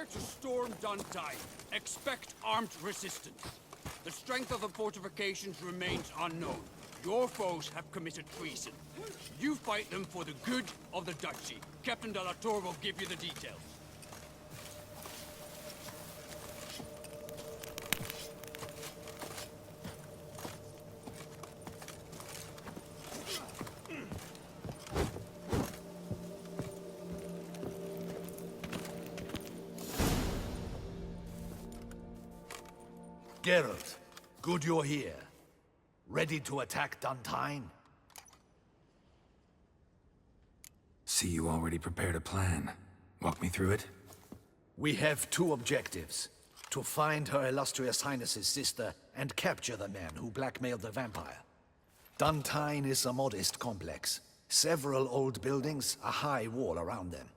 Prepare to storm Duntine. Expect armed resistance. The strength of the fortifications remains unknown. Your foes have committed treason. You fight them for the good of the Duchy. Captain de la Tour will give you the details. Geralt, good you're here. Ready to attack Duntine? See, you already prepared a plan. Walk me through it? We have two objectives. To find Her Illustrious Highness's sister and capture the man who blackmailed the vampire. Duntine is a modest complex. Several old buildings, a high wall around them.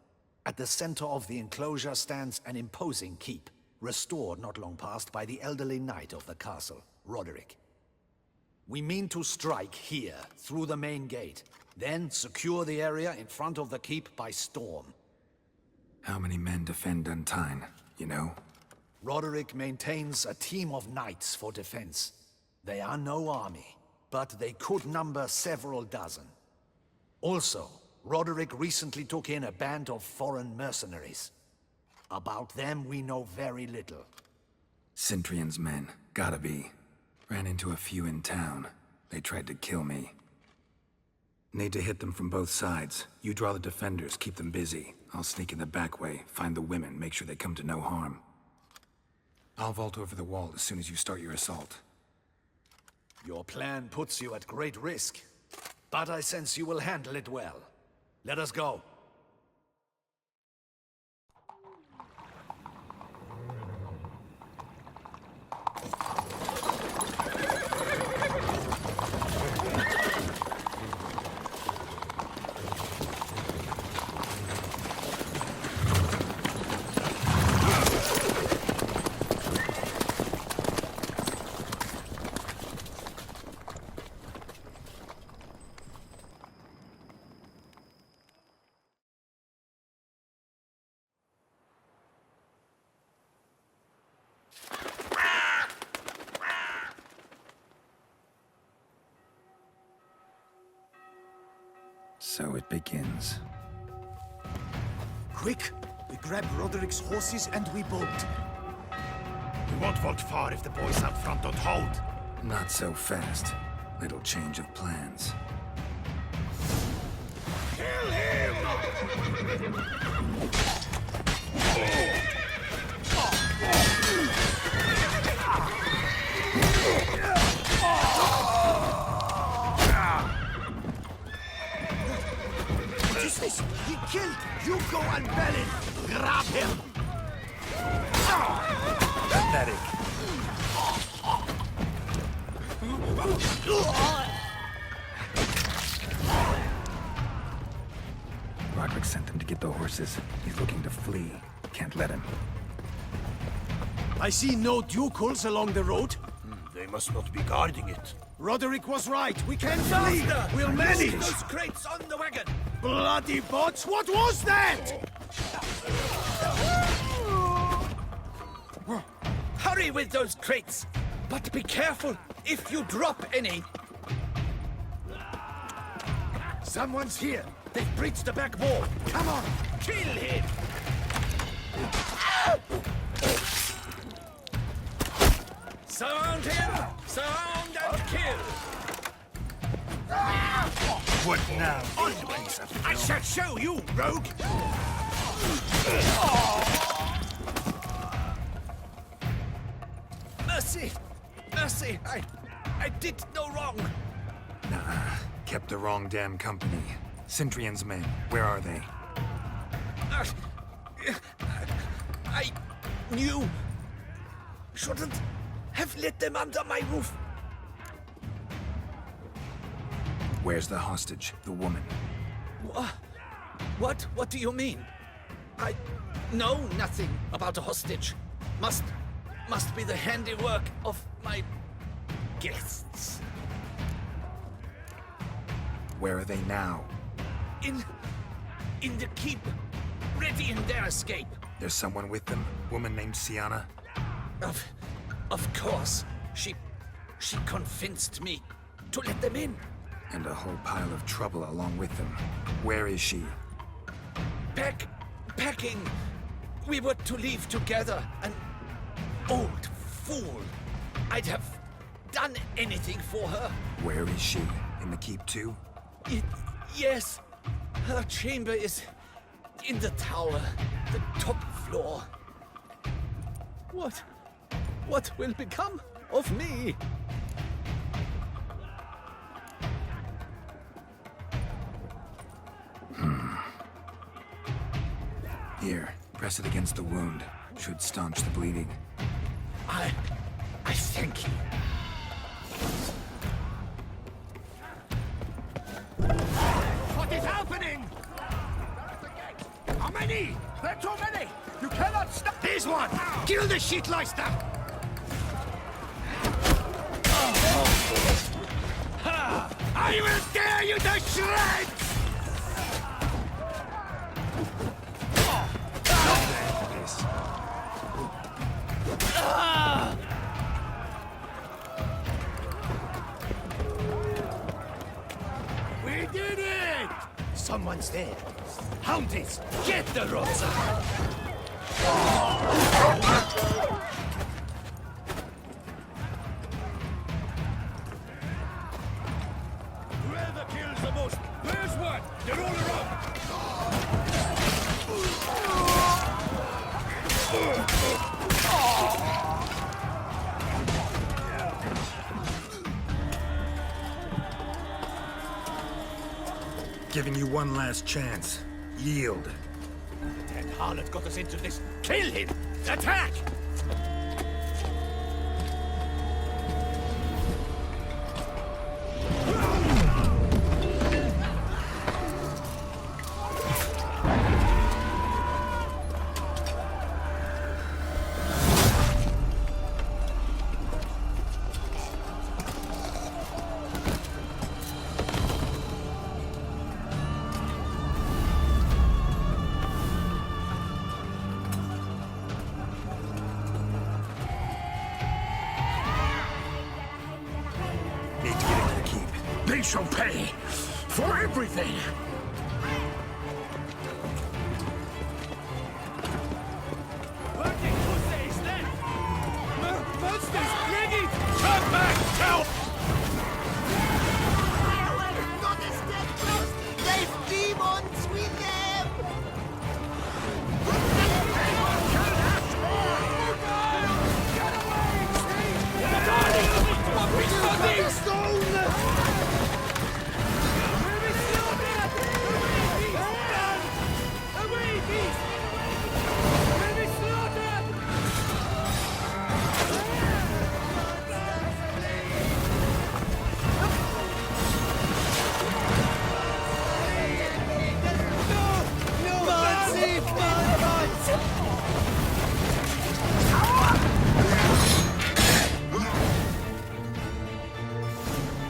At the center of the enclosure stands an imposing keep, restored not long past by the elderly knight of the castle, Roderick. We mean to strike here, through the main gate, then secure the area in front of the keep by storm. How many men defend Duntine, you know? Roderick maintains a team of knights for defense. They are no army, but they could number several dozen. Also, Roderick recently took in a band of foreign mercenaries. About them we know very little. Cintrian's men, gotta be. Ran into a few in town. They tried to kill me. Need to hit them from both sides. You draw the defenders, keep them busy. I'll sneak in the back way, find the women, make sure they come to no harm. I'll vault over the wall as soon as you start your assault. Your plan puts you at great risk, but I sense you will handle it well. Let us go. So it begins. Quick! We grab Roderick's horses and we bolt. We won't vault far if the boys out front don't hold. Not so fast. Little change of plans. Kill him! What is this? He killed! You go and Balin! Grab him! Pathetic. Roderick sent them to get the horses. He's looking to flee. Can't let him. I see no ducals along the road. They must not be guarding it. Roderick was right. We can flee. We'll manage. Those crates on the wagon! Bloody bots! What was that? Hurry with those crates! But be careful if you drop any. Someone's here. They've breached the back wall. Come on. Kill him! Surround him! Surround and kill! What now? Onwards! I shall show you, rogue! Mercy! Mercy! I did no wrong! Nah, kept the wrong damn company. Cintrian's men, where are they? I knew... shouldn't have let them under my roof. Where's the hostage, the woman? What do you mean? I know nothing about a hostage. Must be the handiwork of my guests. Where are they now? In the keep, ready in their escape. There's someone with them? Woman named Sienna? Of course. She convinced me to let them in. And a whole pile of trouble along with them. Where is she? Packing. We were to leave together. An old fool. I'd have done anything for her. Where is she? In the keep too? Yes. Her chamber is in the tower, the top floor. What will become of me? Here, press it against the wound. Should staunch the bleeding. I thank you. What is happening? How many? There are too many! You cannot stop! Here's one! Kill the shitleister! I will tear you to shreds! We did it! Someone's there. Houndies, get the ropes out! Whoever kills the most, there's one! They're all around! Giving you one last chance. Yield. That harlot got us into this. Kill him! Attack! Need to get into the keep. They shall pay for everything! Monsters, ready! Come back, help! They've demons with them!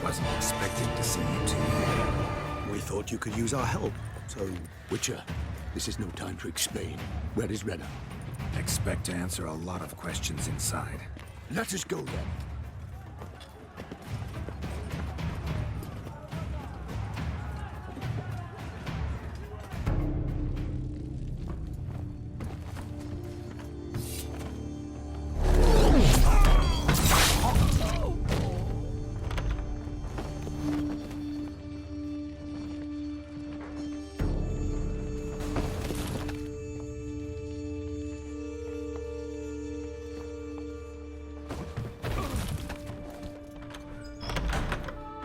Wasn't expecting to see you two. We thought you could use our help. So, Witcher, this is no time to explain. Where is Renna? Expect to answer a lot of questions inside. Let us go then.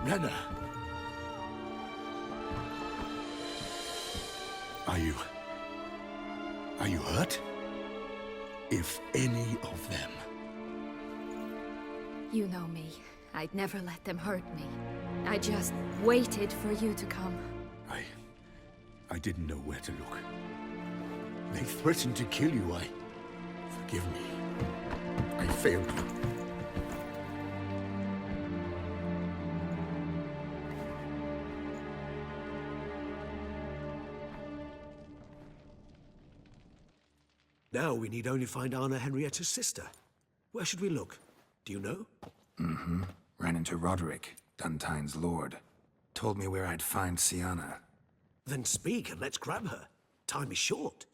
Renna! Are you hurt? If any of them. You know me. I'd never let them hurt me. I just waited for you to come. I didn't know where to look. They threatened to kill you. Forgive me. I failed you. Now we need only find Anna Henrietta's sister. Where should we look? Do you know? Ran into Roderick, Duntine's lord. Told me where I'd find Sienna. Then speak and let's grab her. Time is short.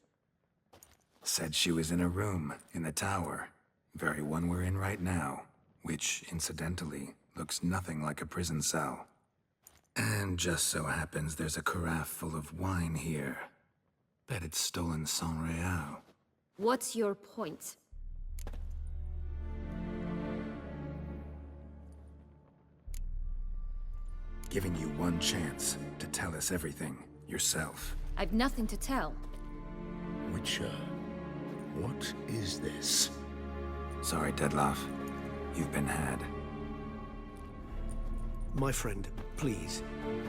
Said she was in a room in the tower. Very one we're in right now. Which, incidentally, looks nothing like a prison cell. And just so happens there's a carafe full of wine here. Bet it's stolen San Real. What's your point? Giving you one chance to tell us everything yourself. I've nothing to tell. Witcher, what is this? Sorry, Dettlaff. You've been had. My friend, please.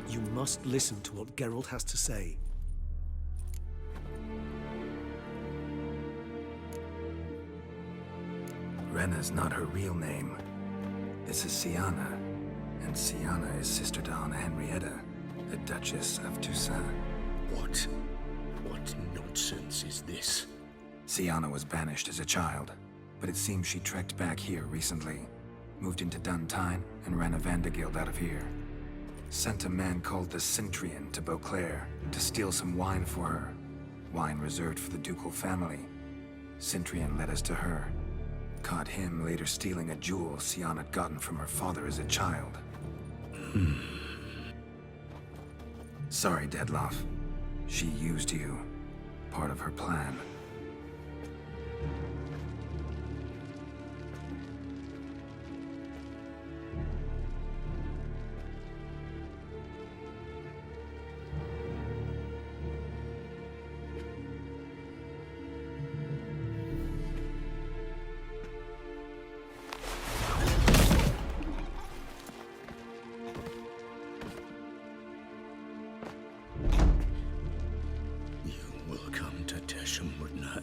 You must listen to what Geralt has to say. Rena's not her real name. This is Sienna. And Sienna is sister to Anna Henrietta, the Duchess of Toussaint. What nonsense is this? Sienna was banished as a child, but it seems she trekked back here recently. Moved into Duntine and ran a Vandergild out of here. Sent a man called the Centrian to Beauclair to steal some wine for her. Wine reserved for the ducal family. Centrian led us to her. Caught him later stealing a jewel Sienna had gotten from her father as a child. Sorry, Dettlaff. She used you. Part of her plan.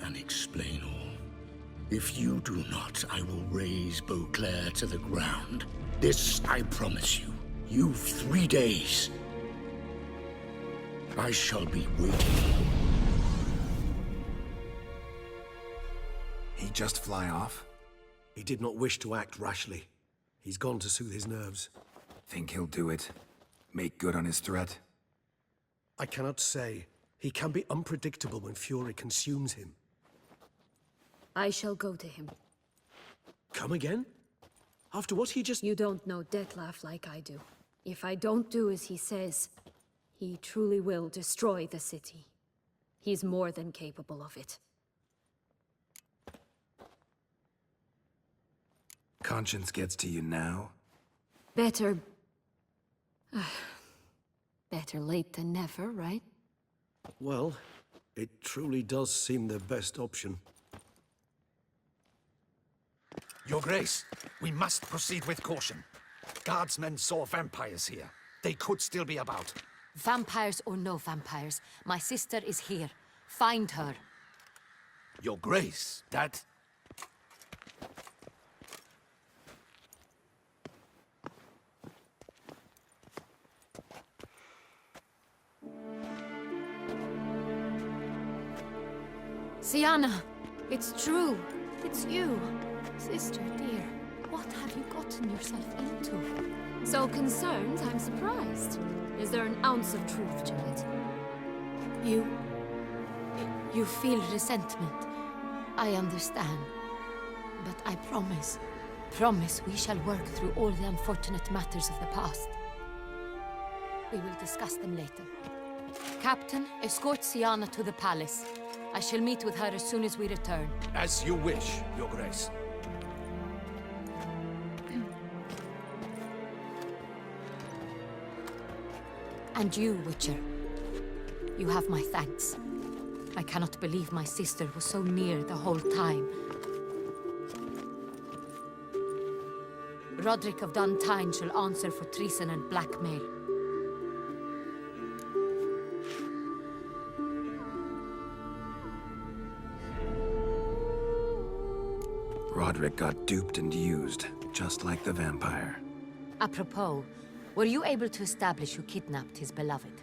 And explain all. If you do not, I will raise Beauclair to the ground. This I promise you. You've 3 days. I shall be waiting. He just fly off? He did not wish to act rashly. He's gone to soothe his nerves. Think he'll do it? Make good on his threat? I cannot say. He can be unpredictable when fury consumes him. I shall go to him. Come again? After what he just... You don't know Dettlaff like I do. If I don't do as he says, he truly will destroy the city. He's more than capable of it. Conscience gets to you now? Better... better late than never, right? Well, it truly does seem the best option. Your Grace, we must proceed with caution. Guardsmen saw vampires here. They could still be about. Vampires or no vampires, my sister is here. Find her. Your Grace, that... Sienna, it's true. It's you. Sister, dear, what have you gotten yourself into? So concerned, I'm surprised. Is there an ounce of truth to it? You feel resentment. I understand. But I promise we shall work through all the unfortunate matters of the past. We will discuss them later. Captain, escort Sienna to the palace. I shall meet with her as soon as we return. As you wish, Your Grace. And you, Witcher. You have my thanks. I cannot believe my sister was so near the whole time. Roderick of Duntine shall answer for treason and blackmail. Roderick got duped and used, just like the vampire. Apropos, were you able to establish who kidnapped his beloved?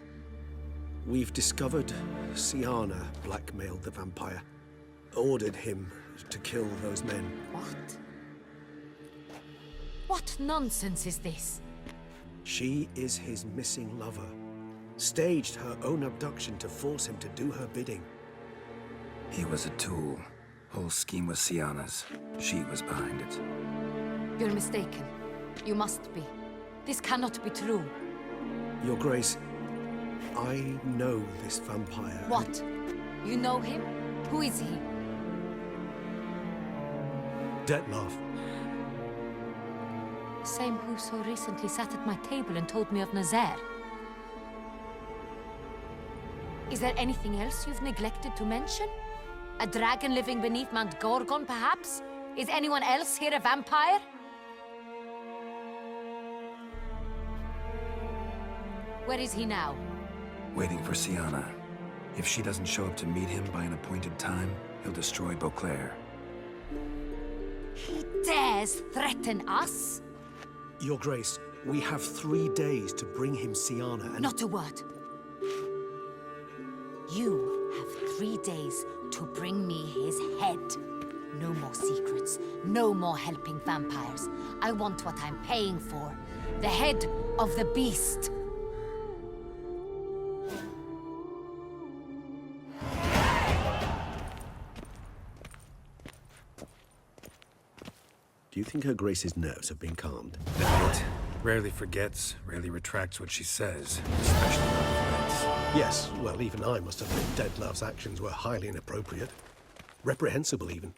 We've discovered Sienna blackmailed the vampire. ordered him to kill those men. What? What nonsense is this? She is his missing lover. Staged her own abduction to force him to do her bidding. He was a tool. Whole scheme was Sienna's. She was behind it. You're mistaken. You must be. This cannot be true. Your Grace, I know this vampire. What? You know him? Who is he? Dettlaff. Same who so recently sat at my table and told me of Nazaire. Is there anything else you've neglected to mention? A dragon living beneath Mount Gorgon, perhaps? Is anyone else here a vampire? Where is he now? Waiting for Sienna. If she doesn't show up to meet him by an appointed time, he'll destroy Beauclair. He dares threaten us? Your Grace, we have 3 days to bring him Sienna and... Not a word. You have 3 days to bring me his head. No more secrets. No more helping vampires. I want what I'm paying for. The head of the beast. Do you think Her Grace's nerves have been calmed? Admit. Rarely forgets, rarely retracts what she says, especially on threats. Yes, well, even I must admit Dettlaff's actions were highly inappropriate. Reprehensible, even.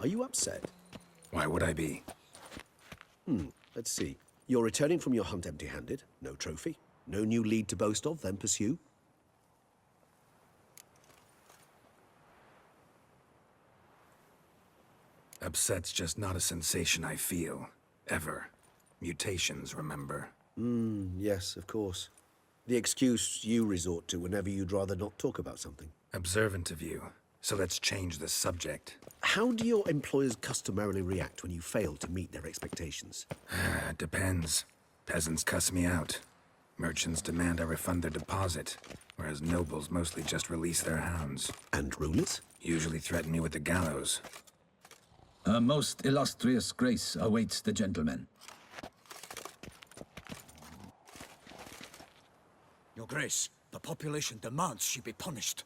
Are you upset? Why would I be? Let's see. You're returning from your hunt empty-handed. No trophy. No new lead to boast of, then pursue. Upset's just not a sensation I feel. Ever. Mutations, remember? Yes, of course. The excuse you resort to whenever you'd rather not talk about something. Observant of you. So let's change the subject. How do your employers customarily react when you fail to meet their expectations? Depends. Peasants cuss me out. Merchants demand I refund their deposit, whereas nobles mostly just release their hounds. And rulers? Usually threaten me with the gallows. Her most illustrious grace awaits the gentleman. Your Grace, the population demands she be punished.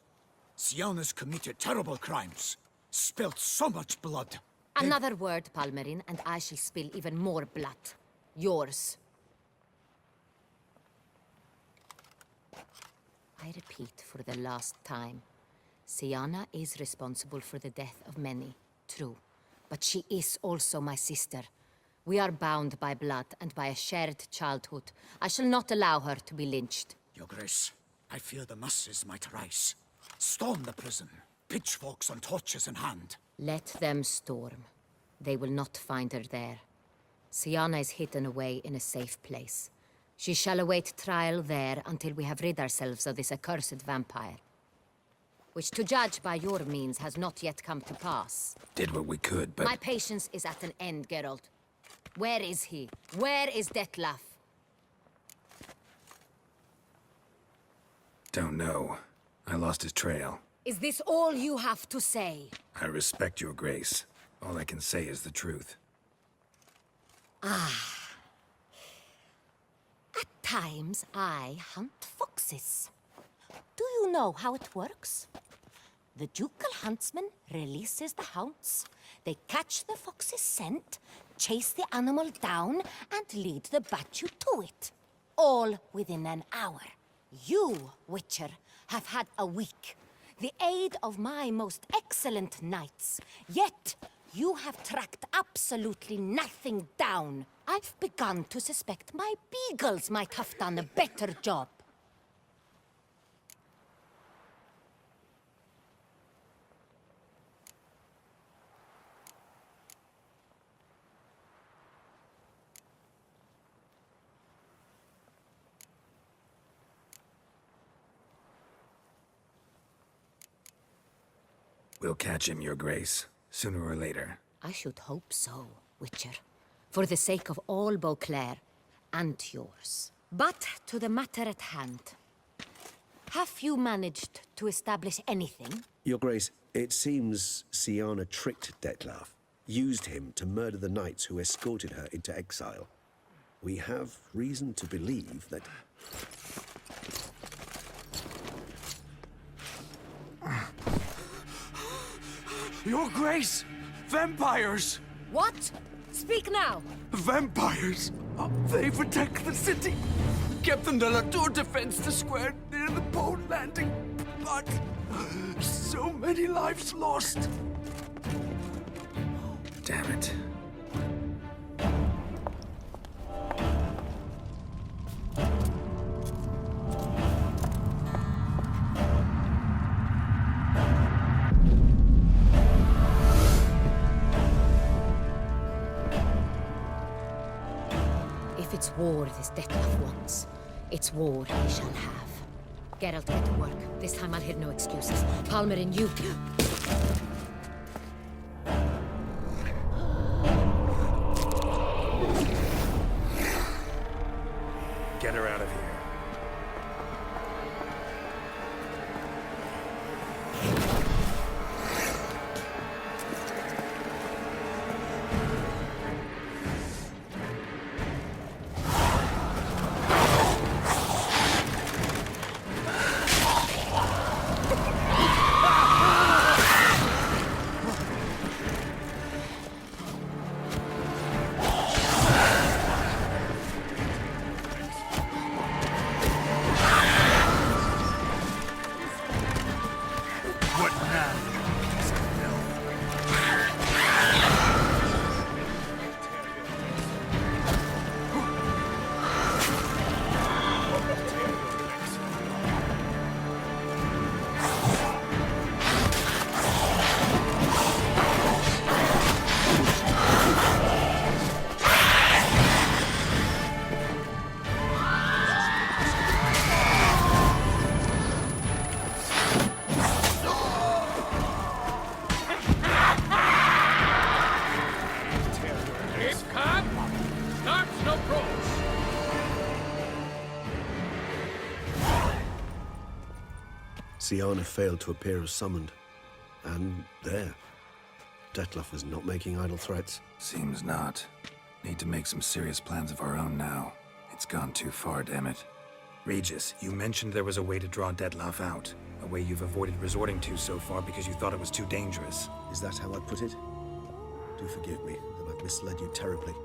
Sienna's committed terrible crimes. Spilt so much blood. Another word, Palmerin, and I shall spill even more blood. Yours. I repeat for the last time. Sienna is responsible for the death of many, true. But she is also my sister. We are bound by blood and by a shared childhood. I shall not allow her to be lynched. Your Grace, I fear the masses might rise. Storm the prison, pitchforks and torches in hand. Let them storm. They will not find her there. Sienna is hidden away in a safe place. She shall await trial there until we have rid ourselves of this accursed vampire. Which, to judge by your means, has not yet come to pass. Did what we could, but... My patience is at an end, Geralt. Where is he? Where is Dettlaff? Don't know. I lost his trail. Is this all you have to say? I respect your grace. All I can say is the truth. At times, I hunt foxes. Do you know how it works? The ducal huntsman releases the hounds. They catch the fox's scent, chase the animal down, and lead the Batu to it. All within an hour. You, Witcher, have had a week. The aid of my most excellent knights. Yet, you have tracked absolutely nothing down. I've begun to suspect my beagles might have done a better job. We'll catch him, your grace. Sooner or later. I should hope so, Witcher. For the sake of all Beauclair and yours. But to the matter at hand. Have you managed to establish anything? Your Grace, it seems Siana tricked Detlef, used him to murder the knights who escorted her into exile. We have reason to believe that... Your Grace! Vampires! What? Speak now! Vampires! They protect the city! Captain de la Tour defends the square near the boat landing, but so many lives lost! Damn it. If it's war this Detlef wants, it's war he shall have. Geralt, get to work. This time I'll hear no excuses. Palmer and you... Get her out of here. Siana failed to appear as summoned. And there. Detlef was not making idle threats. Seems not. Need to make some serious plans of our own now. It's gone too far, damn it. Regis, you mentioned there was a way to draw Detlef out. A way you've avoided resorting to so far because you thought it was too dangerous. Is that how I put it? Do forgive me that I've misled you terribly.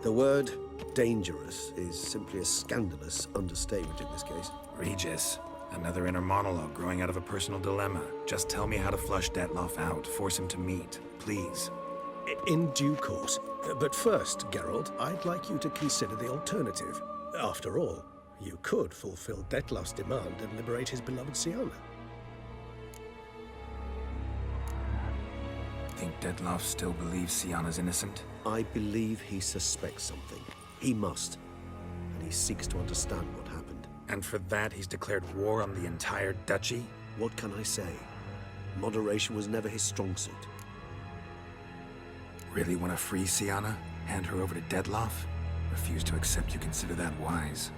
The word dangerous is simply a scandalous understatement in this case. Regis, another inner monologue growing out of a personal dilemma. Just tell me how to flush Detlef out, force him to meet, please. In due course. But first, Geralt, I'd like you to consider the alternative. After all, you could fulfill Detlef's demand and liberate his beloved Siana. Think Detlef still believes Siana's innocent? I believe he suspects something. He must. And he seeks to understand what happened. And for that, he's declared war on the entire duchy? What can I say? Moderation was never his strong suit. Really want to free Siana? Hand her over to Detlef? Refuse to accept you consider that wise.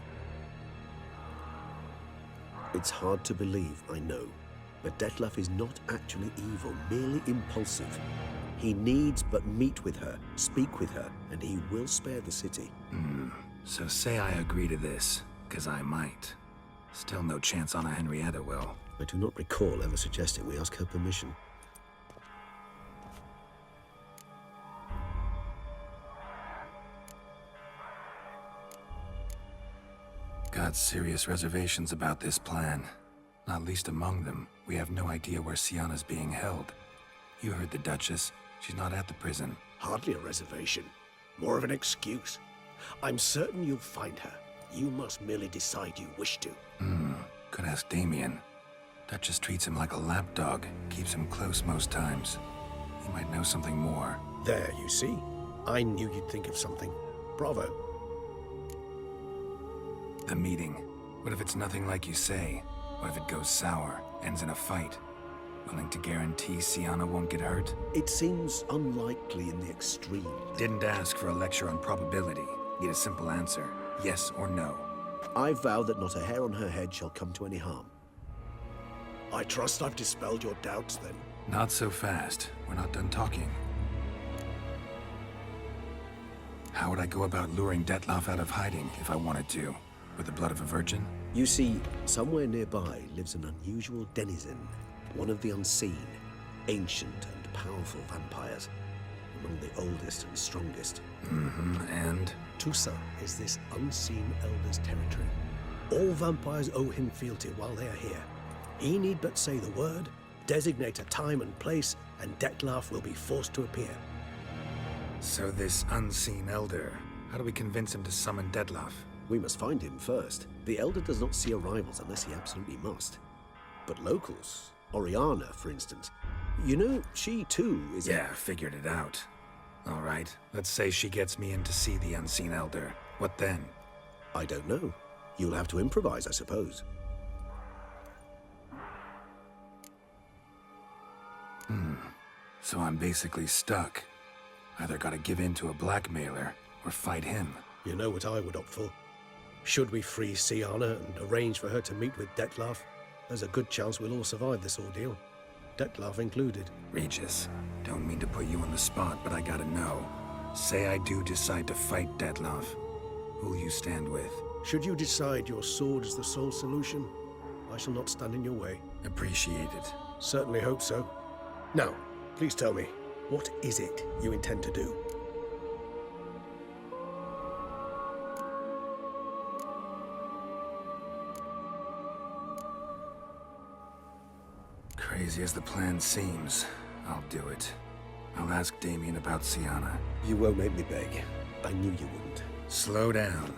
It's hard to believe, I know. But Detlef is not actually evil, merely impulsive. He needs but meet with her, speak with her, and he will spare the city. So say I agree to this, because I might. Still no chance Anna Henrietta will. I do not recall ever suggesting we ask her permission. Got serious reservations about this plan. Not least among them, we have no idea where Siana's being held. You heard the Duchess. She's not at the prison. Hardly a reservation. More of an excuse. I'm certain you'll find her. You must merely decide you wish to. Could ask Damien. Duchess treats him like a lapdog. Keeps him close most times. He might know something more. There, you see? I knew you'd think of something. Bravo. The meeting. What if it's nothing like you say? What if it goes sour, ends in a fight? Willing to guarantee Sienna won't get hurt? It seems unlikely in the extreme. Didn't ask for a lecture on probability. Need a simple answer. Yes or no. I vow that not a hair on her head shall come to any harm. I trust I've dispelled your doubts, then. Not so fast. We're not done talking. How would I go about luring Detloff out of hiding if I wanted to? With the blood of a virgin? You see, somewhere nearby lives an unusual denizen, one of the unseen, ancient and powerful vampires, among the oldest and strongest. And? Tusa is this unseen elder's territory. All vampires owe him fealty while they are here. He need but say the word, designate a time and place, and Detloff will be forced to appear. So this unseen elder, how do we convince him to summon Detloff? We must find him first. The elder does not see arrivals unless he absolutely must. But locals, Oriana, for instance, you know, she too is Yeah, figured it out. All right, let's say she gets me in to see the unseen elder. What then? I don't know. You'll have to improvise, I suppose. So I'm basically stuck. Either gotta give in to a blackmailer, or fight him. You know what I would opt for. Should we free Sienna and arrange for her to meet with Detloff, there's a good chance we'll all survive this ordeal. Detloff included. Regis, don't mean to put you on the spot, but I gotta know. Say I do decide to fight Detloff. Who'll you stand with? Should you decide your sword is the sole solution, I shall not stand in your way. Appreciate it. Certainly hope so. Now, please tell me, what is it you intend to do? Crazy as the plan seems, I'll do it. I'll ask Damien about Sienna. You won't make me beg. I knew you wouldn't. Slow down.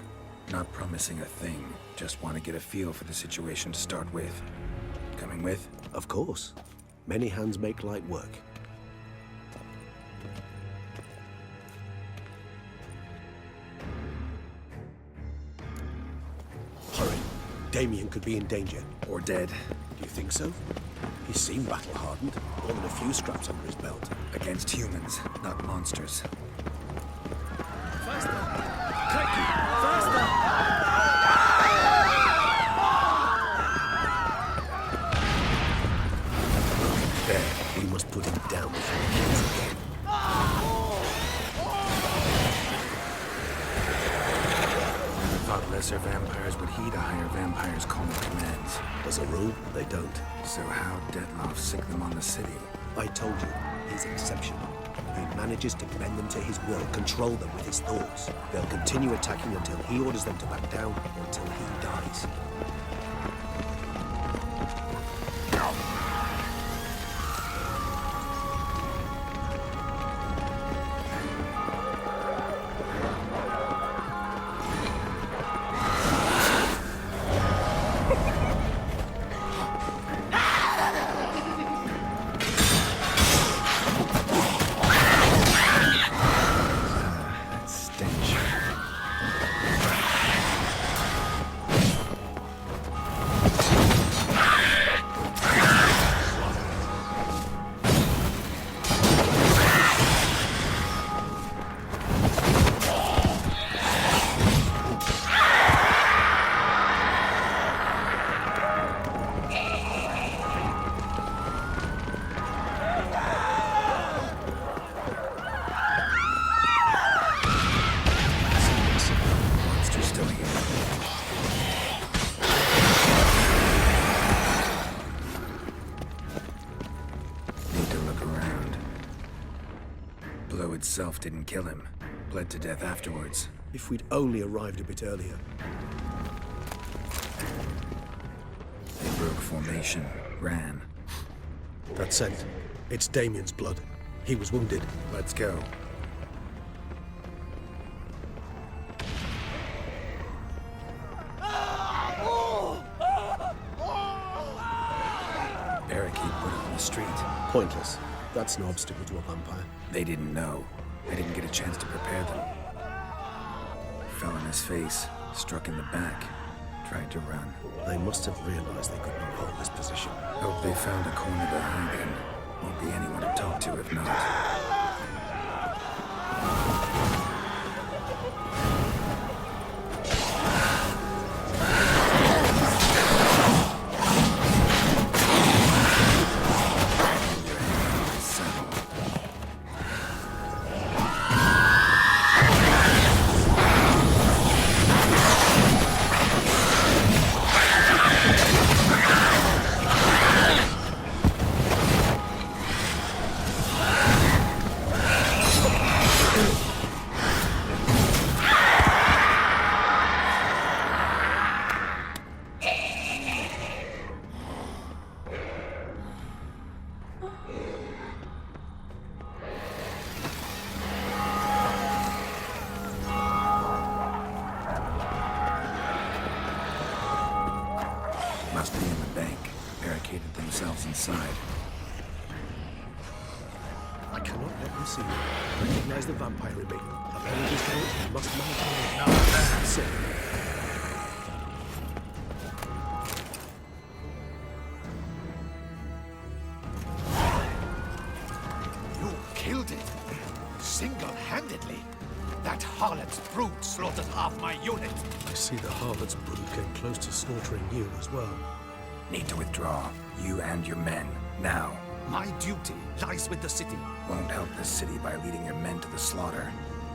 Not promising a thing. Just want to get a feel for the situation to start with. Coming with? Of course. Many hands make light work. Hurry. Damien could be in danger. Or dead. Do you think so? He seemed battle-hardened. More than a few scraps under his belt. Against humans, not monsters. Faster! Crikey! Faster! There. We must put him down before he kills again. Never thought lesser vampires would heed a higher vampire's call of commands. As a rule, they don't. So how Detloff sick them on the city? I told you, he's exceptional. He manages to bend them to his will, control them with his thoughts. They'll continue attacking until he orders them to back down, or until he dies. Itself didn't kill him. Bled to death afterwards. If we'd only arrived a bit earlier. They broke formation, ran. That scent. It's Damien's blood. He was wounded. Let's go. Barricade put up in the street. Pointless. That's no obstacle to a vampire. They didn't know. I didn't get a chance to prepare them. Fell on his face, struck in the back. tried to run. They must have realized they could not hold this position. Hope they found a corner to hide in. Won't be anyone to talk to if not. Must be in the bank. Barricaded themselves inside. I cannot let them see me. Recognize the vampire in me. Apologies for it. I must manage it. Now, that's it. You killed it. Single-handedly. That harlot's brood slaughtered half my unit. I see the harlot's brood came close to slaughtering you as well. Need to withdraw. You and your men. Now. My duty lies with the city. Won't help the city by leading your men to the slaughter.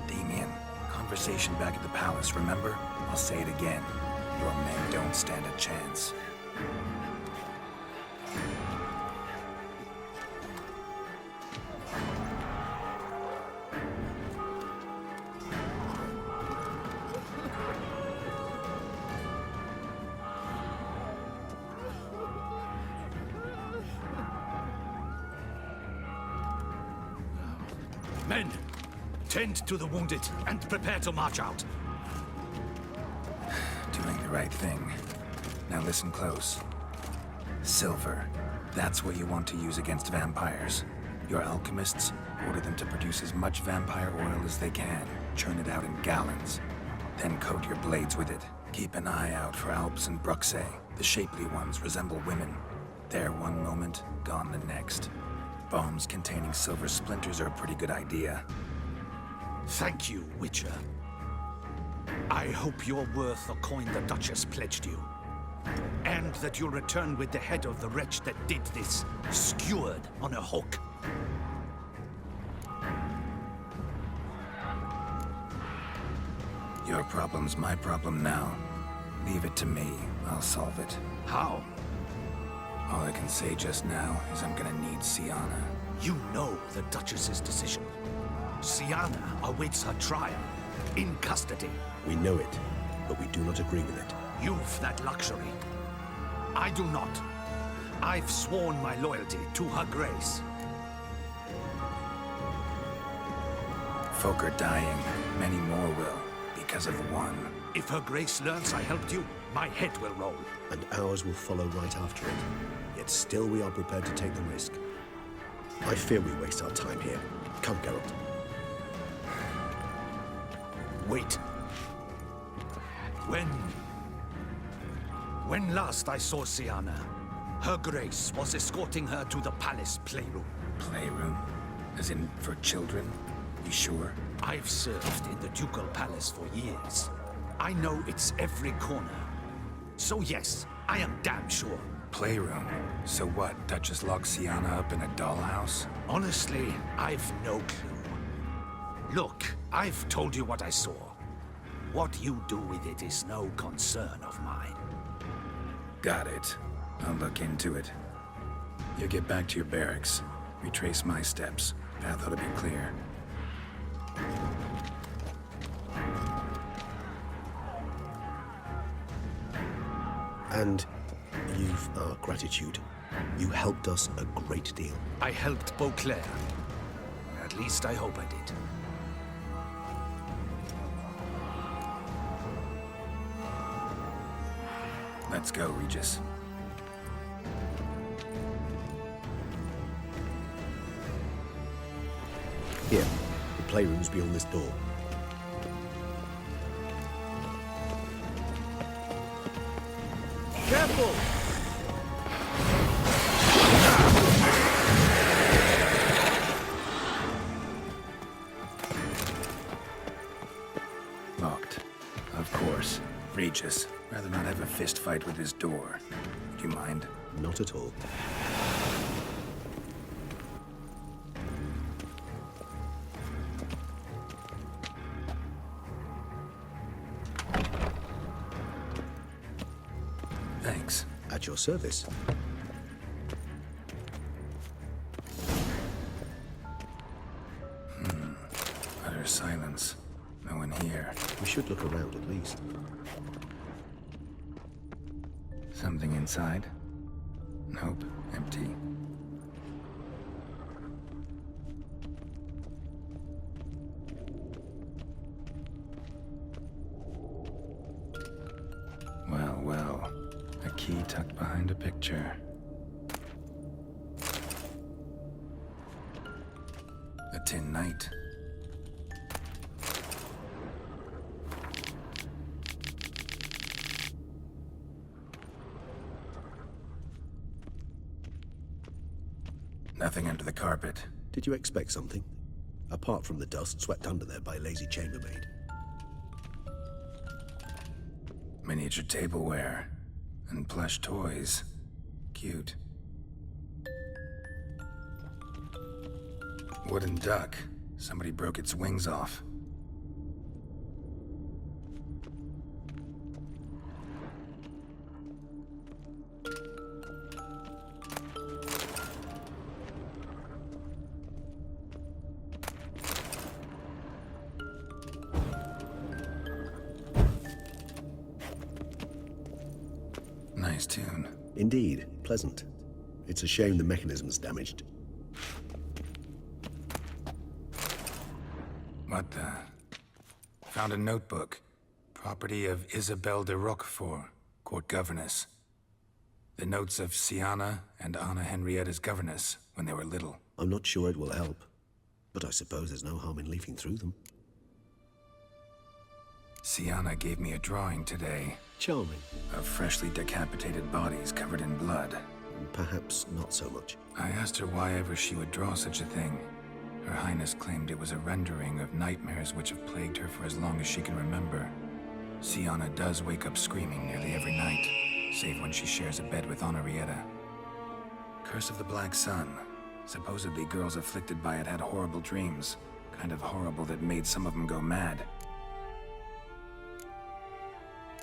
Damien, conversation back at the palace, remember? I'll say it again. Your men don't stand a chance. Men, tend to the wounded and prepare to march out. Doing the right thing. Now listen close. Silver. That's what you want to use against vampires. Your alchemists, order them to produce as much vampire oil as they can. Churn it out in gallons. Then coat your blades with it. Keep an eye out for Alps and Bruxae. The shapely ones resemble women. There one moment, gone the next. Bombs containing silver splinters are a pretty good idea. Thank you, Witcher. I hope you're worth the coin the Duchess pledged you. And that you'll return with the head of the wretch that did this, skewered on a hook. Your problem's my problem now. Leave it to me. I'll solve it. How? All I can say just now is I'm gonna need Sienna. You know the Duchess's decision. Sienna awaits her trial, in custody. We know it, but we do not agree with it. You've that luxury. I do not. I've sworn my loyalty to her grace. Folk are dying. Many more will, because of one. If her grace learns I helped you, my head will roll. And ours will follow right after it. Yet still we are prepared to take the risk. I fear we waste our time here. Come, Geralt. Wait. When last I saw Sienna, her grace was escorting her to the palace playroom. Playroom? As in for children? You sure? I've served in the ducal palace for years. I know it's every corner. So yes, I am damn sure. Playroom? So what, Duchess locked Sienna up in a dollhouse? Honestly, I've no clue. Look, I've told you what I saw. What you do with it is no concern of mine. Got it. I'll look into it. You get back to your barracks. Retrace my steps. Path ought to be clear. And you've our gratitude. You helped us a great deal. I helped Beauclair. At least I hope I did. Let's go, Regis. Here, the playroom's beyond this door. trouble! Locked. Of course. Regis. Rather not have a fist fight with his door. Do you mind? Not at all. Thanks. At your service. Utter silence. No one here. We should look around at least. Something inside? Nope. Empty. Well, well. A key tucked behind a picture. A tin knight. Nothing under the carpet. Did you expect something? Apart from the dust swept under there by a lazy chambermaid. Miniature tableware. And plush toys. Cute. Wooden duck. Somebody broke its wings off. Nice tune. Indeed, pleasant. It's a shame the mechanism's damaged. What the? Found a notebook. Property of Isabelle de Roquefort, court governess. The notes of Siana and Anna Henrietta's governess when they were little. I'm not sure it will help, but I suppose there's no harm in leafing through them. Siana gave me a drawing today. Charming. Of freshly decapitated bodies covered in blood. Perhaps not so much. I asked her why ever she would draw such a thing. Her Highness claimed it was a rendering of nightmares which have plagued her for as long as she can remember. Siana does wake up screaming nearly every night, save when she shares a bed with Henrietta. Curse of the Black Sun. Supposedly girls afflicted by it had horrible dreams. Kind of horrible that made some of them go mad.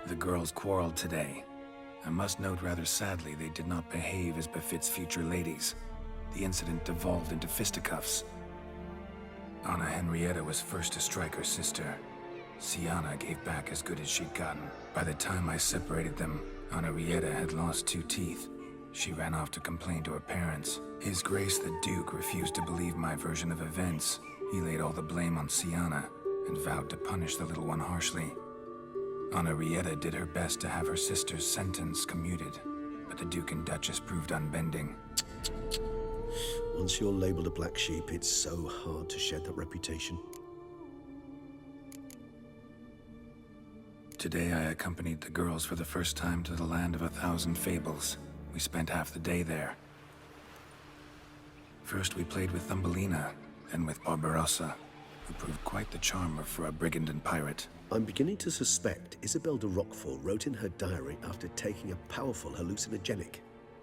The girls quarreled today. I must note rather sadly they did not behave as befits future ladies. The incident devolved into fisticuffs. Anna Henrietta was first to strike her sister. Siana gave back as good as she'd gotten. By the time I separated them, Henrietta had lost 2 teeth. She ran off to complain to her parents. His Grace the Duke refused to believe my version of events. He laid all the blame on Siana and vowed to punish the little one harshly. Henrietta did her best to have her sister's sentence commuted, but the Duke and Duchess proved unbending. Once you're labeled a black sheep, it's so hard to shed that reputation. Today I accompanied the girls for the first time to the land of 1,000 fables. We spent half the day there. First we played with Thumbelina, then with Barbarossa, who proved quite the charmer for a brigand and pirate. I'm beginning to suspect Isabelle de Roquefort wrote in her diary after taking a powerful hallucinogenic.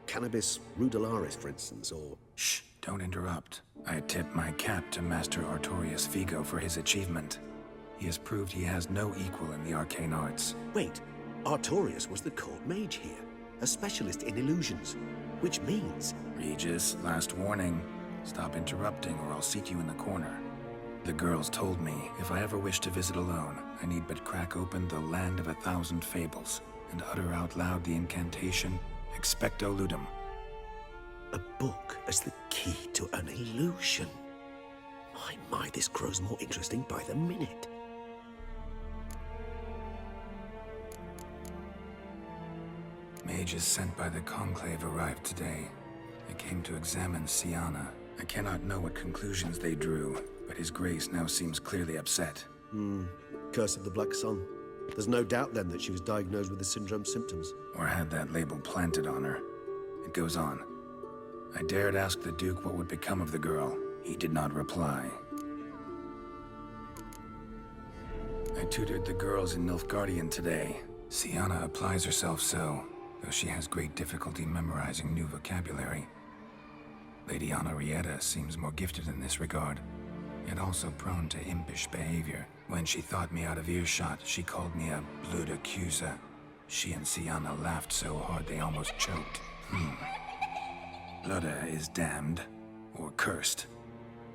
Cannabis rudelaris, for instance, or... Shh, don't interrupt. I tip my cap to Master Artorius Vigo for his achievement. He has proved he has no equal in the arcane arts. Wait, Artorius was the court mage here, a specialist in illusions, which means... Regis, last warning. Stop interrupting or I'll seat you in the corner. The girls told me if I ever wish to visit alone, I need but crack open the land of 1,000 fables and utter out loud the incantation, Expecto Ludum. A book as the key to an illusion. My, this grows more interesting by the minute. Mages sent by the Conclave arrived today. They came to examine Siana. I cannot know what conclusions they drew, but His Grace now seems clearly upset. Curse of the Black Sun. There's no doubt then that she was diagnosed with the syndrome symptoms. Or had that label planted on her. It goes on. I dared ask the Duke what would become of the girl. He did not reply. I tutored the girls in Nilfgaardian today. Sienna applies herself so, though she has great difficulty memorizing new vocabulary. Lady Henrietta seems more gifted in this regard, yet also prone to impish behavior. When she thought me out of earshot, she called me a blood accuser. She and Sienna laughed so hard they almost choked. Blood is damned, or cursed.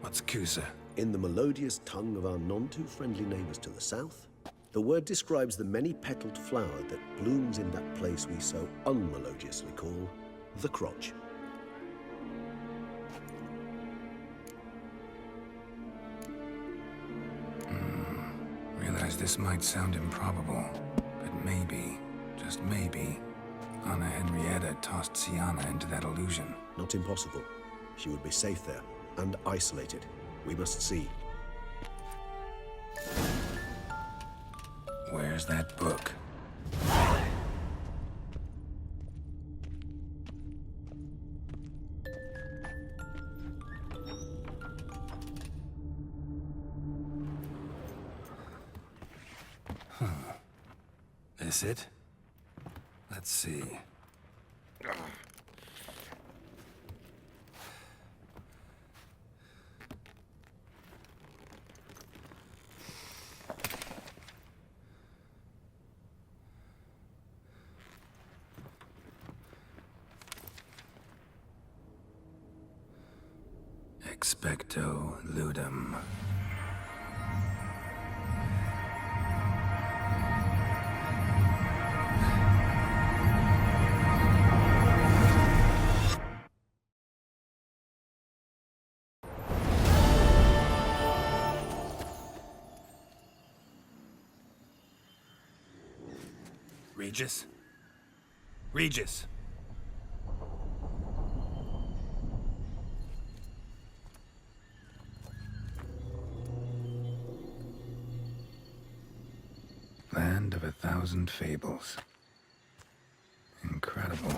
What's accuser? In the melodious tongue of our none-too-friendly neighbors to the south, the word describes the many-petaled flower that blooms in that place we so unmelodiously call the crotch. Realize this might sound improbable, but maybe, just maybe, Anna Henrietta tossed Sienna into that illusion. Not impossible. She would be safe there, and isolated. We must see. Where's that book? This it? Let's see. Expecto ludum. Regis? Regis! Land of 1,000 fables. Incredible.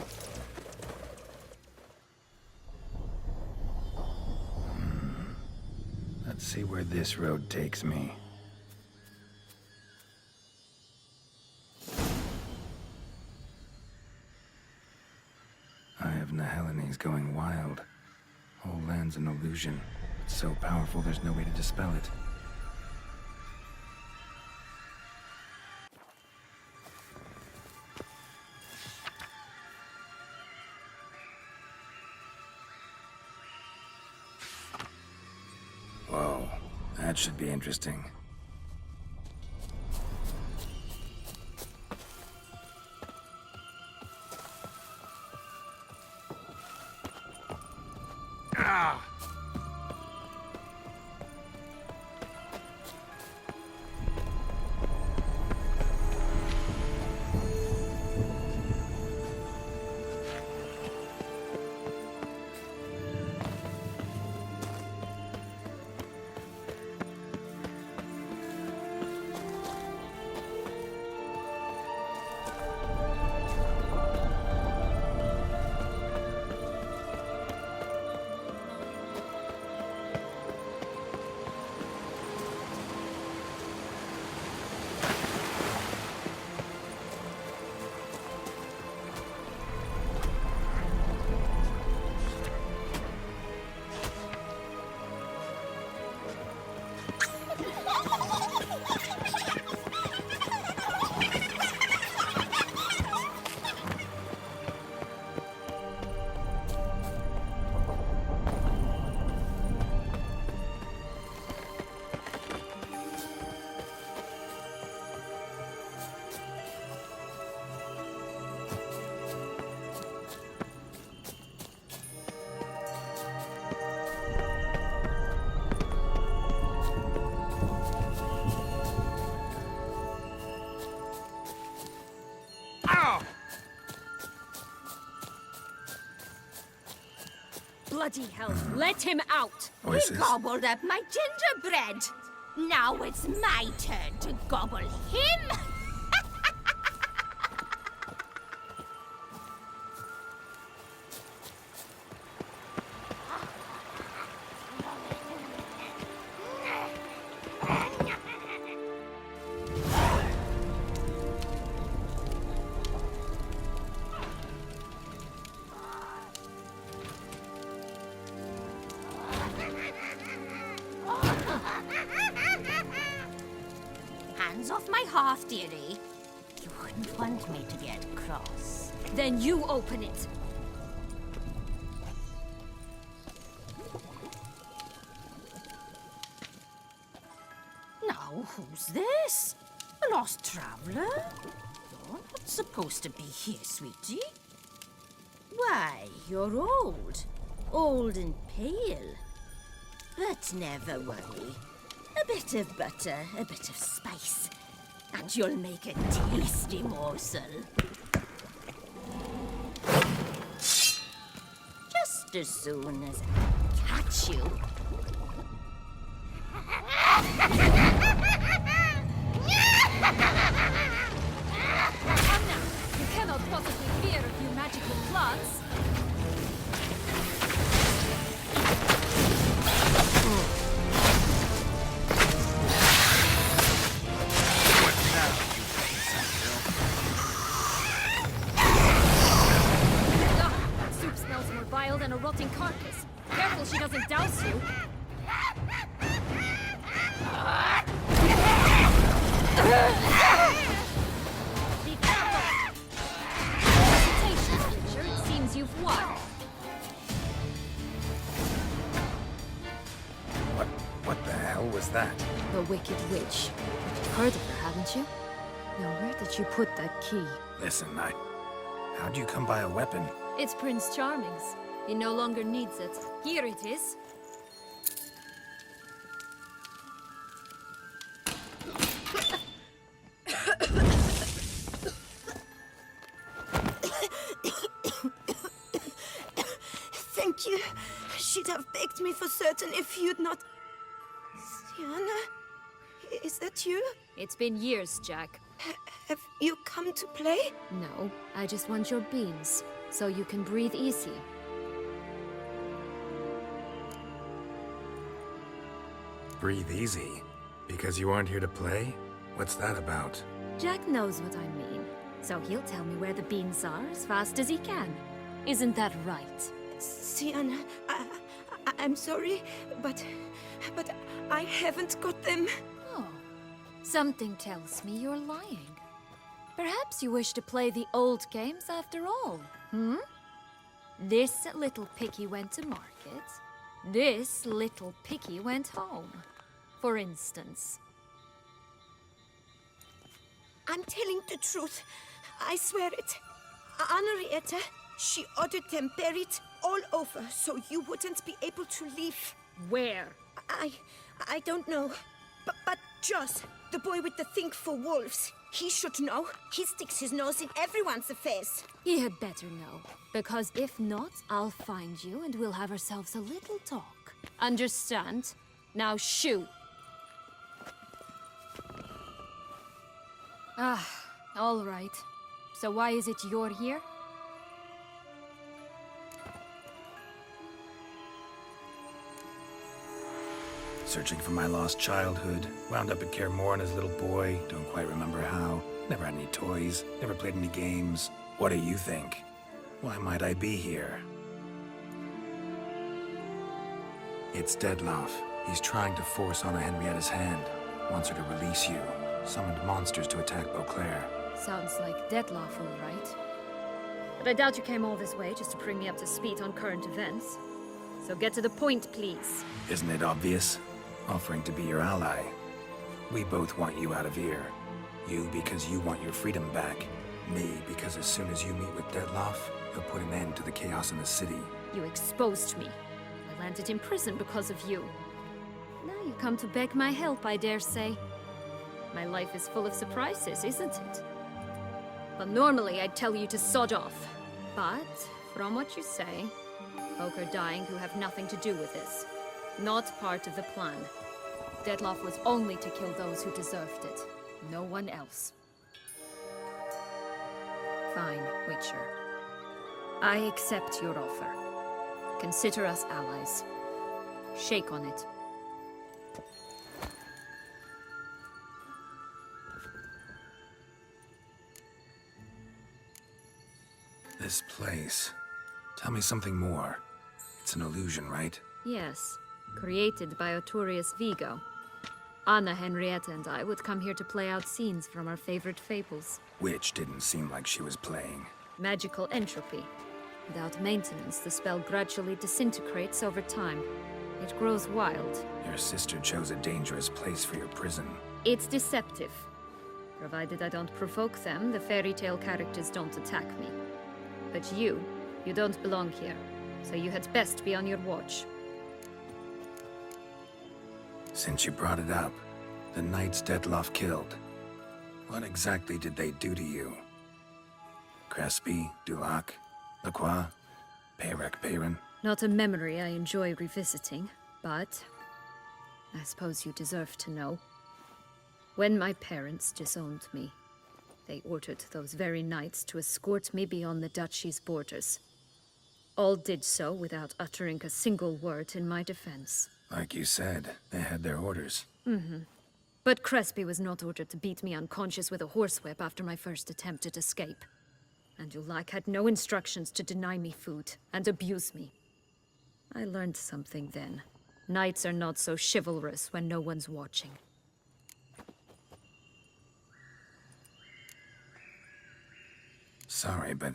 Let's see where this road takes me. Eye of Nahelenes going wild. Whole land's an illusion. It's so powerful there's no way to dispel it. Whoa, that should be interesting. Bloody hell, let him out! Voices. He gobbled up my gingerbread! Now it's my turn to gobble him! half, dearie. You wouldn't want me to get cross. Then you open it. Now, who's this? A lost traveler? You're not supposed to be here, sweetie. Why, you're old. Old and pale. But never worry. A bit of butter, a bit of spice, and you'll make a tasty morsel. Just as soon as I catch you. Come now. You cannot possibly fear a few magical plants. Soup smells more vile than a rotting carcass. Careful she doesn't douse you. Be careful! Congratulations, Richard. It seems you've won. What the hell was that? The Wicked Witch. You've heard of her, haven't you? Now, where did you put that key? Listen, how'd you come by a weapon? It's Prince Charming's. He no longer needs it. Here it is. Thank you. She'd have begged me for certain if you'd not... Sienna? Is that you? It's been years, Jack. Have you come to play? No, I just want your beans, so you can breathe easy. Breathe easy? Because you aren't here to play? What's that about? Jack knows what I mean, so he'll tell me where the beans are as fast as he can. Isn't that right? Sienna, I'm sorry, but I haven't got them. Oh, something tells me you're lying. Perhaps you wish to play the old games after all, hmm? This little piggy went to market. This little piggy went home, for instance. I'm telling the truth. I swear it. Henrietta, she ordered them buried all over so you wouldn't be able to leave. Where? I don't know. But Joss, the boy with the thing for wolves, he should know. He sticks his nose in everyone's affairs. He had better know, because if not, I'll find you and we'll have ourselves a little talk. Understand? Now shoo! Ah, all right. So why is it you're here? Searching for my lost childhood. Wound up at Kaer Morhen as a little boy. Don't quite remember how. Never had any toys. Never played any games. What do you think? Why might I be here? It's Dettlaff. He's trying to force Anna Henrietta's hand. Wants her to release you. Summoned monsters to attack Beauclair. Sounds like Dettlaff, all right. But I doubt you came all this way just to bring me up to speed on current events. So get to the point, please. Isn't it obvious? Offering to be your ally. We both want you out of here. You because you want your freedom back. Me because as soon as you meet with Dettlaff, he'll put an end to the chaos in the city. You exposed me. I landed in prison because of you. Now you come to beg my help, I dare say. My life is full of surprises, isn't it? But normally I'd tell you to sod off. But, from what you say, folk are dying who have nothing to do with this. Not part of the plan. Dettlaff was only to kill those who deserved it. No one else. Fine, Witcher. I accept your offer. Consider us allies. Shake on it. This place. Tell me something more. It's an illusion, right? Yes. Created by Arturius Vigo. Anna, Henrietta, and I would come here to play out scenes from our favorite fables. Which didn't seem like she was playing. Magical entropy. Without maintenance, the spell gradually disintegrates over time. It grows wild. Your sister chose a dangerous place for your prison. It's deceptive. Provided I don't provoke them, the fairy tale characters don't attack me. But you don't belong here, so you had best be on your watch. Since you brought it up, the knights Detloff killed. What exactly did they do to you? Crespi, Dulac, Lacroix, Peyrac Peyran? Not a memory I enjoy revisiting, but I suppose you deserve to know. When my parents disowned me, they ordered those very knights to escort me beyond the duchy's borders. All did so without uttering a single word in my defense. Like you said, they had their orders. But Crespi was not ordered to beat me unconscious with a horsewhip after my first attempt at escape. And Dulac had no instructions to deny me food and abuse me. I learned something then. Knights are not so chivalrous when no one's watching. Sorry, but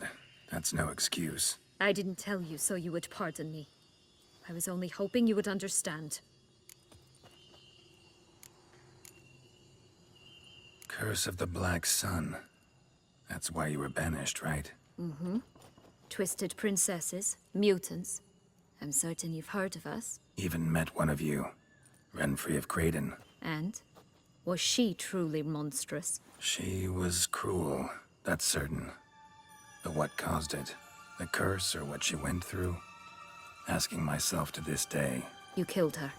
that's no excuse. I didn't tell you so you would pardon me. I was only hoping you would understand. Curse of the Black Sun. That's why you were banished, right? Twisted princesses, mutants. I'm certain you've heard of us. Even met one of you. Renfrey of Creighton. And? Was she truly monstrous? She was cruel, that's certain. But what caused it? The curse or what she went through? Asking myself to this day. You killed her,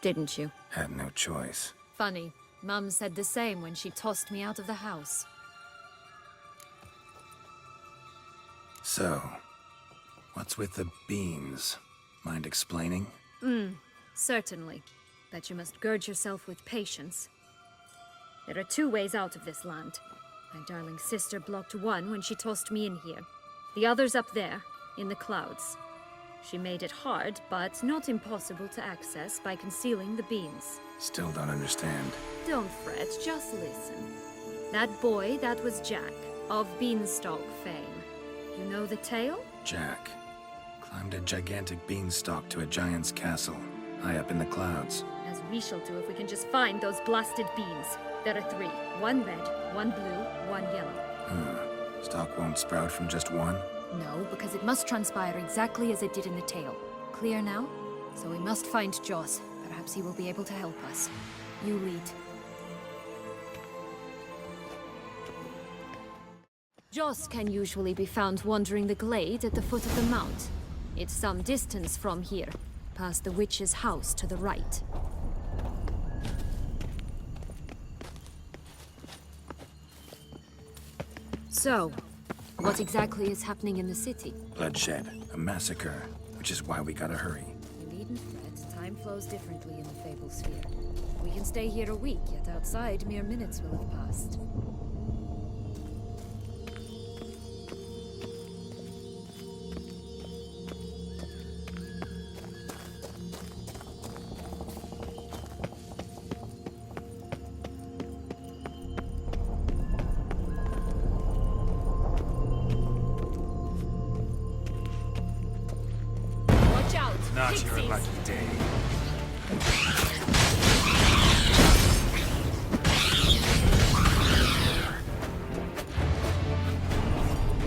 didn't you? Had no choice. Funny. Mum said the same when she tossed me out of the house. So, what's with the beans? Mind explaining? Certainly. But you must gird yourself with patience. There are two ways out of this land. My darling sister blocked one when she tossed me in here. The other's up there, in the clouds. She made it hard, but not impossible to access by concealing the beans. Still don't understand. Don't fret, just listen. That boy, that was Jack, of Beanstalk fame. You know the tale? Jack climbed a gigantic beanstalk to a giant's castle, high up in the clouds. As we shall do if we can just find those blasted beans. There are 3. 1 red, 1 blue, 1 yellow. Stalk won't sprout from just one? No, because it must transpire exactly as it did in the tale. Clear now? So we must find Joss. Perhaps he will be able to help us. You lead. Joss can usually be found wandering the glade at the foot of the mount. It's some distance from here, past the witch's house to the right. So, what exactly is happening in the city? Bloodshed, a massacre, which is why we gotta hurry. You needn't fret. Time flows differently in the Fable Sphere. We can stay here a week, yet outside mere minutes will have passed. Not your lucky day.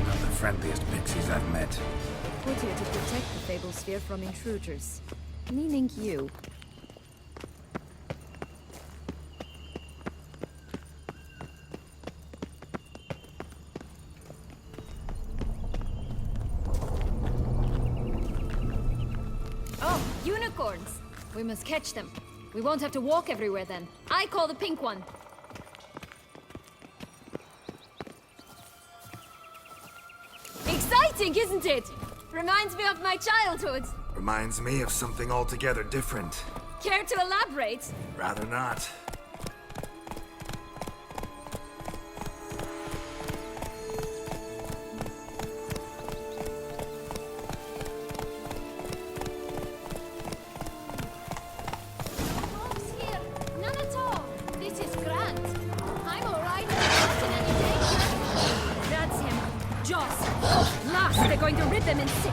Not the friendliest pixies I've met. Put here to protect the Fable Sphere from intruders. Meaning you. Oh, unicorns! We must catch them. We won't have to walk everywhere then. I call the pink one. Exciting, isn't it? Reminds me of my childhood. Reminds me of something altogether different. Care to elaborate? Rather not. Dogs here. None at all. them in 6.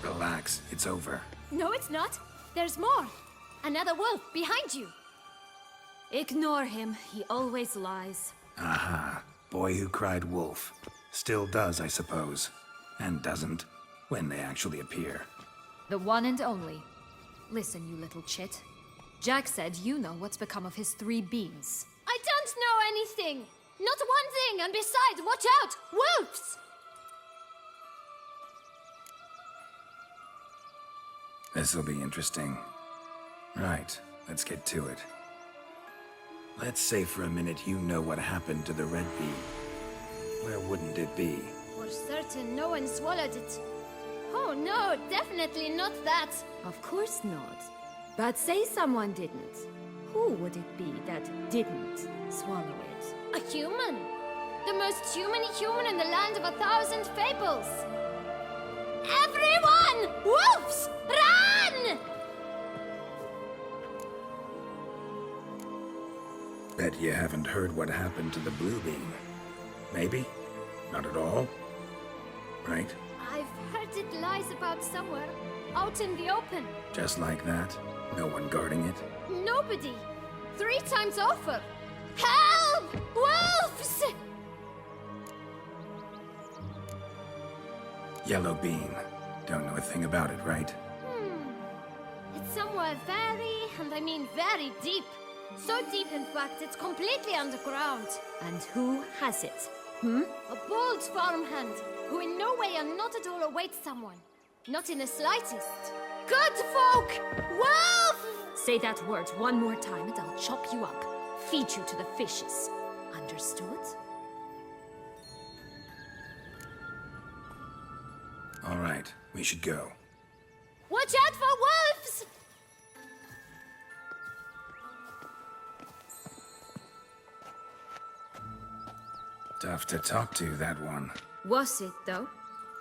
Relax, it's over. No, it's not. There's more. Another wolf behind you. Ignore him. He always lies. Aha. Boy who cried wolf. Still does, I suppose. And doesn't, when they actually appear. The one and only. Listen, you little chit. Jack said you know what's become of his 3 beans. I don't know anything! Not one thing, and besides, watch out! Wolves! This'll be interesting. Right, let's get to it. Let's say for a minute you know what happened to the red bee. Where wouldn't it be? For certain, no one swallowed it. Oh no, definitely not that. Of course not. But say someone didn't. Who would it be that didn't swallow it? A human. The most humany human in the land of 1,000 fables. Everyone! Wolves! Run! Bet you haven't heard what happened to the blue beam. Maybe? Not at all? Right? I've heard it lies about somewhere, out in the open. Just like that? No one guarding it? Nobody. 3 times over. Help! Wolves! Yellow bean. Don't know a thing about it, right? It's somewhere very, and I mean very deep. So deep, in fact, it's completely underground. And who has it? A bold farmhand, who in no way and not at all awaits someone. Not in the slightest. Good folk! Wolf! Say that word one more time and I'll chop you up. Feed you to the fishes. Understood? All right, we should go. Watch out for wolves! Tough to talk to, that one. Was it, though?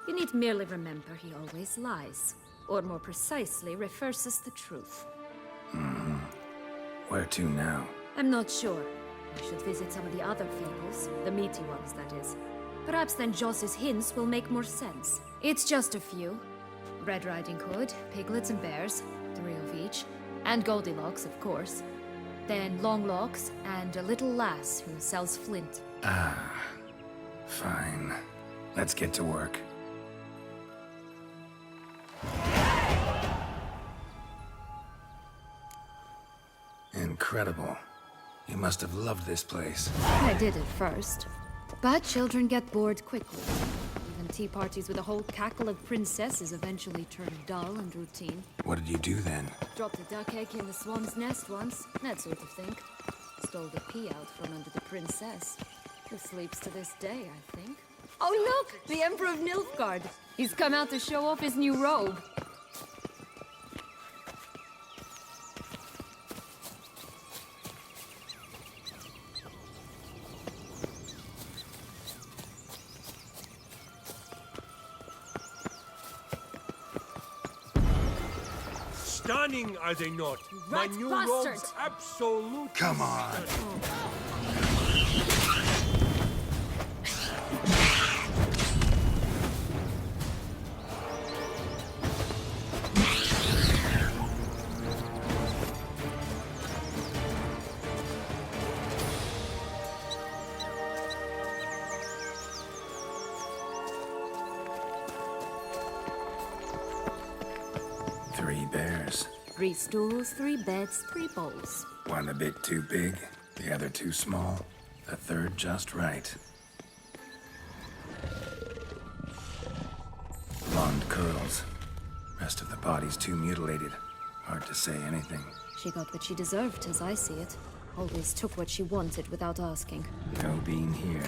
You need merely remember he always lies. Or more precisely, reverses the truth. Where to now? I'm not sure. I should visit some of the other fables. The meaty ones, that is. Perhaps then Joss's hints will make more sense. It's just a few. Red Riding Hood, piglets and bears, 3 of each. And Goldilocks, of course. Then Longlocks, and a little lass who sells flint. Fine. Let's get to work. Incredible. You must have loved this place. I did at first. But children get bored quickly. Even tea parties with a whole cackle of princesses eventually turn dull and routine. What did you do then? Dropped a duck egg in the swan's nest once, that sort of thing. Stole the pea out from under the princess, who sleeps to this day, I think. Oh look! The Emperor of Nilfgaard! He's come out to show off his new robe. Stunning, are they not? Right, My new bastard! robes absolutely Come on. stunning. Three bears. 3 stools, 3 beds, 3 bowls. One a bit too big, the other too small, the third just right. Blonde curls. Rest of the body's too mutilated. Hard to say anything. She got what she deserved, as I see it. Always took what she wanted without asking. No being here.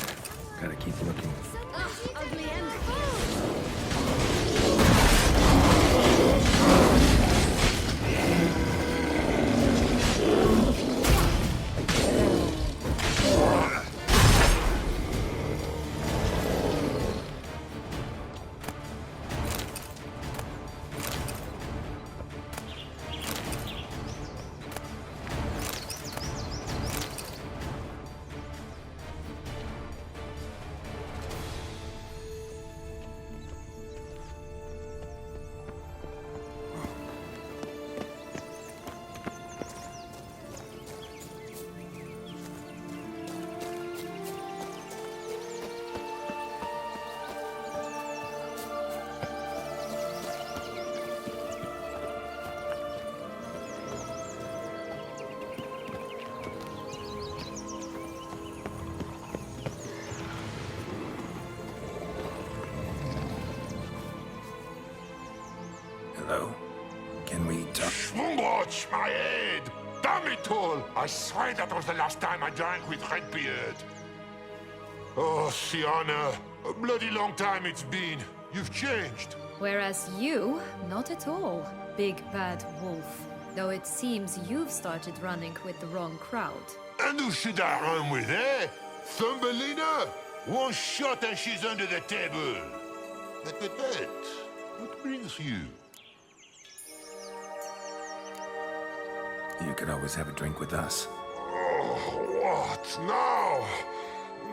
Gotta keep looking. Ugly end. Hello? Can we talk? Watch my head! Damn it all! I swear that was the last time I drank with Redbeard. Oh, Sienna, a bloody long time it's been. You've changed. Whereas you, not at all, big bad wolf. Though it seems you've started running with the wrong crowd. And who should I run with, eh? Thumbelina? One shot and she's under the table. But, what brings you? You could always have a drink with us. Oh, what now?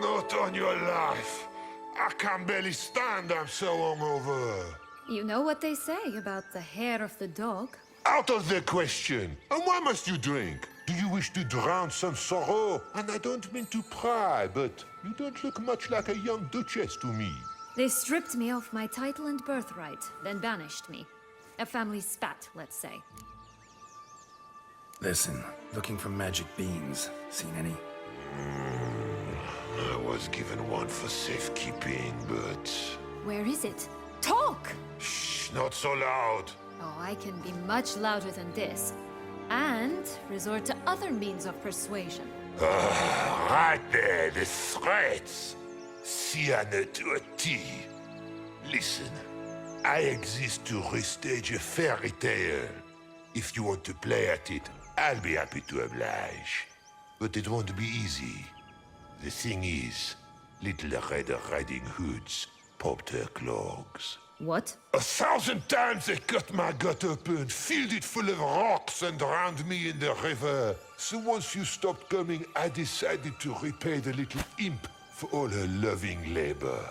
Not on your life. I can barely stand, I'm so hungover. You know what they say about the hair of the dog? Out of the question. And why must you drink? Do you wish to drown some sorrow? And I don't mean to pry, but you don't look much like a young duchess to me. They stripped me of my title and birthright, then banished me. A family spat, let's say. Listen, looking for magic beans. Seen any? I was given one for safekeeping, but... Where is it? Talk! Shh, not so loud. Oh, I can be much louder than this. And resort to other means of persuasion. Right there, the threats. Sienna to a T. Listen, I exist to restage a fairy tale. If you want to play at it, I'll be happy to oblige. But it won't be easy. The thing is, little Red Riding Hoods popped her clogs. What? 1,000 times they cut my gut open, filled it full of rocks and drowned me in the river. So once you stopped coming, I decided to repay the little imp for all her loving labor.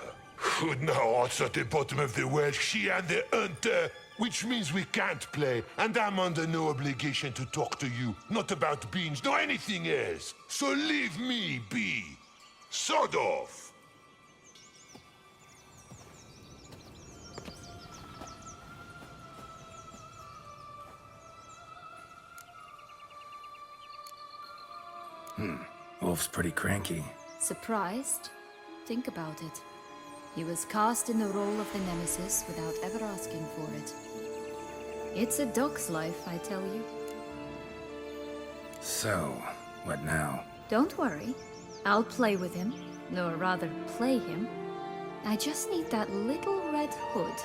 Now it's at the bottom of the well, she and the hunter, which means we can't play, and I'm under no obligation to talk to you, not about beans, nor anything else. So leave me be. Sod off. Wolf's pretty cranky. Surprised? Think about it. He was cast in the role of the Nemesis without ever asking for it. It's a dog's life, I tell you. So, what now? Don't worry. I'll play with him. Or rather, play him. I just need that little red hood.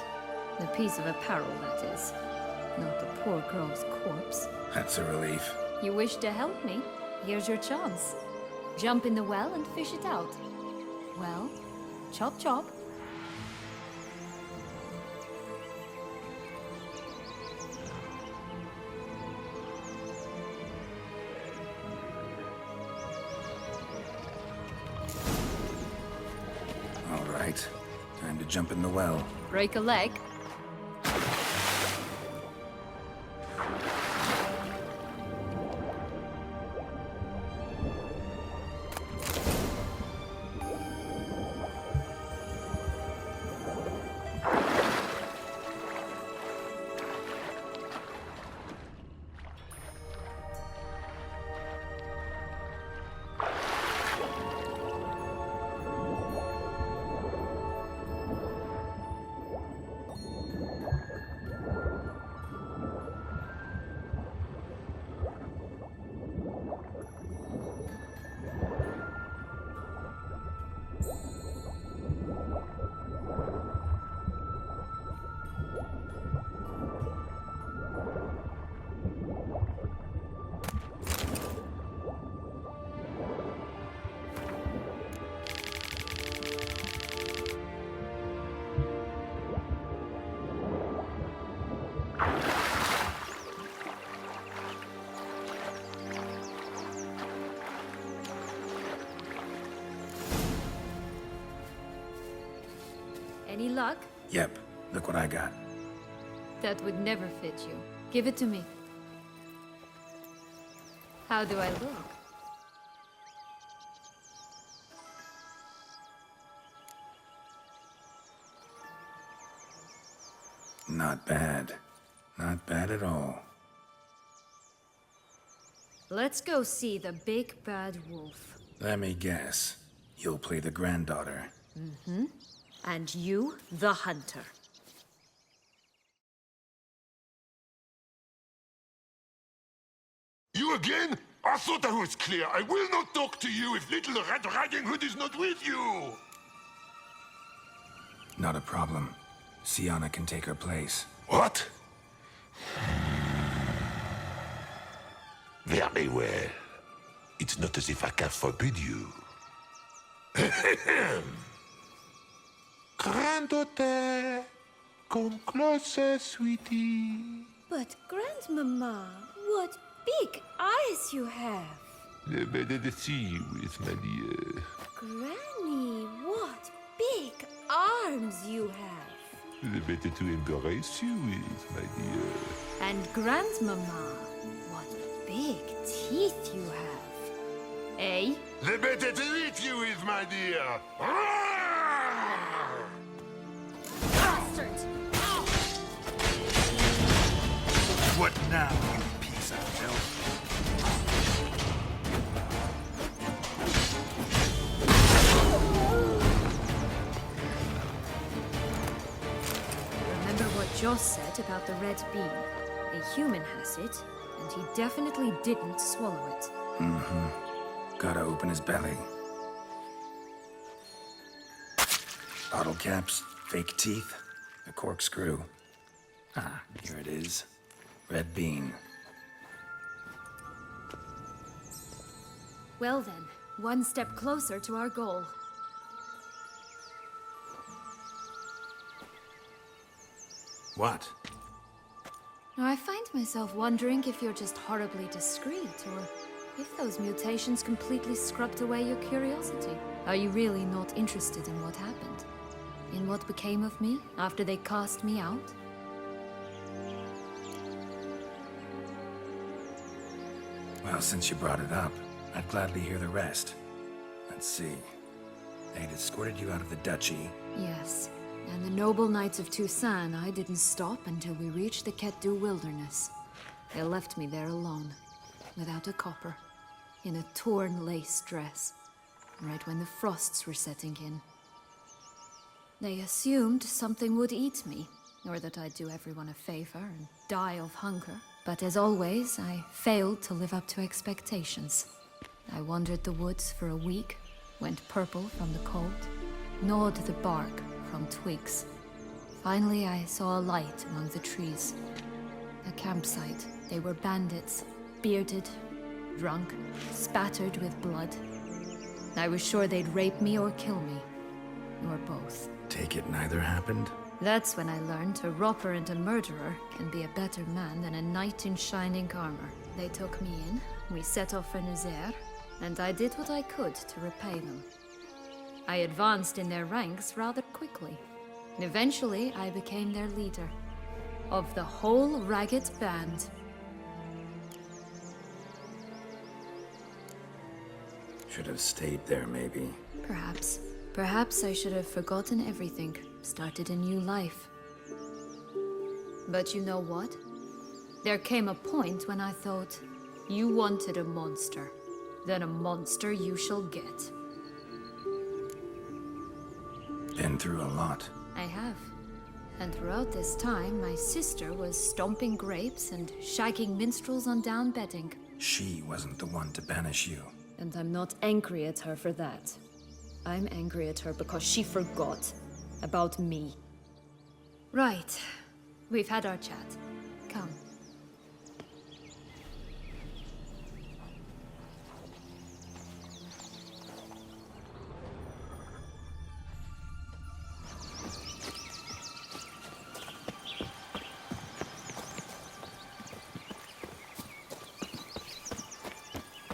The piece of apparel, that is. Not the poor girl's corpse. That's a relief. You wish to help me? Here's your chance. Jump in the well and fish it out. Well, chop chop. All right. Time to jump in the well. Break a leg. Any luck? Yep. Look what I got. That would never fit you. Give it to me. How do I look? Not bad. Not bad at all. Let's go see the big bad wolf. Let me guess. You'll play the granddaughter. Mm-hmm. And you, the hunter. You again? I thought I was clear. I will not talk to you if little Red Riding Hood is not with you! Not a problem. Sienna can take her place. What? Very well. It's not as if I can forbid you. Granddaughter, come closer, sweetie. But, Grandmama, what big eyes you have. The better to see you with, my dear. Granny, what big arms you have. The better to embrace you with, my dear. And Grandmama, what big teeth you have. Eh? The better to eat you with, my dear. Bastard! What now, you piece of filth? Remember what Joss said about the red bean? A human has it, and he definitely didn't swallow it. Gotta open his belly. Bottle caps, fake teeth, a corkscrew. Ah, here it is. Red bean. Well then, one step closer to our goal. What? I find myself wondering if you're just horribly discreet, or if those mutations completely scrubbed away your curiosity. Are you really not interested in what happened? In what became of me after they cast me out? Well, since you brought it up, I'd gladly hear the rest. Let's see. They'd escorted you out of the duchy. Yes. And the noble knights of Toussaint, I didn't stop until we reached the Ketdu wilderness. They left me there alone, without a copper, in a torn lace dress, right when the frosts were setting in. They assumed something would eat me, or that I'd do everyone a favor and die of hunger. But as always, I failed to live up to expectations. I wandered the woods for a week, went purple from the cold, gnawed the bark from twigs. Finally, I saw a light among the trees. A campsite. They were bandits, bearded, drunk, spattered with blood. I was sure they'd rape me or kill me, or both. Take it neither happened? That's when I learned a robber and a murderer can be a better man than a knight in shining armor. They took me in, we set off for Nazaire, and I did what I could to repay them. I advanced in their ranks rather quickly. Eventually, I became their leader. Of the whole ragged band. Should have stayed there, maybe. Perhaps. Perhaps I should have forgotten everything, started a new life. But you know what? There came a point when I thought, you wanted a monster. Then a monster you shall get. Been through a lot. I have. And throughout this time, my sister was stomping grapes and shagging minstrels on down bedding. She wasn't the one to banish you. And I'm not angry at her for that. I'm angry at her because she forgot about me. Right. We've had our chat. Come.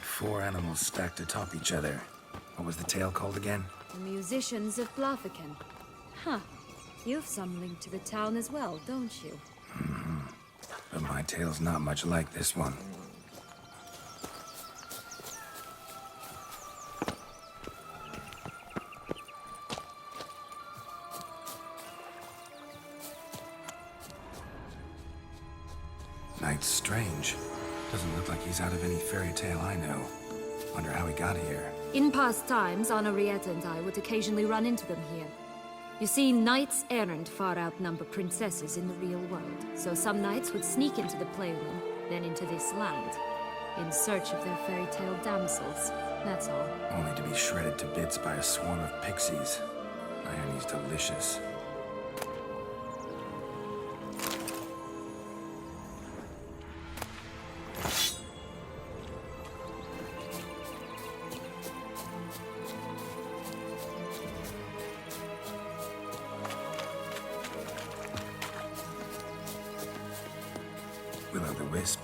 Four animals stacked atop each other. What was the tale called again? The musicians of Blaviken. Huh. You've some link to the town as well, don't you? But my tale's not much like this one. Knight's strange. Doesn't look like he's out of any fairy tale I know. Wonder how he got here. In past times, Henriette and I would occasionally run into them here. You see, knights errant far outnumber princesses in the real world, so some knights would sneak into the playroom, then into this land. In search of their fairy tale damsels, that's all. Only to be shredded to bits by a swarm of pixies. Irony's delicious. Will-o'-the-wisp.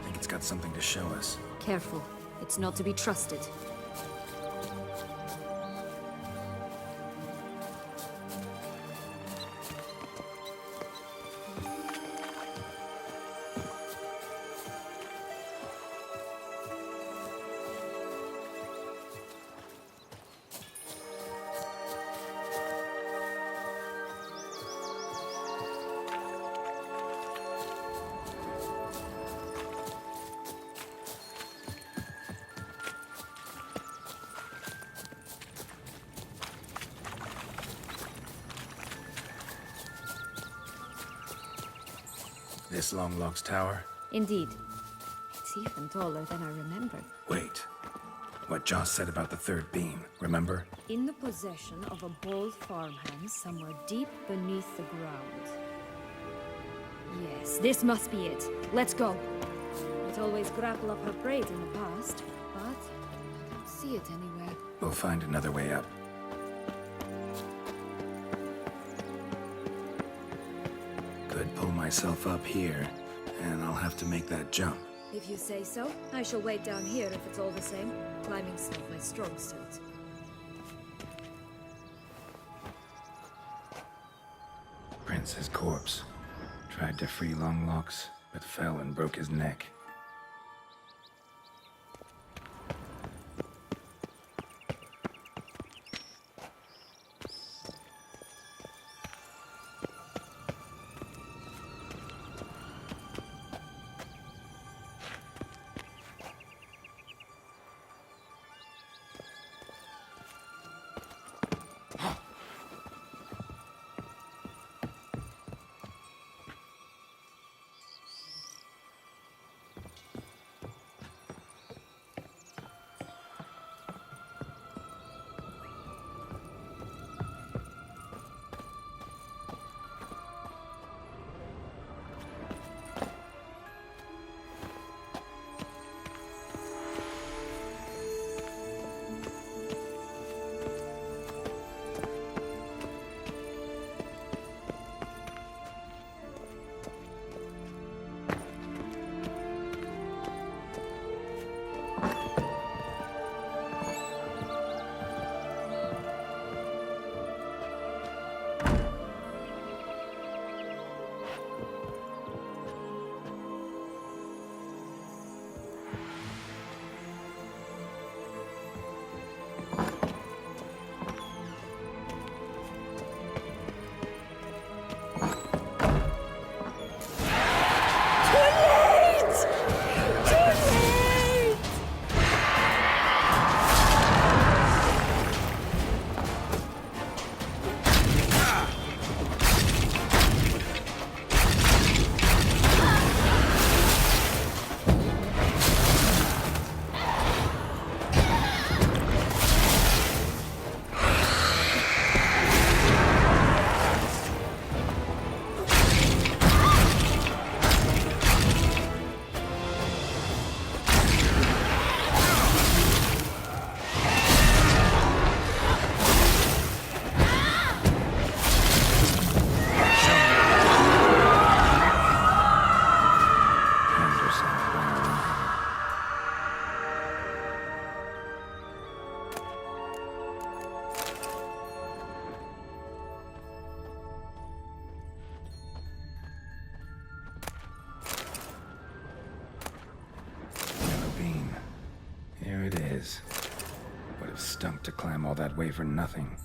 Think it's got something to show us. Careful. It's not to be trusted. This Longlock's tower? Indeed. It's even taller than I remember. Wait. What Joss said about the third beam, remember? In the possession of a bold farmhand somewhere deep beneath the ground. Yes, this must be it. Let's go. It always grapple up her braid in the past, but I don't see it anywhere. We'll find another way up. Could pull myself up here, and I'll have to make that jump. If you say so, I shall wait down here if it's all the same. Climbing's not my strong suit. Prince's corpse. Tried to free Longlocks, but fell and broke his neck. Would have stunk to climb all that way for nothing.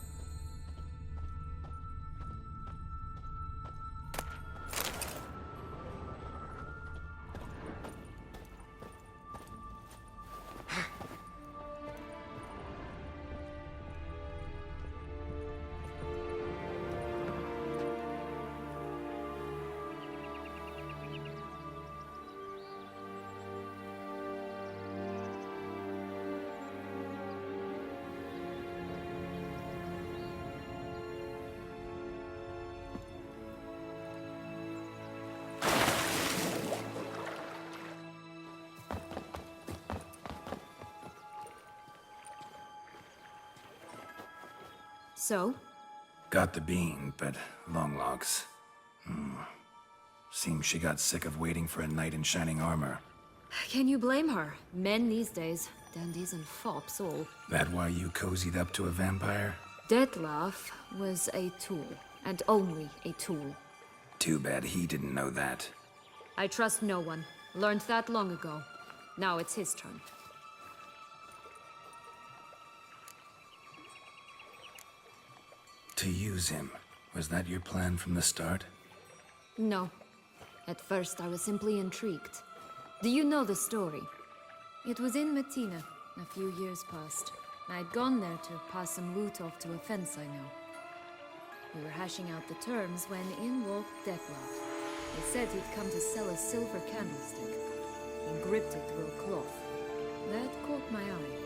So? Got the bean, but long logs. Seems she got sick of waiting for a knight in shining armor. Can you blame her? Men these days, dandies and fops all. That why you cozied up to a vampire? Detlef was a tool, and only a tool. Too bad he didn't know that. I trust no one. Learned that long ago. Now it's his turn. To use him. Was that your plan from the start? No. At first, I was simply intrigued. Do you know the story? It was in Mettina, a few years past. I'd gone there to pass some loot off to a fence I know. We were hashing out the terms when in walked Detlef. He said he'd come to sell a silver candlestick. He gripped it through a cloth. That caught my eye.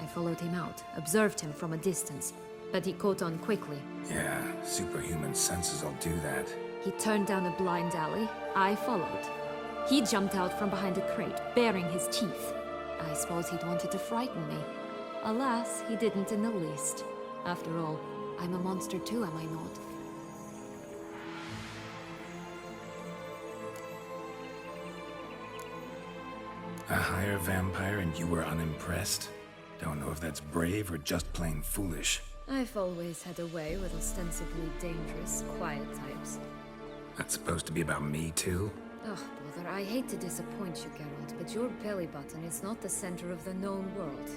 I followed him out, observed him from a distance, but he caught on quickly. Yeah, superhuman senses will do that. He turned down a blind alley. I followed. He jumped out from behind a crate, baring his teeth. I suppose he'd wanted to frighten me. Alas, he didn't in the least. After all, I'm a monster too, am I not? A higher vampire and you were unimpressed? Don't know if that's brave or just plain foolish. I've always had a way with ostensibly dangerous, quiet types. That's supposed to be about me too? Oh, brother, I hate to disappoint you, Geralt, but your belly button is not the center of the known world.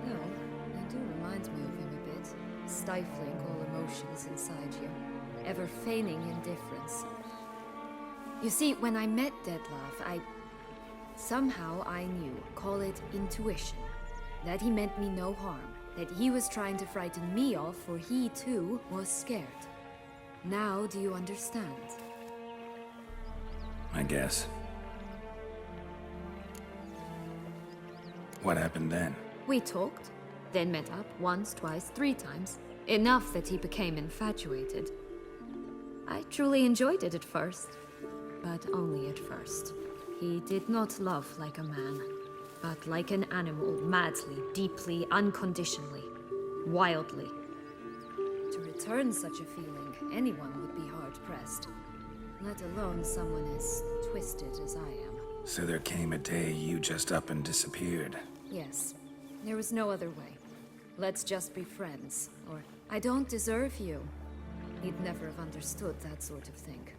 No, you do remind me of him a bit. Stifling all emotions inside you. Ever feigning indifference. You see, when I met Detlef, somehow I knew, call it intuition, that he meant me no harm. That he was trying to frighten me off, for he too was scared. Now do you understand? I guess. What happened then? We talked, then met up once, twice, 3 times. Enough that he became infatuated. I truly enjoyed it at first, but only at first. He did not love like a man, but like an animal, madly, deeply, unconditionally, wildly. To return such a feeling, anyone would be hard-pressed, let alone someone as twisted as I am. So there came a day you just up and disappeared. Yes, there was no other way. Let's just be friends, or I don't deserve you. He'd never have understood that sort of thing.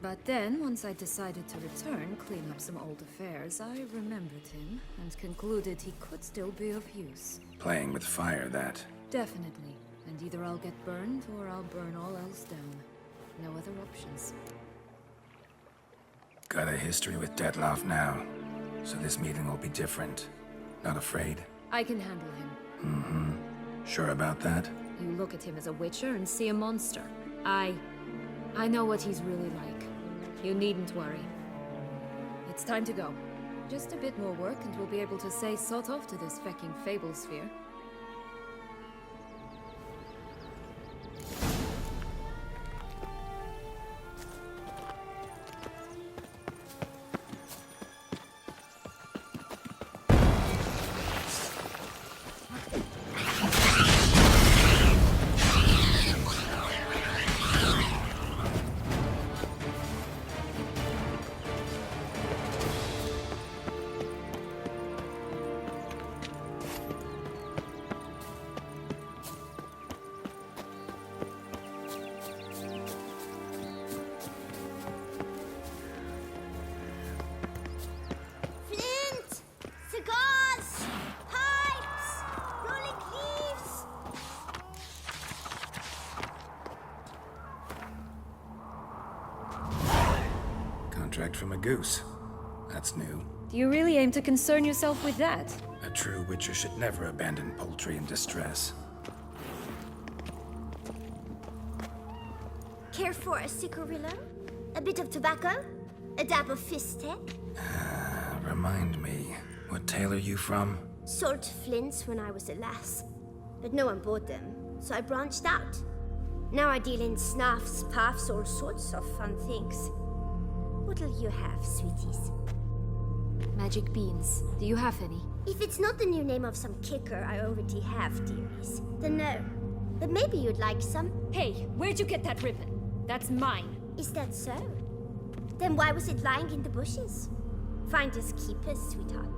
But then, once I decided to return, clean up some old affairs, I remembered him and concluded he could still be of use. Playing with fire, that. Definitely. And either I'll get burned or I'll burn all else down. No other options. Got a history with Detlef now, so this meeting will be different. Not afraid? I can handle him. Mm-hmm. Sure about that? You look at him as a witcher and see a monster. I know what he's really like. You needn't worry. It's time to go. Just a bit more work and we'll be able to say sort off to this fecking fable sphere. Contract from a goose. That's new. Do you really aim to concern yourself with that? A true witcher should never abandon poultry in distress. Care for a cigarillo? A bit of tobacco? A dab of fistek? Remind me, what tale are you from? Sold flints when I was a lass, but no one bought them, so I branched out. Now I deal in snuffs, puffs, all sorts of fun things. What'll you have, sweeties? Magic beans. Do you have any? If it's not the new name of some kicker I already have, dearies, then no. But maybe you'd like some. Hey, where'd you get that ribbon? That's mine. Is that so? Then why was it lying in the bushes? Finders keepers, sweetheart.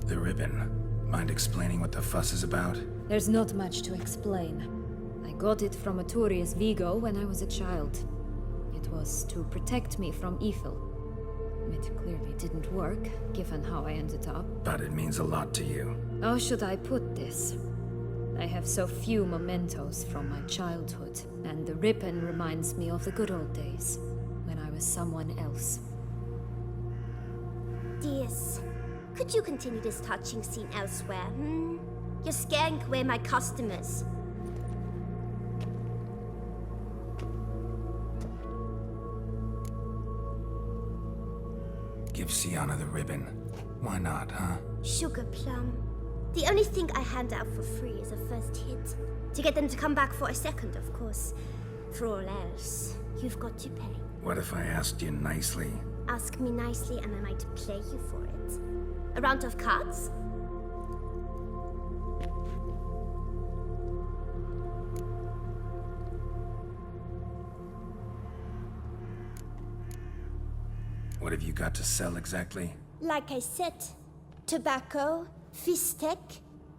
The ribbon. Mind explaining what the fuss is about? There's not much to explain. I got it from a Turius Vigo when I was a child. It was to protect me from evil. It clearly didn't work, given how I ended up. But it means a lot to you. How should I put this? I have so few mementos from my childhood, and the ribbon reminds me of the good old days, when I was someone else. Dears, could you continue this touching scene elsewhere, You're scaring away my customers. Give Sienna the ribbon. Why not, huh? Sugar plum. The only thing I hand out for free is a first hit. To get them to come back for a second, of course. For all else, you've got to pay. What if I asked you nicely? Ask me nicely and I might play you for it. A round of cards? What have you got to sell exactly? Like I said, tobacco, fish tech,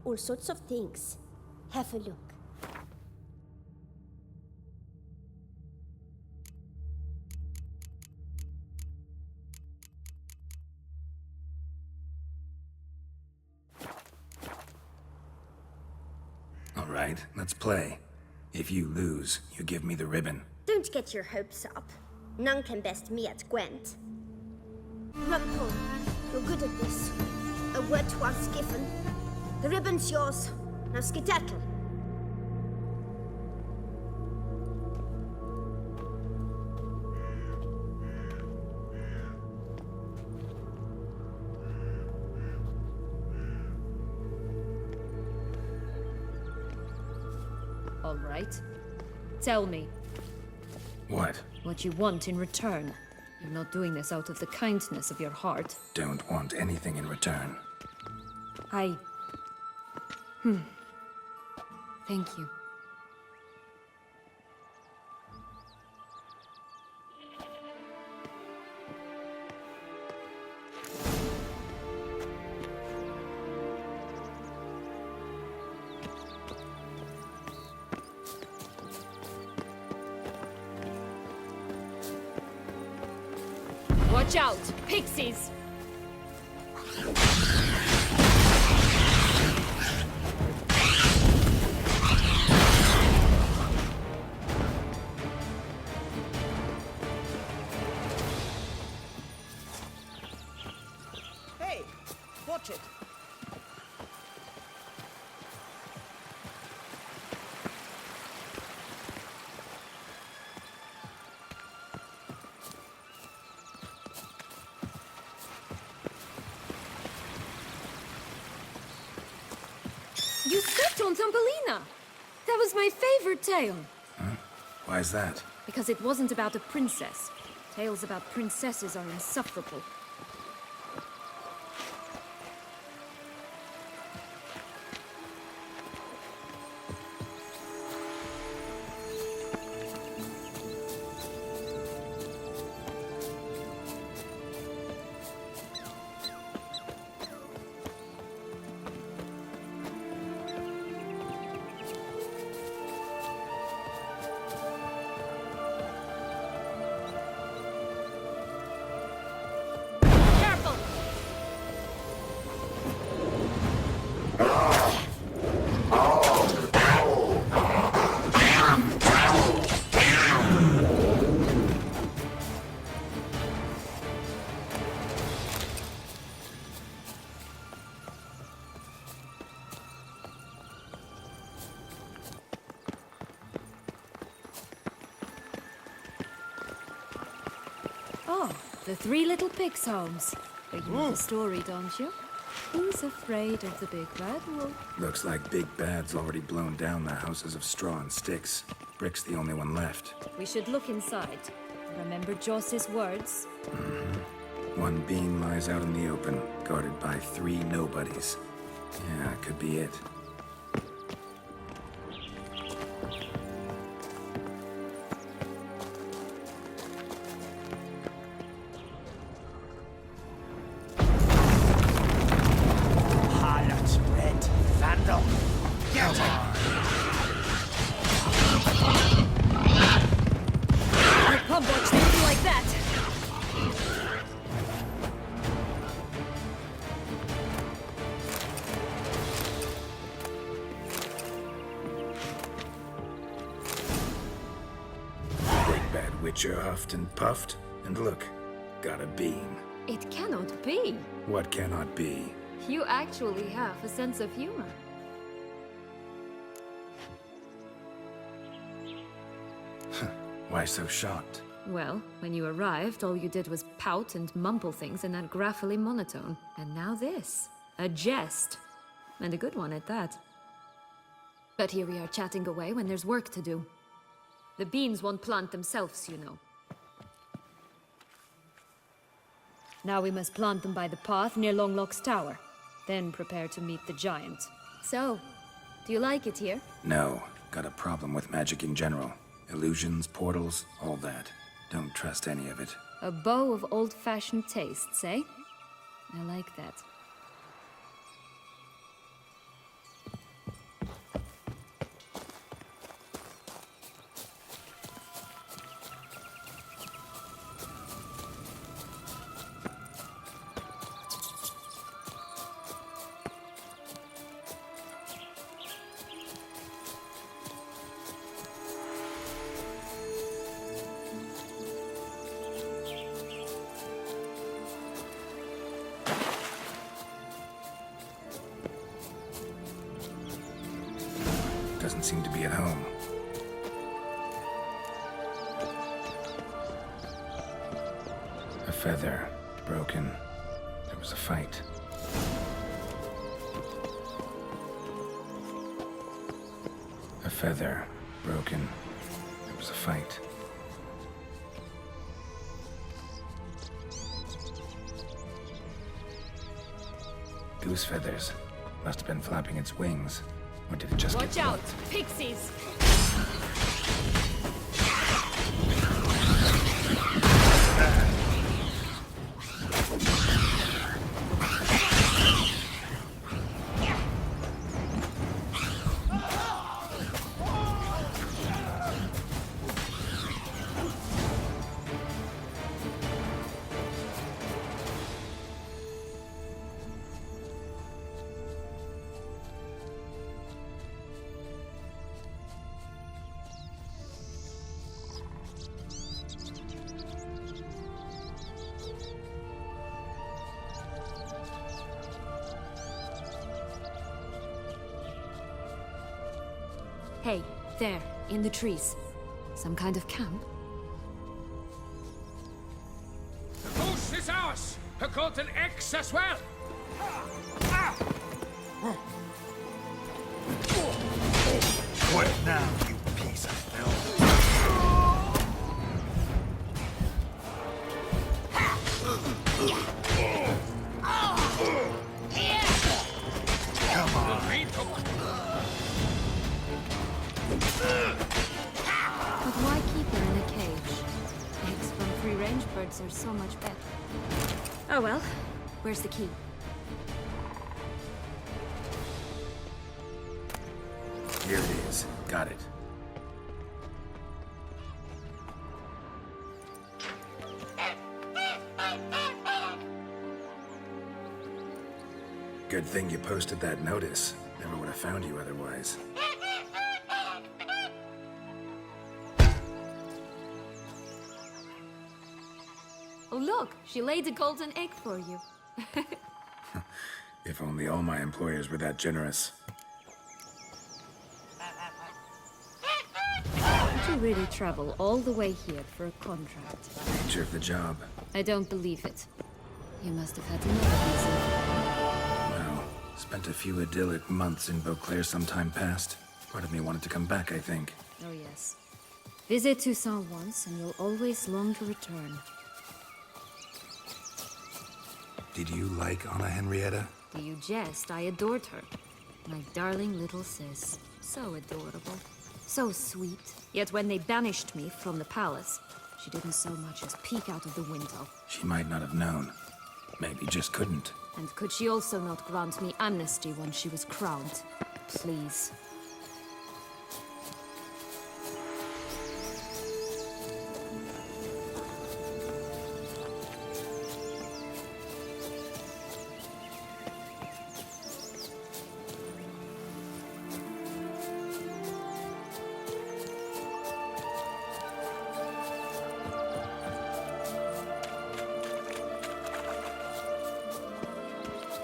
all sorts of things. Have a look. All right, let's play. If you lose, you give me the ribbon. Don't get your hopes up. None can best me at Gwent. Rumpole, you're good at this. A word once given. The ribbon's yours. Now skedaddle. All right. Tell me. What? What you want in return. You're not doing this out of the kindness of your heart. Don't want anything in return. Thank you. Watch out! Pixies! Hey! Watch it! You stepped on Thumbelina! That was my favorite tale. Huh? Why is that? Because it wasn't about a princess. Tales about princesses are insufferable. Oh, the Three Little Pigs' homes. You know the story, don't you? Who's afraid of the big bad wolf? Looks like Big Bad's already blown down the houses of straw and sticks. Brick's the only one left. We should look inside. Remember Joss's words? One being lies out in the open, guarded by 3 nobodies. Yeah, could be it. Harlot, red, vandal. Get her! Come watch them like that! Big bad witcher huffed and puffed, and look, got a beam. It cannot be. What cannot be? You actually have a sense of humor. Why so shocked? Well, when you arrived, all you did was pout and mumble things in that graphically monotone. And now this. A jest. And a good one at that. But here we are chatting away when there's work to do. The beans won't plant themselves, you know. Now we must plant them by the path near Longlock's tower. Then prepare to meet the giant. So, do you like it here? No, got a problem with magic in general. Illusions, portals, all that. Don't trust any of it. A bow of old-fashioned tastes, eh? I like that. Doesn't seem to be at home. A feather, broken. There was a fight. A feather, broken. There was a fight. Goose feathers. Must have been flapping its wings. Or did it just Watch get out! Pixies! Hey, there, in the trees. Some kind of camp? The goose is ours! Her golden X as well! What now, you piece of filth? Come on. But why keep her in a cage? Eggs from free-range birds are so much better. Oh well, where's the key? Here it is. Got it. Good thing you posted that notice. Never would have found you otherwise. Oh look, she laid a golden egg for you. If only all my employers were that generous. Did you really travel all the way here for a contract? Nature of the job. I don't believe it. You must have had another reason. Well, spent a few idyllic months in Beauclair some time past. Part of me wanted to come back, I think. Oh yes. Visit Toussaint once, and you'll always long to return. Did you like Anna Henrietta? Do you jest? I adored her. My darling little sis. So adorable. So sweet. Yet when they banished me from the palace, she didn't so much as peek out of the window. She might not have known. Maybe just couldn't. And could she also not grant me amnesty when she was crowned? Please.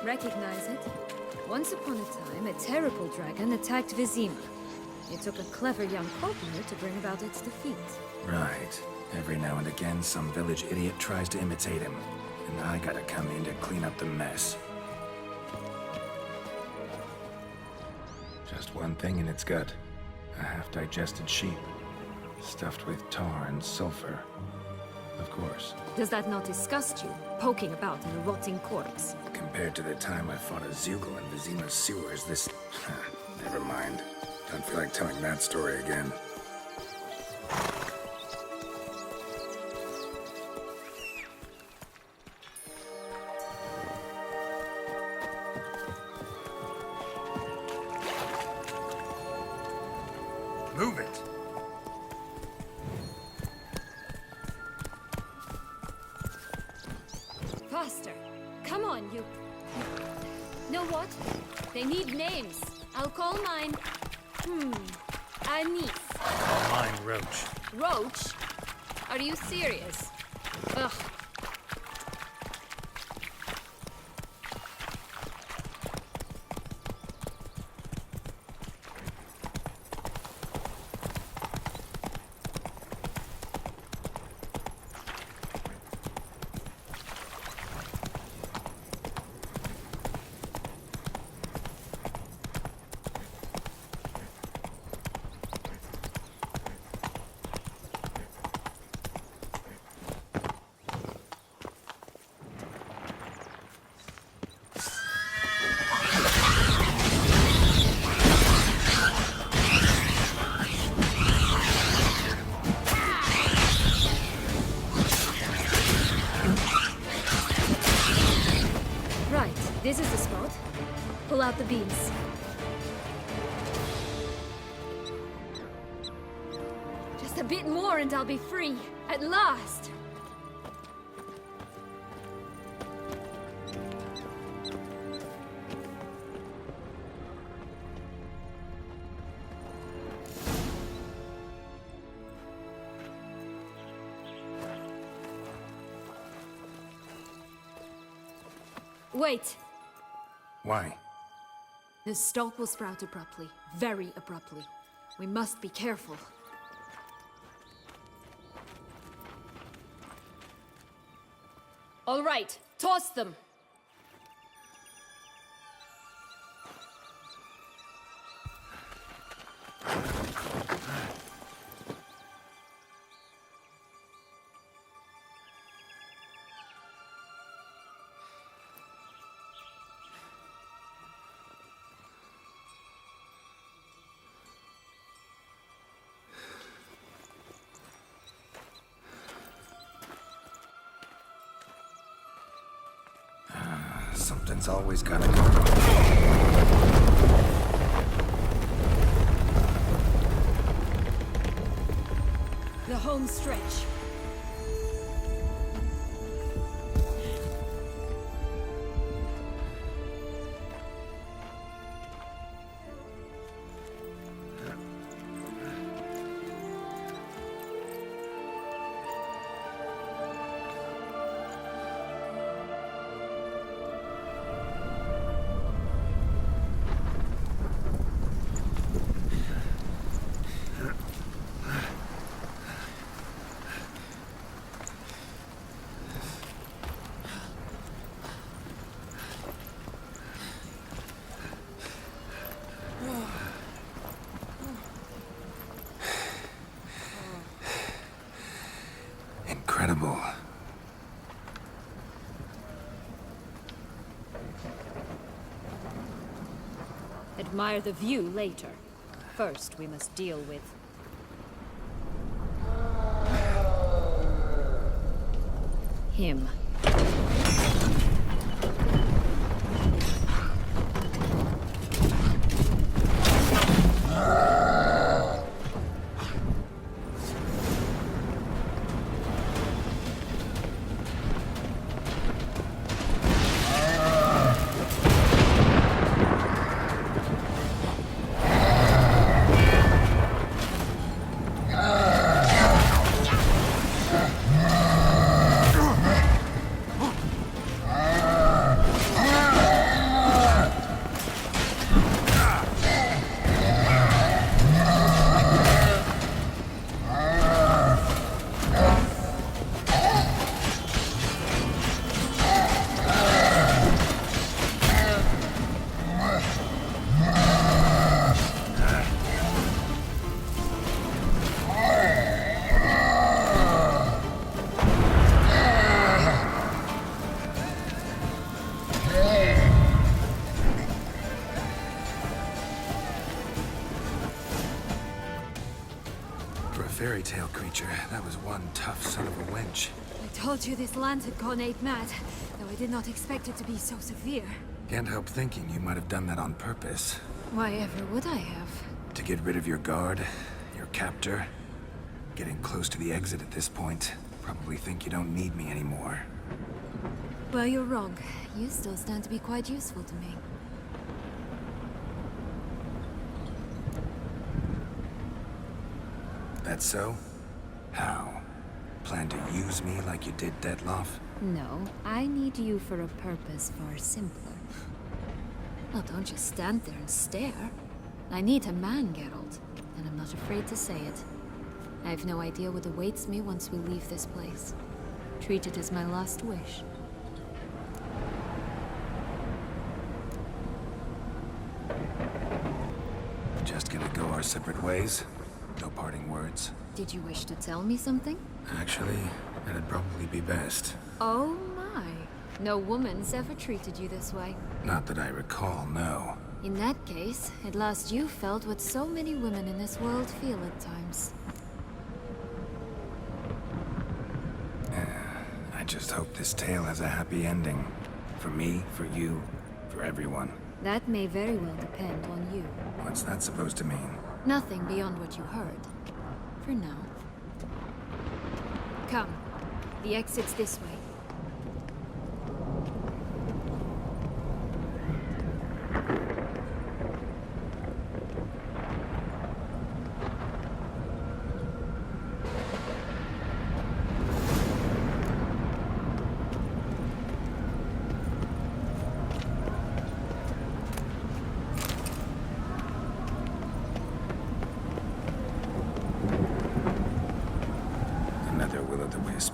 Recognize it? Once upon a time, a terrible dragon attacked Vizima. It took a clever young courtier to bring about its defeat. Right. Every now and again, some village idiot tries to imitate him. And I gotta come in to clean up the mess. Just one thing in its gut. A half-digested sheep. Stuffed with tar and sulfur. Of course. Does that not disgust you, poking about in a rotting corpse? Compared to the time I fought a Zeugl in Vizima's sewers, this... Never mind. Don't feel like telling that story again. Move it! Faster! Come on, you... Know what? They need names. I'll call mine... Anis. Mine, Roach. Roach? Are you serious? Ugh. This is the spot. Pull out the beams. Just a bit more and I'll be free. At last! Wait! Why? The stalk will sprout abruptly. Very abruptly. We must be careful. All right, toss them! Something's always gotta go. The home stretch. admire the view later. First, we must deal with... him. Fairy tale creature. That was one tough son of a wench. I told you this land had gone ape mad, though I did not expect it to be so severe. Can't help thinking you might have done that on purpose. Why ever would I have? To get rid of your guard, your captor. Getting close to the exit at this point. Probably think you don't need me anymore. Well, you're wrong. You still stand to be quite useful to me. That so? How? Plan to use me like you did Detloff? No, I need you for a purpose far simpler. Well, don't just stand there and stare. I need a man, Geralt, and I'm not afraid to say it. I have no idea what awaits me once we leave this place. Treat it as my last wish. Just gonna go our separate ways? No parting words? Did you wish to tell me something? Actually, that'd probably be best. Oh my. No woman's ever treated you this way. Not that I recall, no. In that case, at last you felt what so many women in this world feel at times. I just hope this tale has a happy ending. For me, for you, for everyone. That may very well depend on you. What's that supposed to mean? Nothing beyond what you heard. For now. Come. The exit's this way. Another will-o'-the-wisp.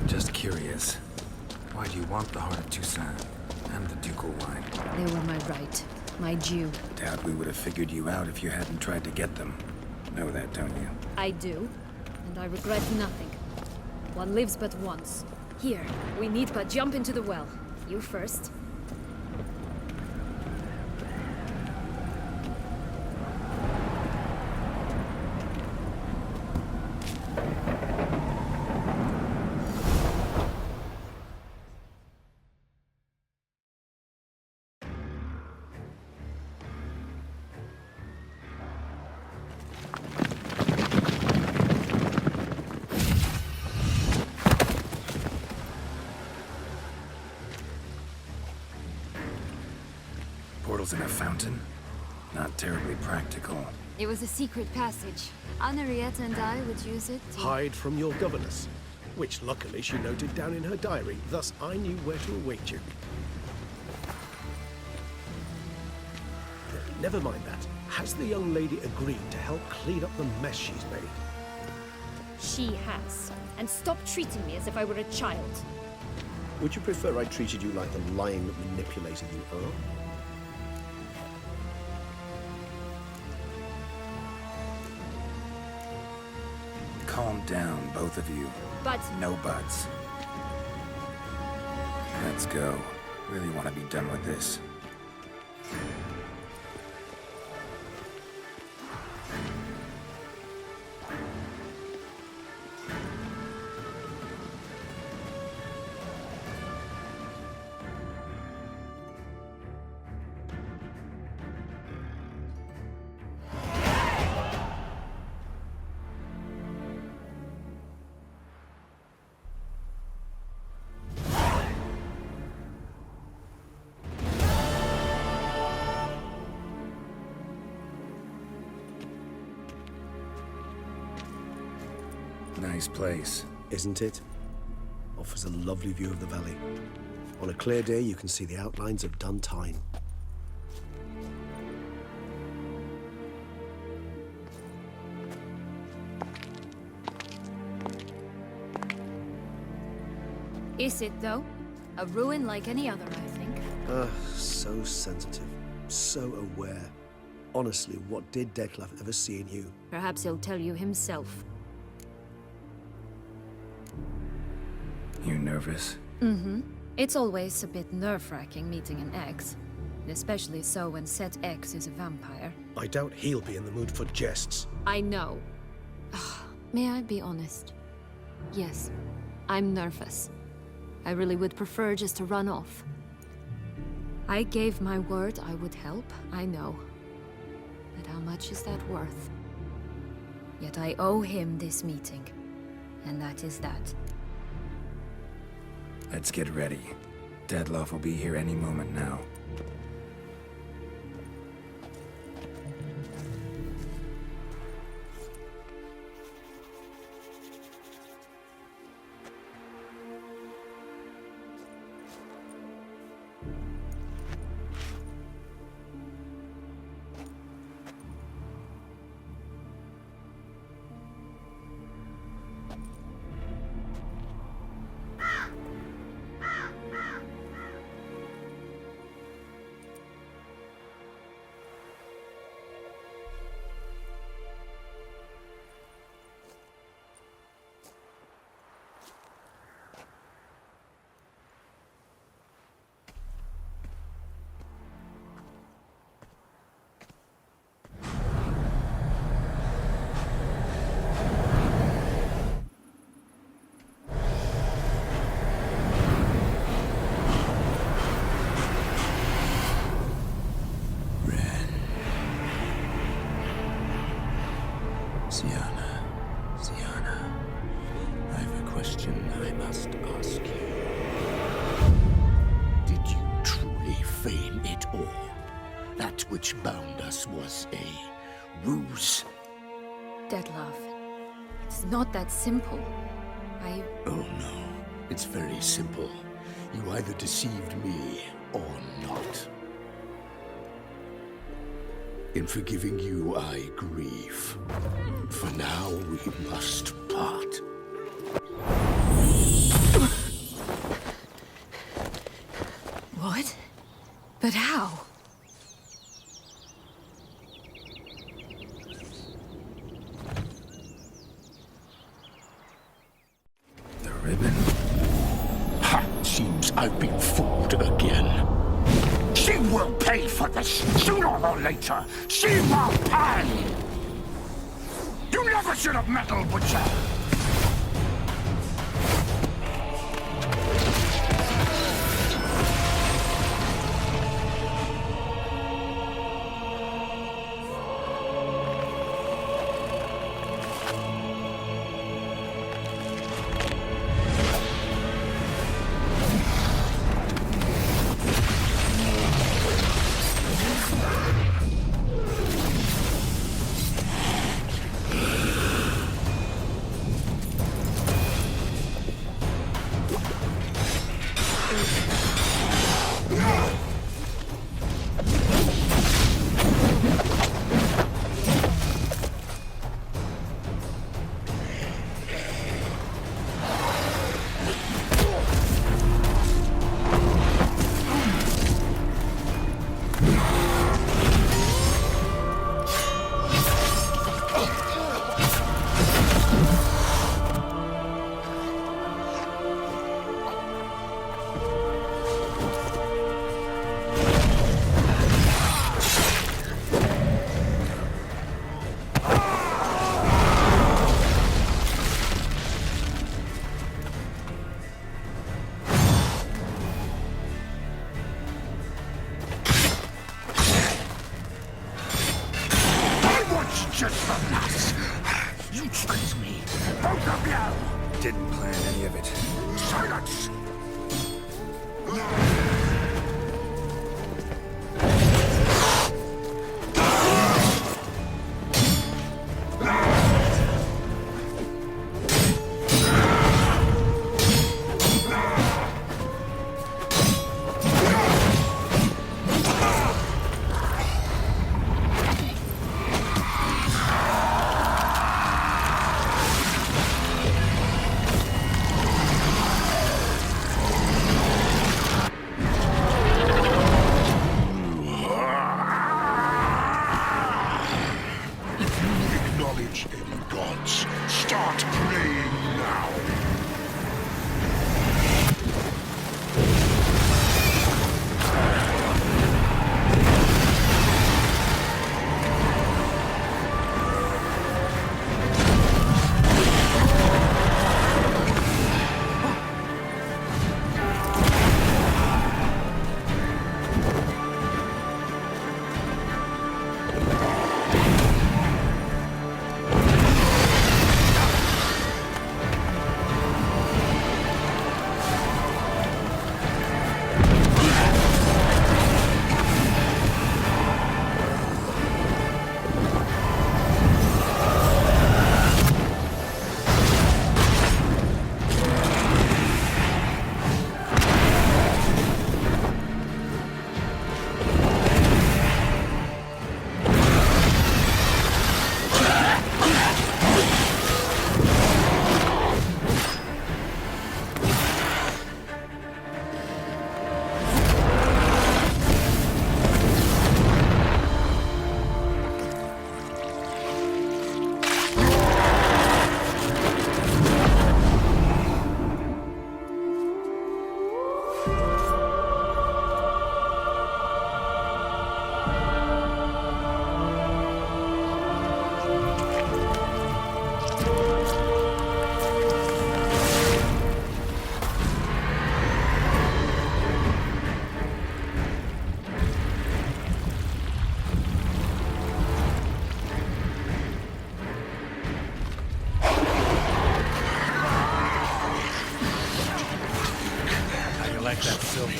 Just curious. Why do you want the Heart of Toussaint and the ducal wine? They were my right. My due. Doubt we would have figured you out if you hadn't tried to get them. Know that, don't you? I do. And I regret nothing. One lives but once. Here, we need but jump into the well. You first. tentacles in a fountain? Not terribly practical. It was a secret passage. Henrietta and I would use it to... Hide from your governess, which luckily she noted down in her diary, thus I knew where to await you. Never mind that. Has the young lady agreed to help clean up the mess she's made? She has. And stop treating me as if I were a child. Would you prefer I treated you like the lying manipulator you are? Calm down, both of you. But... No buts. Let's go. Really want to be done with this. Nice place. Isn't it? Offers a lovely view of the valley. On a clear day, you can see the outlines of Duntine. Is it, though? A ruin like any other, I think. So sensitive. So aware. Honestly, what did Detlef ever see in you? Perhaps he'll tell you himself. You nervous? Mm-hmm. It's always a bit nerve-wracking meeting an ex. Especially so when said ex is a vampire. I doubt he'll be in the mood for jests. I know. May I be honest? Yes, I'm nervous. I really would prefer just to run off. I gave my word I would help, I know. But how much is that worth? Yet I owe him this meeting. And that is that. Let's get ready. Detlef will be here any moment now. Sienna, I have a question I must ask you. Did you truly feign it all? That which bound us was a ruse? Detlef, it's not that simple. Oh no, it's very simple. You either deceived me or not. In forgiving you, I grieve. For now, we must part. What? But how? The ribbon? Ha! Seems I've been fooled again. She will pay for this, sooner or later. She will pay! You never should have meddled with her! you! Didn't plan any of it. Silence! Acknowledge any gods. Start praying now. Like that silver.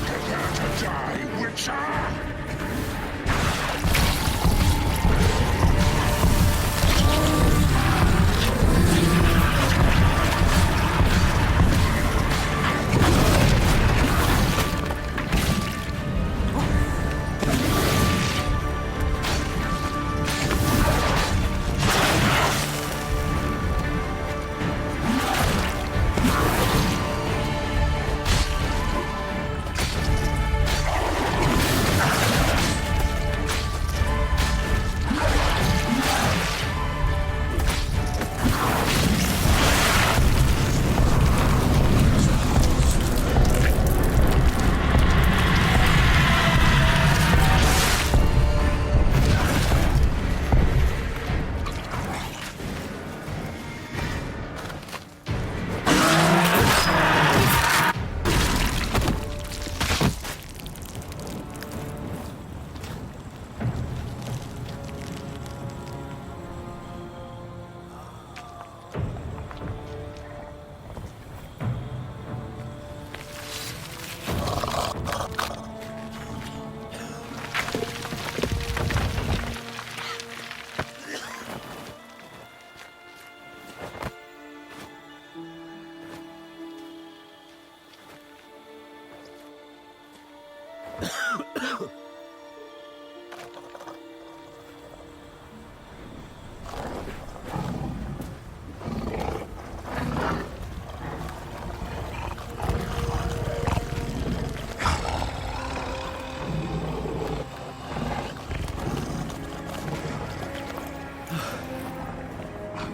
Prepare to die, Witcher!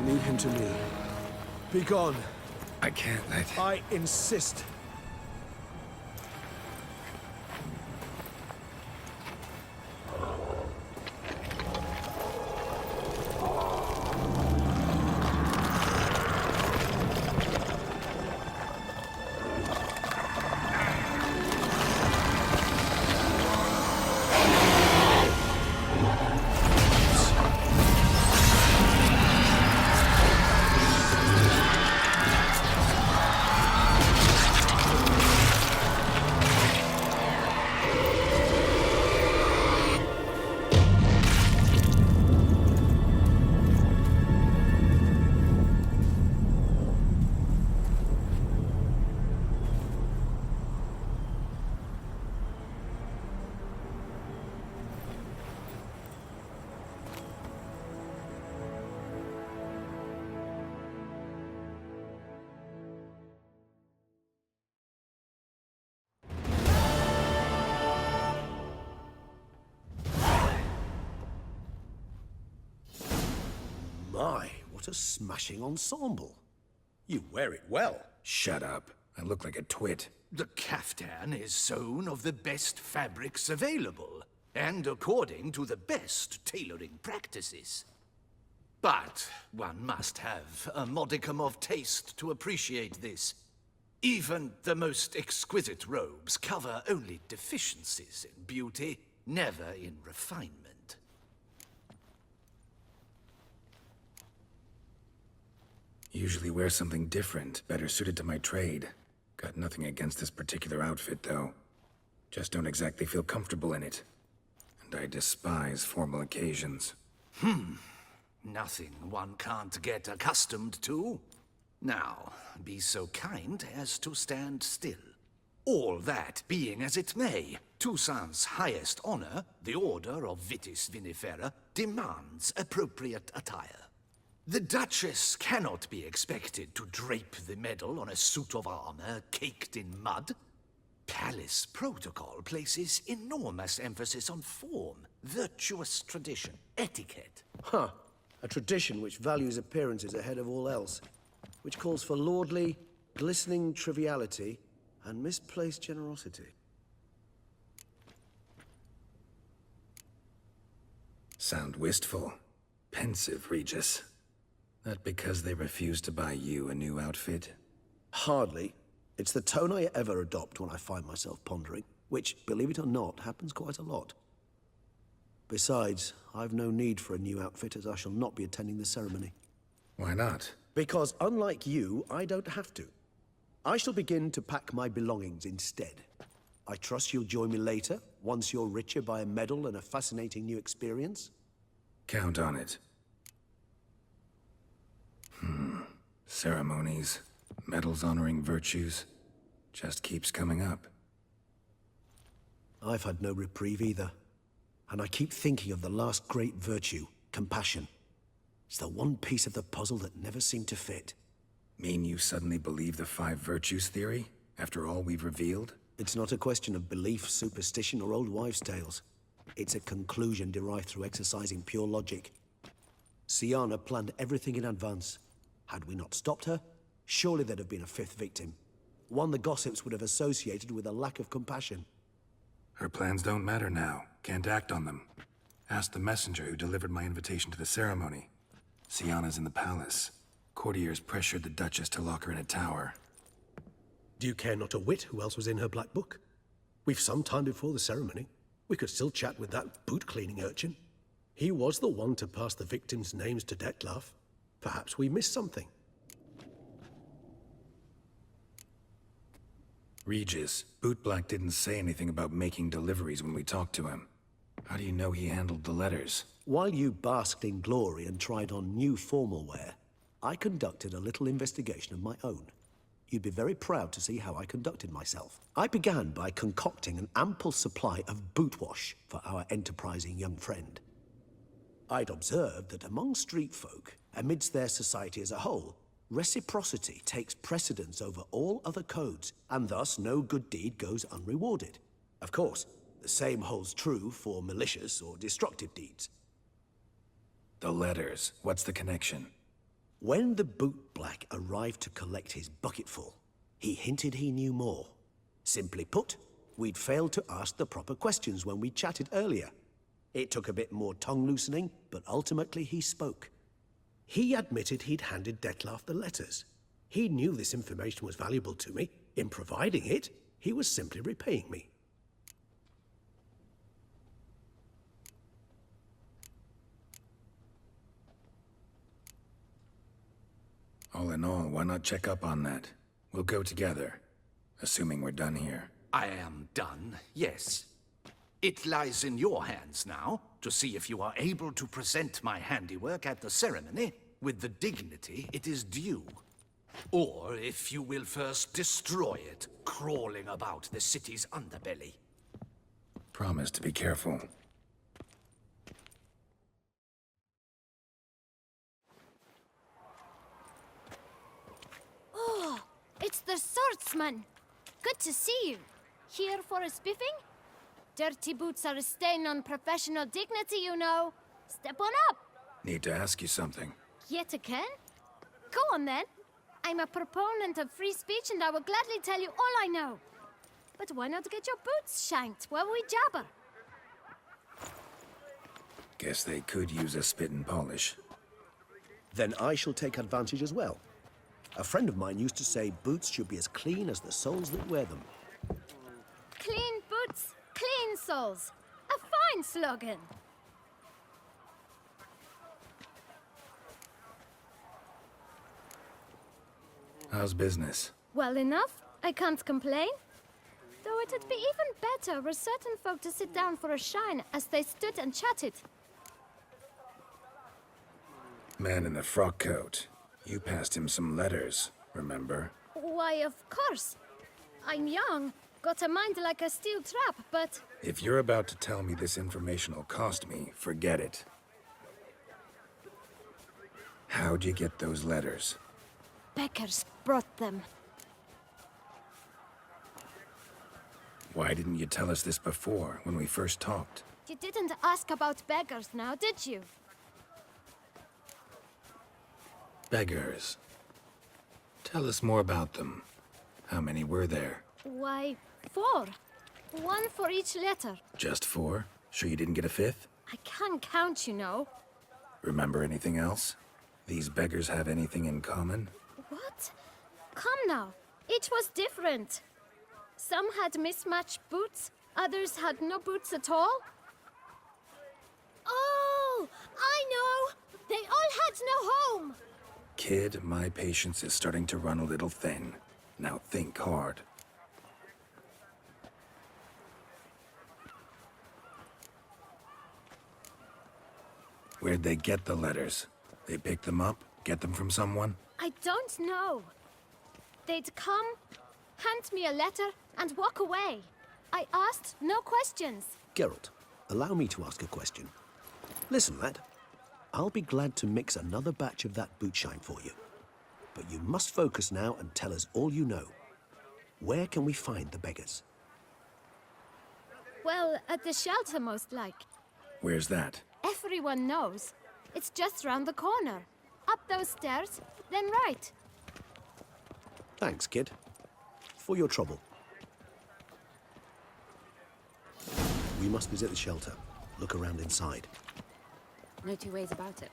Leave him to me. Be gone. I can't let... I insist. a smashing ensemble. You wear it well. Shut up. I look like a twit. The caftan is sewn of the best fabrics available, and according to the best tailoring practices. But one must have a modicum of taste to appreciate this. Even the most exquisite robes cover only deficiencies in beauty, never in refinement. Usually wear something different, better suited to my trade. Got nothing against this particular outfit, though. Just don't exactly feel comfortable in it. And I despise formal occasions. Nothing one can't get accustomed to. Now, be so kind as to stand still. All that being as it may, Toussaint's highest honor, the Order of Vitis Vinifera, demands appropriate attire. The Duchess cannot be expected to drape the medal on a suit of armor caked in mud. Palace protocol places enormous emphasis on form, virtuous tradition, etiquette. Huh. A tradition which values appearances ahead of all else. Which calls for lordly, glistening triviality and misplaced generosity. Sound wistful. Pensive, Regis. That because they refuse to buy you a new outfit? Hardly. It's the tone I ever adopt when I find myself pondering, which, believe it or not, happens quite a lot. Besides, I've no need for a new outfit as I shall not be attending the ceremony. Why not? Because unlike you, I don't have to. I shall begin to pack my belongings instead. I trust you'll join me later, once you're richer by a medal and a fascinating new experience? Count on it. Ceremonies, medals honoring virtues, just keeps coming up. I've had no reprieve either. And I keep thinking of the last great virtue, compassion. It's the one piece of the puzzle that never seemed to fit. Mean you suddenly believe the 5 virtues theory, after all we've revealed? It's not a question of belief, superstition, or old wives' tales. It's a conclusion derived through exercising pure logic. Siana planned everything in advance. Had we not stopped her, surely there'd have been a 5th victim. One the gossips would have associated with a lack of compassion. Her plans don't matter now. Can't act on them. Ask the messenger who delivered my invitation to the ceremony. Siana's in the palace. Courtiers pressured the Duchess to lock her in a tower. Do you care not a whit who else was in her black book? We've some time before the ceremony. We could still chat with that boot-cleaning urchin. He was the one to pass the victims' names to Dettlaff. Perhaps we missed something. Regis, Bootblack didn't say anything about making deliveries when we talked to him. How do you know he handled the letters? While you basked in glory and tried on new formal wear, I conducted a little investigation of my own. You'd be very proud to see how I conducted myself. I began by concocting an ample supply of boot wash for our enterprising young friend. I'd observed that among street folk, amidst their society as a whole, reciprocity takes precedence over all other codes, and thus no good deed goes unrewarded. Of course, the same holds true for malicious or destructive deeds. The letters, what's the connection? When the bootblack arrived to collect his bucketful, he hinted he knew more. Simply put, we'd failed to ask the proper questions when we chatted earlier. It took a bit more tongue-loosening, but ultimately he spoke. He admitted he'd handed Dettlaff the letters. He knew this information was valuable to me. In providing it, he was simply repaying me. All in all, why not check up on that? We'll go together, assuming we're done here. I am done, yes. It lies in your hands now to see if you are able to present my handiwork at the ceremony with the dignity it is due. Or if you will first destroy it, crawling about the city's underbelly. Promise to be careful. Oh, it's the swordsman. Good to see you. Here for a spiffing? Dirty boots are a stain on professional dignity, you know. Step on up. Need to ask you something. Yet again? Go on then. I'm a proponent of free speech and I will gladly tell you all I know. But why not get your boots shanked while we jabber? Guess they could use a spit and polish. Then I shall take advantage as well. A friend of mine used to say boots should be as clean as the soles that wear them. Clean boots, clean souls. A fine slogan. How's business? Well enough. I can't complain. Though it'd be even better were certain folk to sit down for a shine as they stood and chatted. Man in the frock coat. You passed him some letters, remember? Why, of course. I'm young, got a mind like a steel trap, but... If you're about to tell me this information will cost me, forget it. How'd you get those letters? Beggars brought them. Why didn't you tell us this before, when we first talked? You didn't ask about beggars now, did you? Beggars. Tell us more about them. How many were there? Why, 4. 1 for each letter. Just 4? Sure you didn't get a 5th? I can't count, you know. Remember anything else? These beggars have anything in common? What? Come now. Each was different. Some had mismatched boots, others had no boots at all. Oh, I know! They all had no home! Kid, my patience is starting to run a little thin. Now think hard. Where'd they get the letters? They pick them up? Get them from someone? I don't know. They'd come, hand me a letter, and walk away. I asked no questions. Geralt, allow me to ask a question. Listen, lad. I'll be glad to mix another batch of that boot shine for you. But you must focus now and tell us all you know. Where can we find the beggars? Well, at the shelter, most like. Where's that? Everyone knows. It's just round the corner. Up those stairs, then right. Thanks, kid. For your trouble. We must visit the shelter. Look around inside. No two ways about it.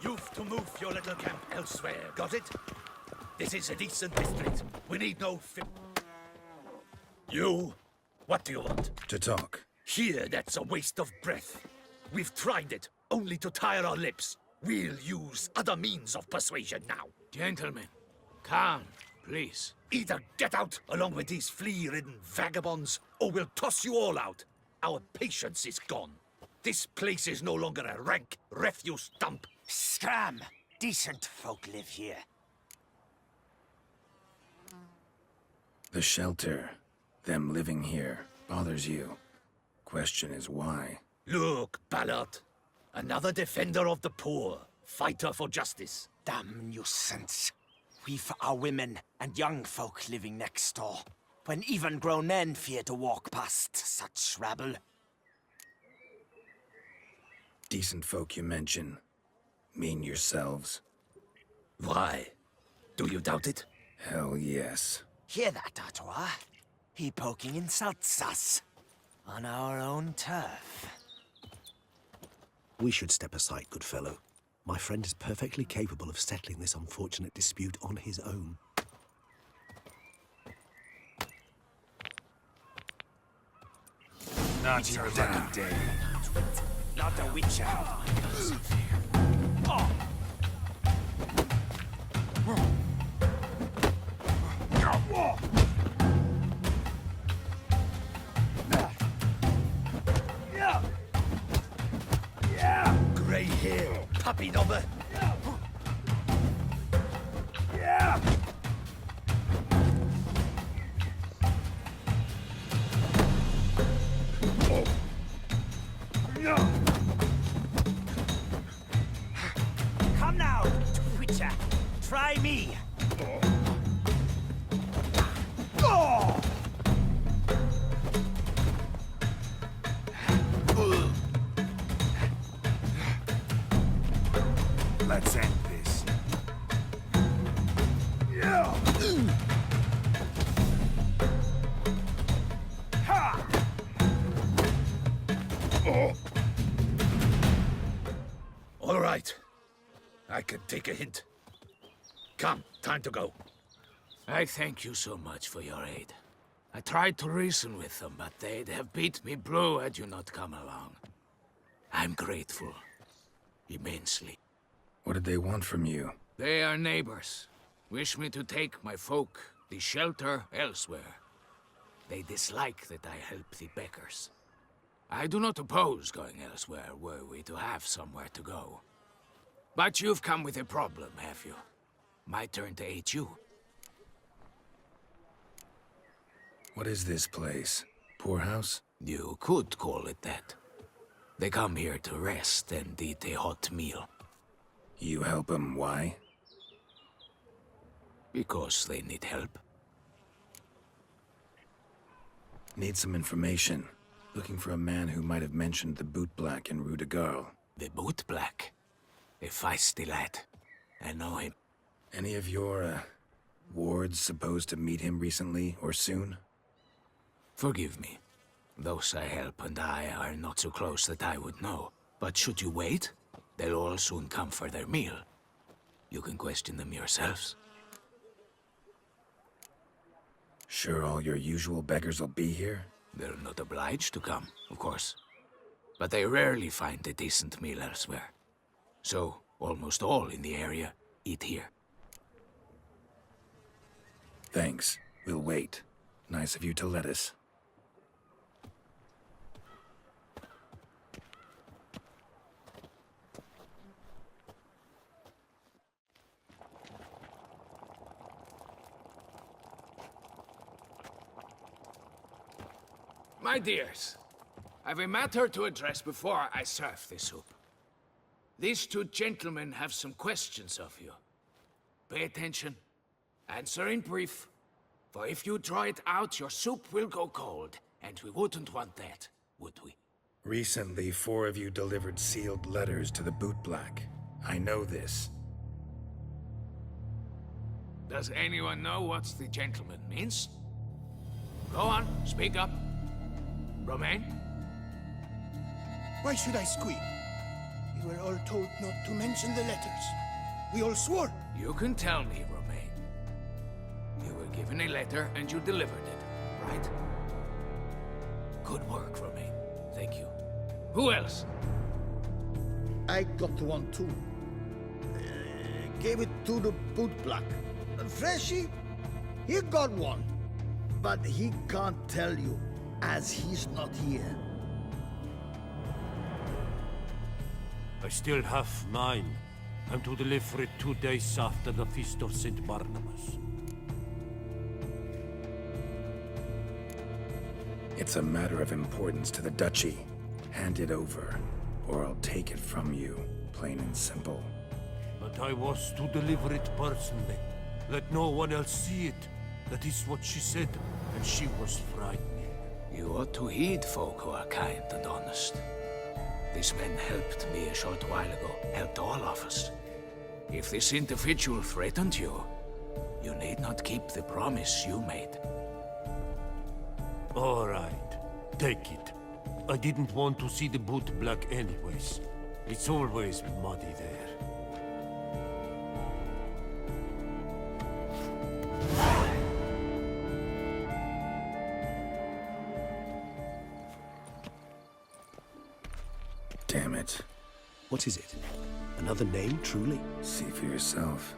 You've to move your little camp elsewhere, got it? This is a decent district. We need no You? What do you want? To talk. Here, that's a waste of breath. We've tried it, only to tire our lips. We'll use other means of persuasion now. Gentlemen, calm, please. Either get out along with these flea-ridden vagabonds, or we'll toss you all out. Our patience is gone. This place is no longer a rank refuse dump. Scram! Decent folk live here. The shelter, them living here, bothers you. Question is why? Look, Ballard. Another defender of the poor. Fighter for justice. Damn nuisance. We've our women and young folk living next door, when even grown men fear to walk past such rabble. Decent folk you mention. Mean yourselves. Why? Do you doubt it? Hell yes. Hear that, Artois? He poking insults us. On our own turf. We should step aside, good fellow. My friend is perfectly capable of settling this unfortunate dispute on his own. Not your lucky day. Not a witch Oh. Grey hair, puppy knobber. Come now, Twitcher. Try me. I could take a hint. Come, time to go. I thank you so much for your aid. I tried to reason with them, but they'd have beat me blue had you not come along. I'm grateful. Immensely. What did they want from you? They are neighbors. Wish me to take my folk, the shelter, elsewhere. They dislike that I help the beggars. I do not oppose going elsewhere, were we to have somewhere to go. But you've come with a problem, have you? My turn to aid you. What is this place? Poorhouse? You could call it that. They come here to rest and eat a hot meal. You help them, why? Because they need help. Need some information. Looking for a man who might have mentioned the Boot Black in Rue de Garl. The Boot Black? A feisty lad. I know him. Any of your, wards supposed to meet him recently or soon? Forgive me. Those I help and I are not so close that I would know. But should you wait, they'll all soon come for their meal. You can question them yourselves. Sure all your usual beggars will be here? They're not obliged to come, of course. But they rarely find a decent meal elsewhere. So, almost all in the area eat here. Thanks. We'll wait. Nice of you to let us. My dears, I've a matter to address before I serve the soup. These two gentlemen have some questions of you. Pay attention. Answer in brief. For if you draw it out, your soup will go cold. And we wouldn't want that, would we? Recently, 4 of you delivered sealed letters to the Boot Black. I know this. Does anyone know what the gentleman means? Go on, speak up. Romain? Why should I squeal? We were all told not to mention the letters. We all swore. You can tell me, Romain. You were given a letter and you delivered it, right? Good work, Romain. Thank you. Who else? I got one too. Gave it to the Boot Black. Freshy, he got one. But he can't tell you, as he's not here. I still have mine. I'm to deliver it 2 days after the Feast of St. Barnabas. It's a matter of importance to the Duchy. Hand it over, or I'll take it from you, plain and simple. But I was to deliver it personally. Let no one else see it. That is what she said, and she was frightened. You ought to heed folk who are kind and honest. These men helped me a short while ago, helped all of us. If this individual threatened you, you need not keep the promise you made. All right, take it. I didn't want to see the Boot Black anyways. It's always muddy there. Damn it. What is it? Another name, truly? See for yourself.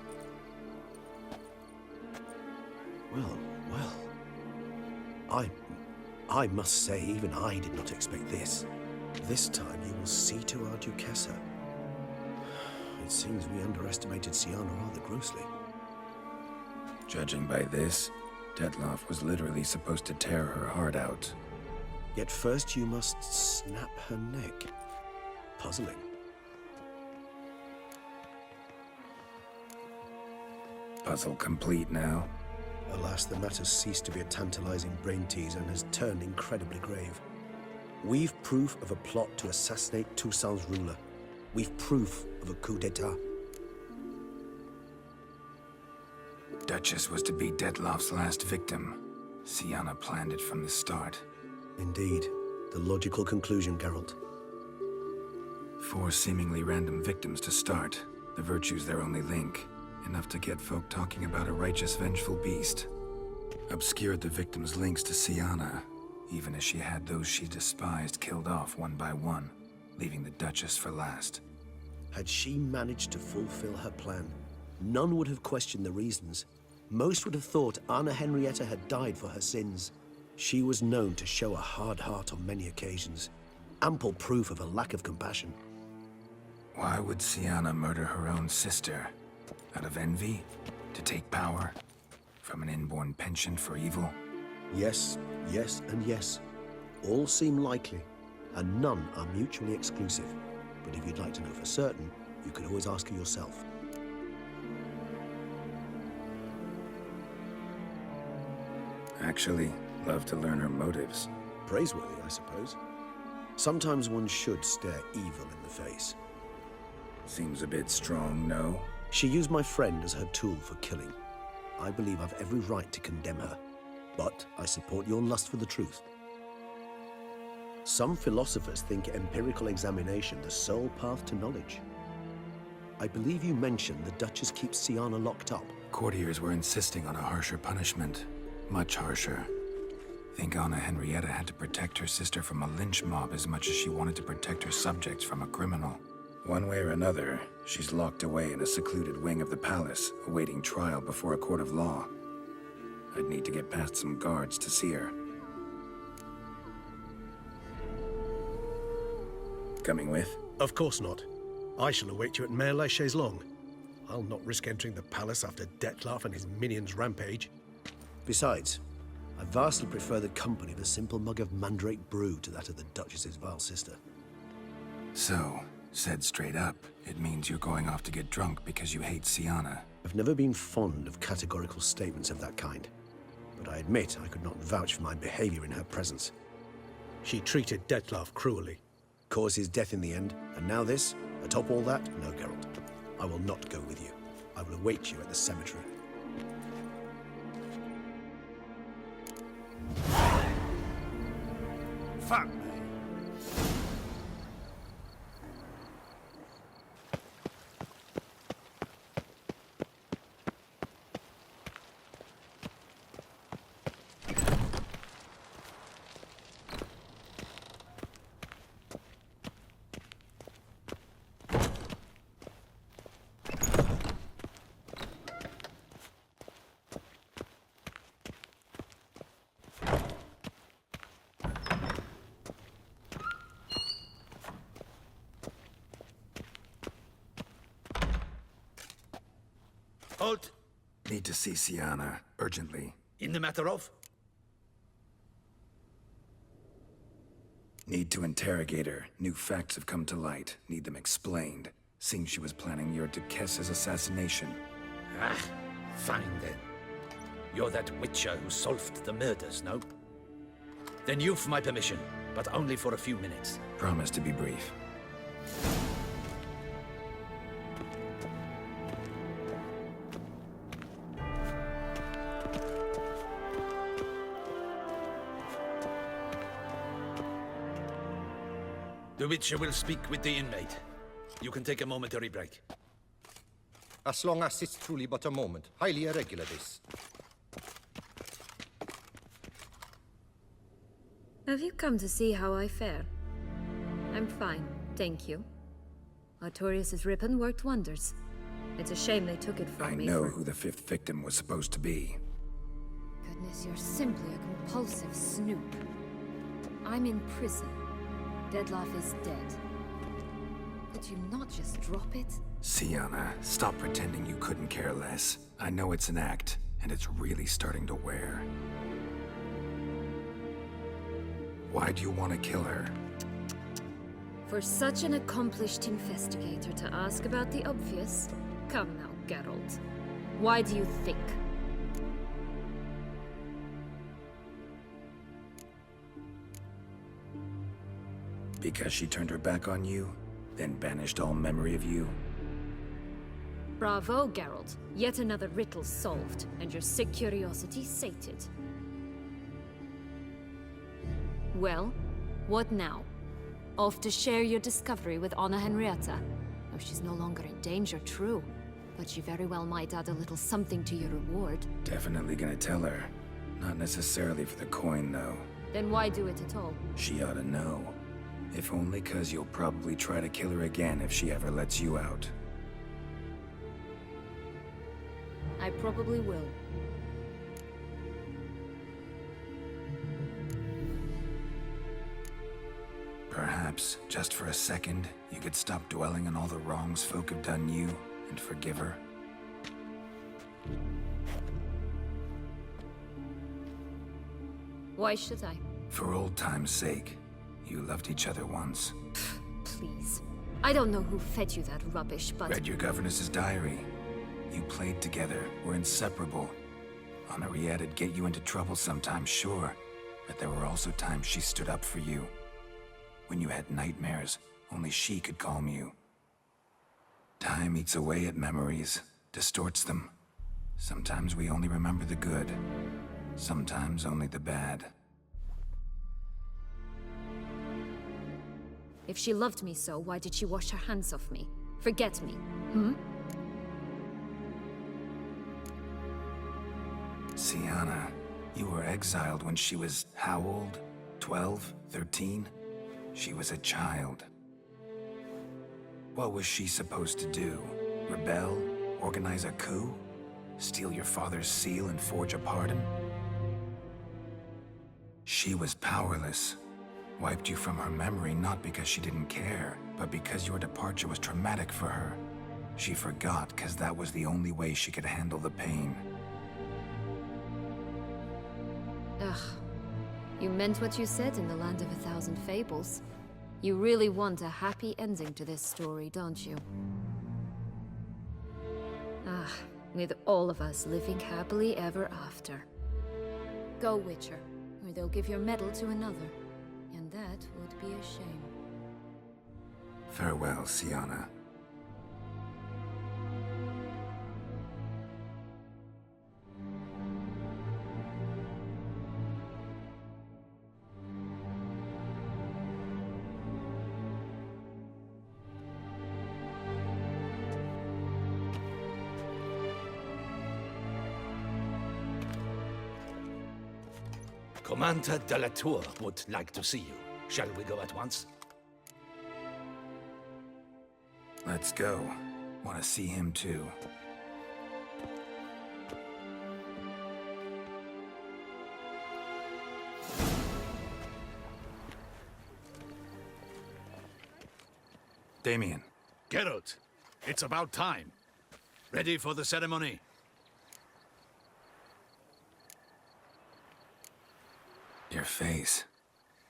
Well. I must say, even I did not expect this. This time you will see to our Duchessa. It seems we underestimated Sienna rather grossly. Judging by this, Detloff was literally supposed to tear her heart out. Yet first you must snap her neck. Puzzling. Puzzle complete now. Alas, the matter's ceased to be a tantalizing brain teaser and has turned incredibly grave. We've proof of a plot to assassinate Toussaint's ruler. We've proof of a coup d'etat. Duchess was to be Detloff's last victim. Sienna planned it from the start. Indeed. The logical conclusion, Geralt. 4 seemingly random victims to start. The virtue's their only link. Enough to get folk talking about a righteous, vengeful beast. Obscured the victim's links to Siana, even as she had those she despised killed off one by one, leaving the Duchess for last. Had she managed to fulfill her plan, none would have questioned the reasons. Most would have thought Anna Henrietta had died for her sins. She was known to show a hard heart on many occasions, ample proof of a lack of compassion. Why would Siana murder her own sister? Out of envy? To take power? From an inborn penchant for evil? Yes, yes, and yes. All seem likely, and none are mutually exclusive. But if you'd like to know for certain, you could always ask her yourself. Actually, love to learn her motives. Praiseworthy, I suppose. Sometimes one should stare evil in the face. Seems a bit strong, no? She used my friend as her tool for killing. I believe I've every right to condemn her, but I support your lust for the truth. Some philosophers think empirical examination the sole path to knowledge. I believe you mentioned the Duchess keeps Siana locked up. Courtiers were insisting on a harsher punishment. Much harsher. Think Anna Henrietta had to protect her sister from a lynch mob as much as she wanted to protect her subjects from a criminal. One way or another, she's locked away in a secluded wing of the palace, awaiting trial before a court of law. I'd need to get past some guards to see her. Coming with? Of course not. I shall await you at Mare la Chaise-Longue. I'll not risk entering the palace after Dettlaff and his minions rampage. Besides, I vastly prefer the company of a simple mug of mandrake brew to that of the Duchess's vile sister. So, said straight up, it means you're going off to get drunk because you hate Siana. I've never been fond of categorical statements of that kind, but I admit I could not vouch for my behavior in her presence. She treated Dettlaff cruelly, caused his death in the end, and now this? Atop all that? No, Geralt. I will not go with you. I will await you at the cemetery. Fuck me. Halt! Need to see Siana, urgently. In the matter of? Need to interrogate her. New facts have come to light. Need them explained. Seems she was planning your Duchess's assassination. Ah, fine then. You're that witcher who solved the murders, no? Then you've my permission, but only for a few minutes. Promise to be brief. The Witcher will speak with the inmate. You can take a momentary break. As long as it's truly but a moment. Highly irregular, this. Have you come to see how I fare? I'm fine, thank you. Artorius' ribbon worked wonders. It's a shame they took it from me. I know who the fifth victim was supposed to be. Goodness, you're simply a compulsive snoop. I'm in prison. Dettlaff is dead. Could you not just drop it? Siana, stop pretending you couldn't care less. I know it's an act, and it's really starting to wear. Why do you want to kill her? For such an accomplished investigator to ask about the obvious? Come now, Geralt. Why do you think? Because she turned her back on you, then banished all memory of you? Bravo, Geralt. Yet another riddle solved, and your sick curiosity sated. Well, what now? Off to share your discovery with Anna Henrietta? If she's no longer in danger, true. But she very well might add a little something to your reward. Definitely gonna tell her. Not necessarily for the coin, though. Then why do it at all? She ought to know. If only 'cause you'll probably try to kill her again if she ever lets you out. I probably will. Perhaps, just for a second, you could stop dwelling on all the wrongs folk have done you and forgive her. Why should I? For old time's sake. You loved each other once. Please. I don't know who fed you that rubbish, but... Read your governess's diary. You played together, were inseparable. Henriette'd get you into trouble sometimes, sure. But there were also times she stood up for you. When you had nightmares, only she could calm you. Time eats away at memories, distorts them. Sometimes we only remember the good. Sometimes only the bad. If she loved me so, why did she wash her hands off me? Forget me, hmm? Sienna, you were exiled when she was how old? 12? 13? She was a child. What was she supposed to do? Rebel? Organize a coup? Steal your father's seal and forge a pardon? She was powerless. Wiped you from her memory not because she didn't care, but because your departure was traumatic for her. She forgot because that was the only way she could handle the pain. Ugh. You meant what you said in the Land of 1,000 Fables. You really want a happy ending to this story, don't you? Ah, with all of us living happily ever after. Go, Witcher, or they'll give your medal to another. And that would be a shame. Farewell, Sienna. Commander de la Tour would like to see you. Shall we go at once? Let's go. Want to see him too. Damien. Geralt, it's about time. Ready for the ceremony? Your face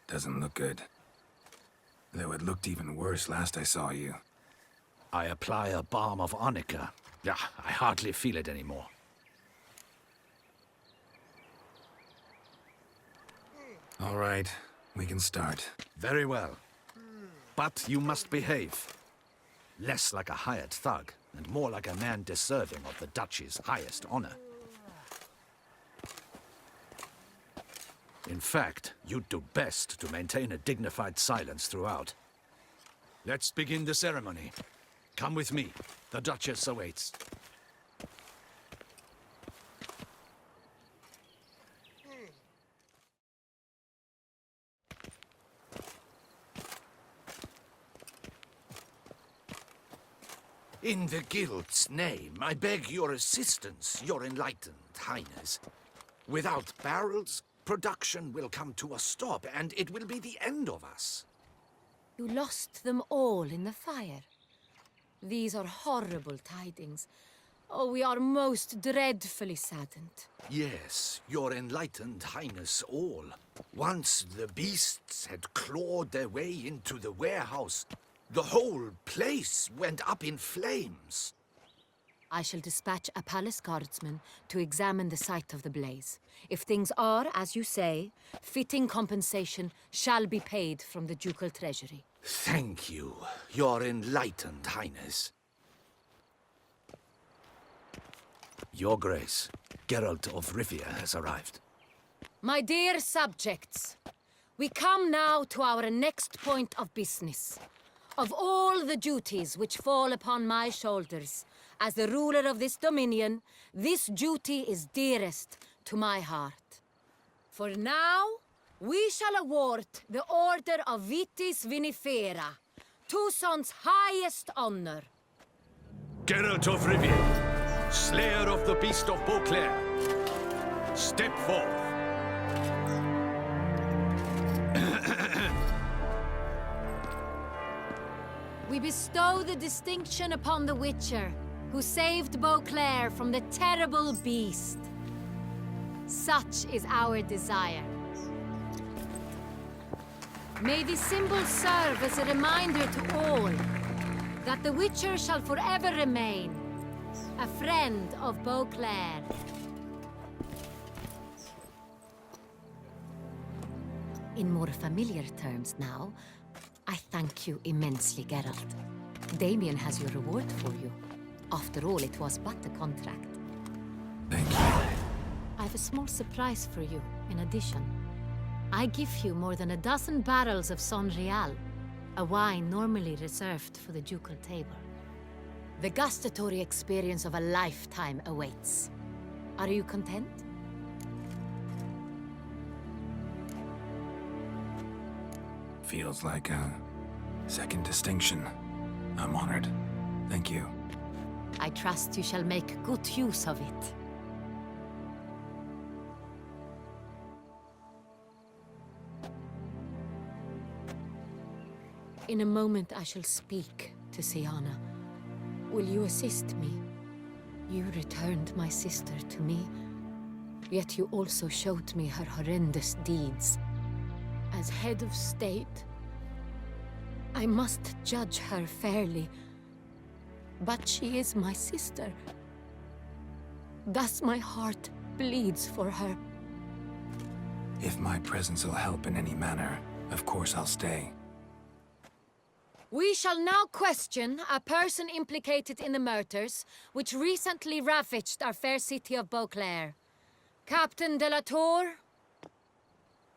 doesn't look good. Though it looked even worse last I saw you. I apply a balm of arnica. Yeah, I hardly feel it anymore. All right, we can start. Very well. But you must behave. Less like a hired thug, and more like a man deserving of the Duchy's highest honor. In fact, you'd do best to maintain a dignified silence throughout. Let's begin the ceremony. Come with me. The Duchess awaits. In the Guild's name, I beg your assistance, your enlightened highness. Without barrels, production will come to a stop, and it will be the end of us. You lost them all in the fire. These are horrible tidings. Oh, we are most dreadfully saddened. Yes, your enlightened highness all. Once the beasts had clawed their way into the warehouse, the whole place went up in flames. I shall dispatch a palace guardsman to examine the site of the blaze. If things are, as you say, fitting compensation shall be paid from the ducal treasury. Thank you, your enlightened highness. Your Grace, Geralt of Rivia has arrived. My dear subjects, we come now to our next point of business. Of all the duties which fall upon my shoulders, as the ruler of this dominion, this duty is dearest to my heart. For now, we shall award the Order of Vitis Vinifera, Tucson's highest honor. Geralt of Rivia, Slayer of the Beast of Beauclair, step forth. We bestow the distinction upon the Witcher, who saved Beauclair from the terrible beast. Such is our desire. May this symbol serve as a reminder to all that the Witcher shall forever remain a friend of Beauclair. In more familiar terms now, I thank you immensely, Geralt. Damien has your reward for you. After all, it was but a contract. Thank you. I have a small surprise for you, in addition. I give you more than a dozen barrels of Son Real, a wine normally reserved for the ducal table. The gustatory experience of a lifetime awaits. Are you content? Feels like a second distinction. I'm honored. Thank you. I trust you shall make good use of it. In a moment I shall speak to Syanna. Will you assist me? You returned my sister to me, yet you also showed me her horrendous deeds. As head of state, I must judge her fairly. But she is my sister. Thus my heart bleeds for her. If my presence will help in any manner, of course I'll stay. We shall now question a person implicated in the murders which recently ravaged our fair city of Beauclair. Captain de la Tour,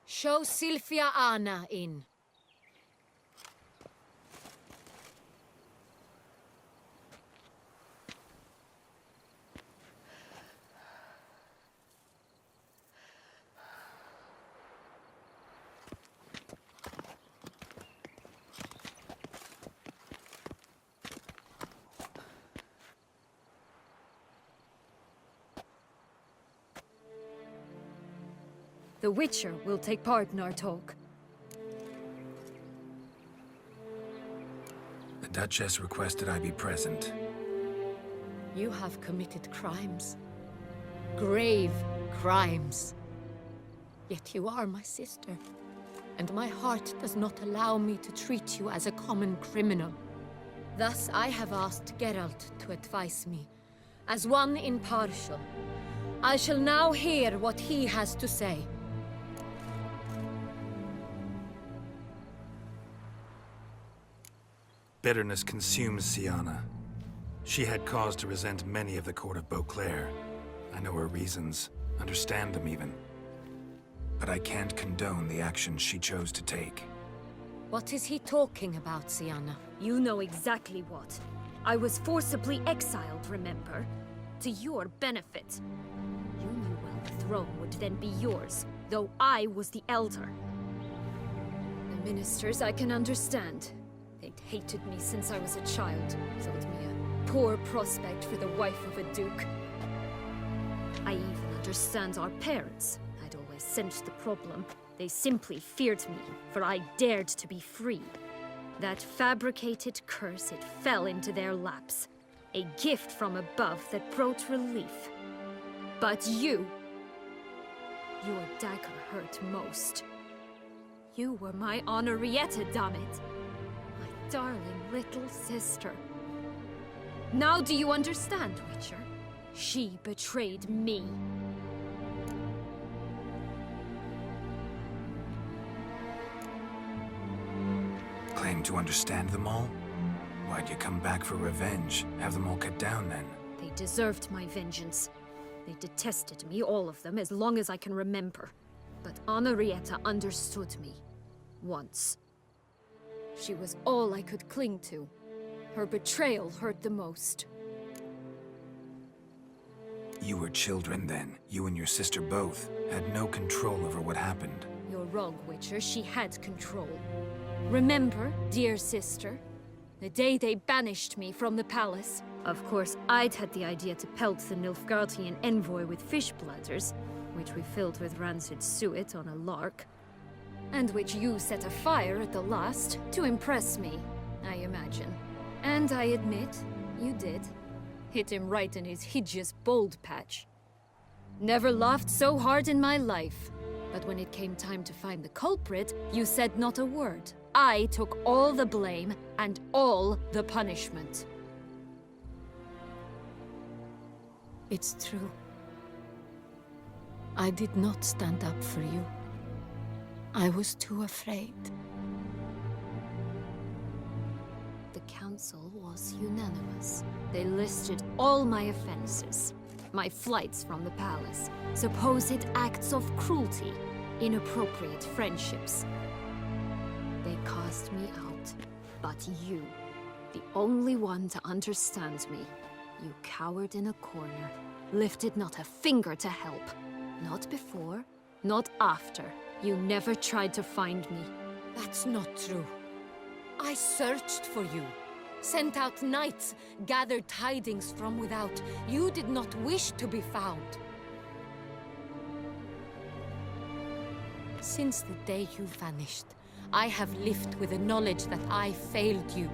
show Sylvia Anna in. The Witcher will take part in our talk. The Duchess requested I be present. You have committed crimes. Grave crimes. Yet you are my sister, and my heart does not allow me to treat you as a common criminal. Thus I have asked Geralt to advise me, as one impartial. I shall now hear what he has to say. Bitterness consumes Syanna. She had cause to resent many of the court of Beauclair. I know her reasons, understand them even. But I can't condone the actions she chose to take. What is he talking about, Syanna? You know exactly what. I was forcibly exiled, remember? To your benefit. You knew well the throne would then be yours, though I was the elder. The ministers I can understand. They'd hated me since I was a child, thought me a poor prospect for the wife of a duke. I even understand our parents. I'd always sensed the problem. They simply feared me, for I dared to be free. That fabricated curse, it fell into their laps. A gift from above that brought relief. But you... your dagger hurt most. You were my Henrietta, damn it. Darling little sister. Now do you understand, Witcher? She betrayed me. Claim to understand them all? Why'd you come back for revenge? Have them all cut down then? They deserved my vengeance. They detested me, all of them, as long as I can remember. But Henrietta understood me. Once. She was all I could cling to. Her betrayal hurt the most. You were children then. You and your sister both had no control over what happened. You're wrong, Witcher. She had control. Remember, dear sister, the day they banished me from the palace? Of course, I'd had the idea to pelt the Nilfgaardian envoy with fish bladders, which we filled with rancid suet on a lark, and which you set afire at the last to impress me, I imagine. And I admit, you did. Hit him right in his hideous bald patch. Never laughed so hard in my life. But when it came time to find the culprit, you said not a word. I took all the blame and all the punishment. It's true. I did not stand up for you. I was too afraid. The council was unanimous. They listed all my offenses. My flights from the palace, supposed acts of cruelty, inappropriate friendships. They cast me out. But you, the only one to understand me, you cowered in a corner, lifted not a finger to help. Not before, not after. You never tried to find me. That's not true. I searched for you. Sent out knights, gathered tidings from without. You did not wish to be found. Since the day you vanished, I have lived with the knowledge that I failed you.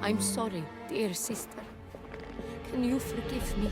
I'm sorry, dear sister. Can you forgive me?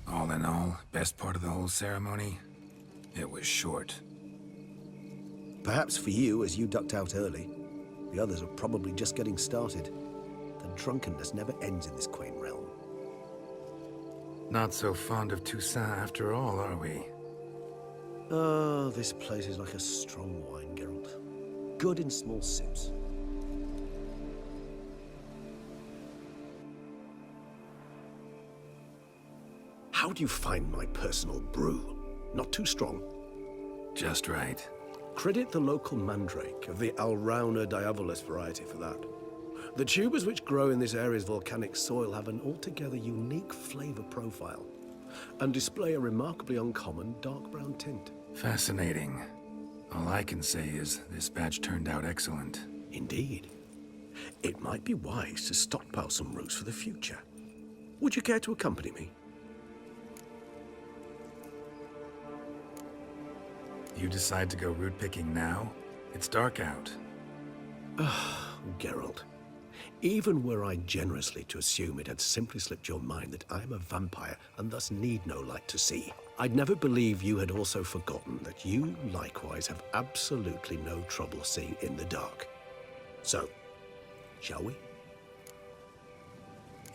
All in all, best part of the whole ceremony? It was short. Perhaps for you, as you ducked out early. The others are probably just getting started. The drunkenness never ends in this quaint realm. Not so fond of Toussaint after all, are we? Oh, this place is like a strong wine, Geralt. Good in small sips. How do you find my personal brew? Not too strong? Just right. Credit the local mandrake of the Alrauna diabolus variety for that. The tubers which grow in this area's volcanic soil have an altogether unique flavor profile and display a remarkably uncommon dark brown tint. Fascinating. All I can say is this batch turned out excellent. Indeed. It might be wise to stockpile some roots for the future. Would you care to accompany me? You decide to go root picking now? It's dark out. Geralt. Even were I generously to assume it had simply slipped your mind that I am a vampire and thus need no light to see, I'd never believe you had also forgotten that you likewise have absolutely no trouble seeing in the dark. So, shall we?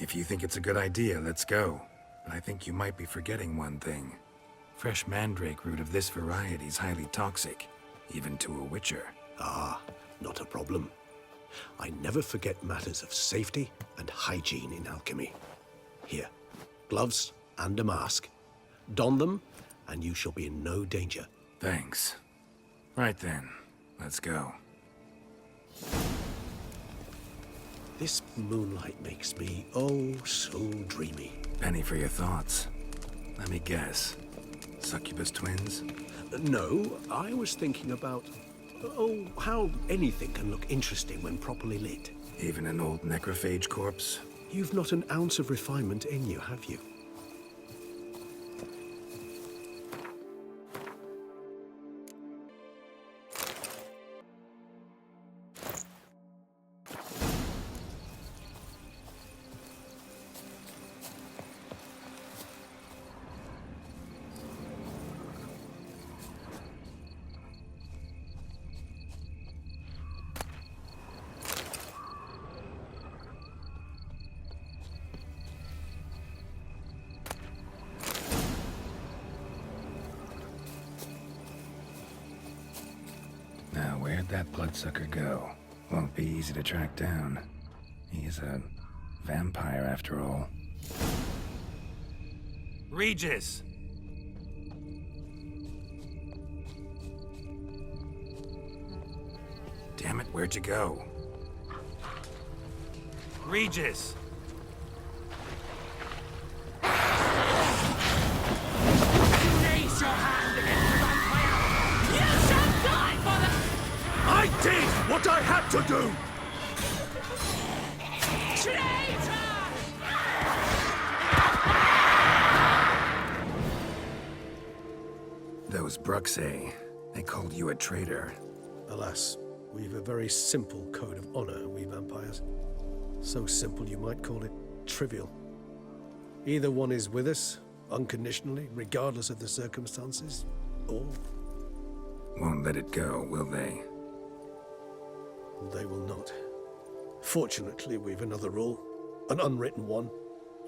If you think it's a good idea, let's go. But I think you might be forgetting one thing. Fresh mandrake root of this variety is highly toxic, even to a witcher. Ah, not a problem. I never forget matters of safety and hygiene in alchemy. Here, gloves and a mask. Don them, and you shall be in no danger. Thanks. Right then, let's go. This moonlight makes me, oh, so dreamy. Penny for your thoughts. Let me guess. Succubus twins? No, I was thinking about, oh, how anything can look interesting when properly lit. Even an old necrophage corpse? You've not an ounce of refinement in you, have you? Where'd that bloodsucker go? Won't be easy to track down. He's a vampire after all. Regis! Damn it, where'd you go? Regis! Raise your hand against the vampire! You shall die for the... I did what I had to do! Those Bruxay, they called you a traitor. Alas, we've a very simple code of honor, we vampires. So simple you might call it trivial. Either one is with us, unconditionally, regardless of the circumstances, or... Won't let it go, will they? They will not. Fortunately, we've another rule, an unwritten one,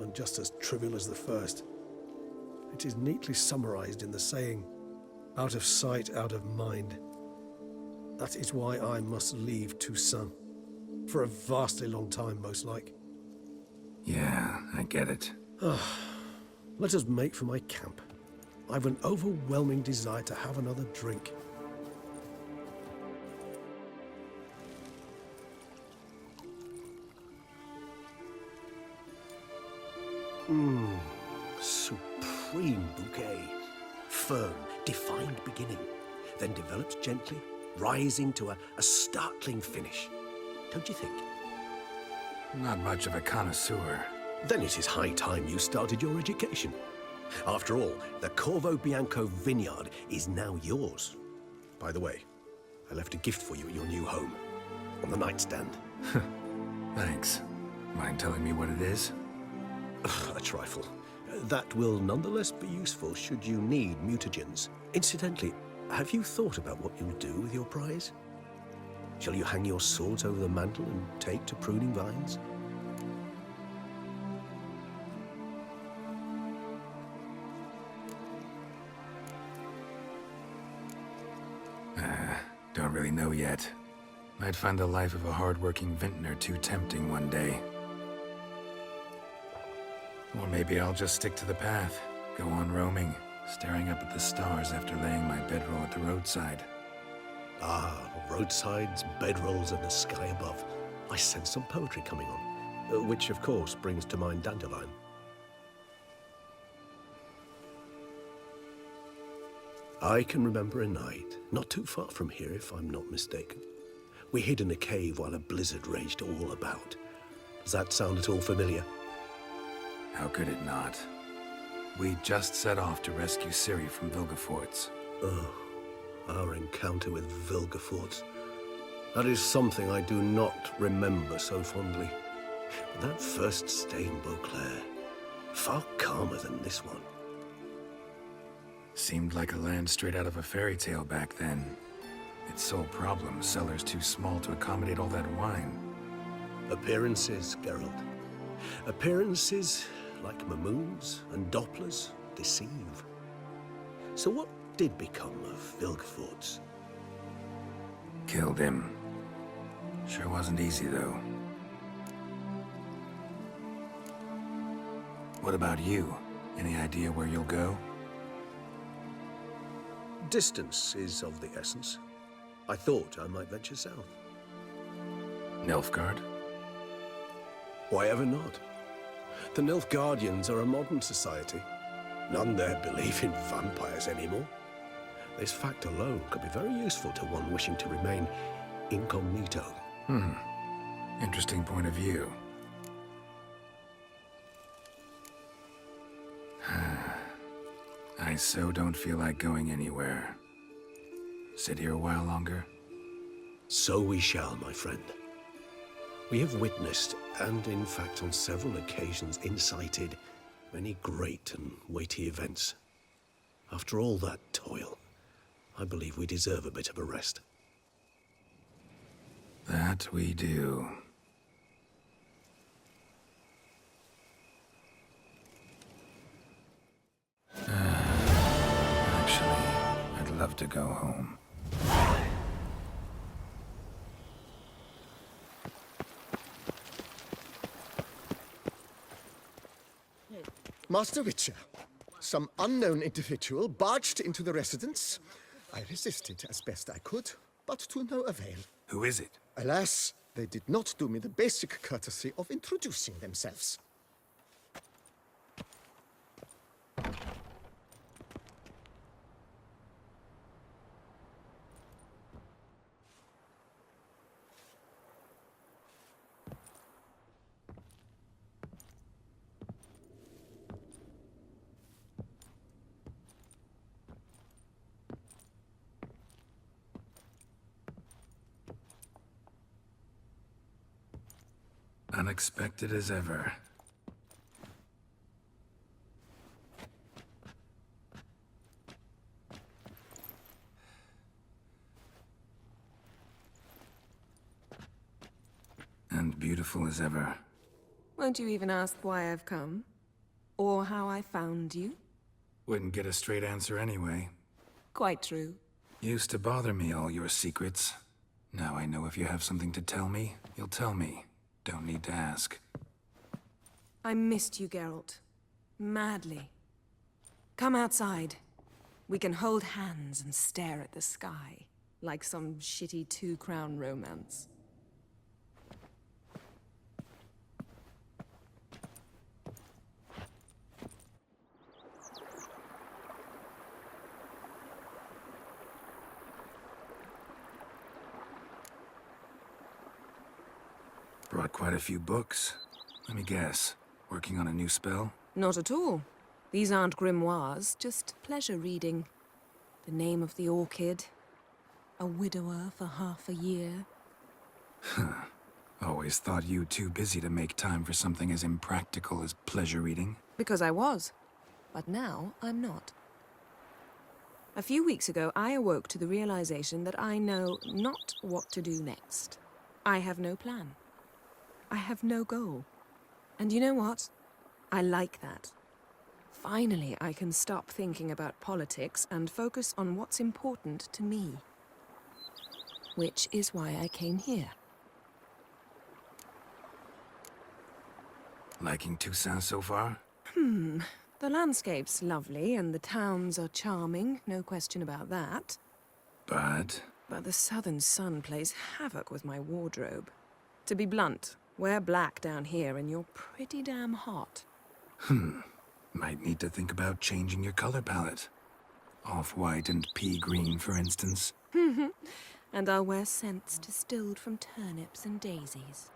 and just as trivial as the first. It is neatly summarized in the saying, out of sight, out of mind. That is why I must leave Toussaint. For a vastly long time, most like. Yeah, I get it. Let us make for my camp. I've an overwhelming desire to have another drink. Supreme bouquet. Firm, defined beginning, then develops gently, rising to a startling finish. Don't you think? Not much of a connoisseur. Then it is high time you started your education. After all, the Corvo Bianco vineyard is now yours. By the way, I left a gift for you at your new home, on the nightstand. Thanks. Mind telling me what it is? A trifle. That will nonetheless be useful should you need mutagens. Incidentally, have you thought about what you'll do with your prize? Shall you hang your swords over the mantle and take to pruning vines? Don't really know yet. Might find the life of a hard-working vintner too tempting one day. Or maybe I'll just stick to the path, go on roaming, staring up at the stars after laying my bedroll at the roadside. Ah, roadsides, bedrolls, and the sky above. I sense some poetry coming on, which of course brings to mind Dandelion. I can remember a night, not too far from here if I'm not mistaken. We hid in a cave while a blizzard raged all about. Does that sound at all familiar? How could it not? We just set off to rescue Ciri from Vilgefortz. Oh, our encounter with Vilgefortz. That is something I do not remember so fondly. But that first stay in Beauclair, far calmer than this one. Seemed like a land straight out of a fairy tale back then. Its sole problem, cellars too small to accommodate all that wine. Appearances, Geralt. Appearances, like Mamoons and Dopplers, deceive. So what did become of Vilgefortz? Killed him. Sure wasn't easy, though. What about you? Any idea where you'll go? Distance is of the essence. I thought I might venture south. Nilfgaard? Why ever not? The Nilfgaardians are a modern society. None there believe in vampires anymore. This fact alone could be very useful to one wishing to remain incognito. Interesting point of view. I so don't feel like going anywhere. Sit here a while longer? So we shall, my friend. We have witnessed, and in fact on several occasions incited, many great and weighty events. After all that toil, I believe we deserve a bit of a rest. That we do. Actually, I'd love to go home. Master Witcher, some unknown individual barged into the residence. I resisted as best I could, but to no avail. Who is it? Alas, they did not do me the basic courtesy of introducing themselves. Unexpected as ever. And beautiful as ever. Won't you even ask why I've come? Or how I found you? Wouldn't get a straight answer anyway. Quite true. Used to bother me, all your secrets. Now I know if you have something to tell me, you'll tell me. Don't need to ask. I missed you, Geralt. Madly. Come outside. We can hold hands and stare at the sky, like some shitty two-crown romance. Brought quite a few books. Let me guess. Working on a new spell? Not at all. These aren't grimoires, just pleasure reading. The Name of the Orchid. A widower for half a year. Huh. Always thought you too busy to make time for something as impractical as pleasure reading. Because I was. But now I'm not. A few weeks ago, I awoke to the realization that I know not what to do next. I have no plan. I have no goal. And you know what? I like that. Finally, I can stop thinking about politics and focus on what's important to me. Which is why I came here. Liking Toussaint so far? The landscape's lovely and the towns are charming, no question about that. But the southern sun plays havoc with my wardrobe. To be blunt, wear black down here and you're pretty damn hot. Might need to think about changing your color palette. Off-white and pea green, for instance. And I'll wear scents distilled from turnips and daisies.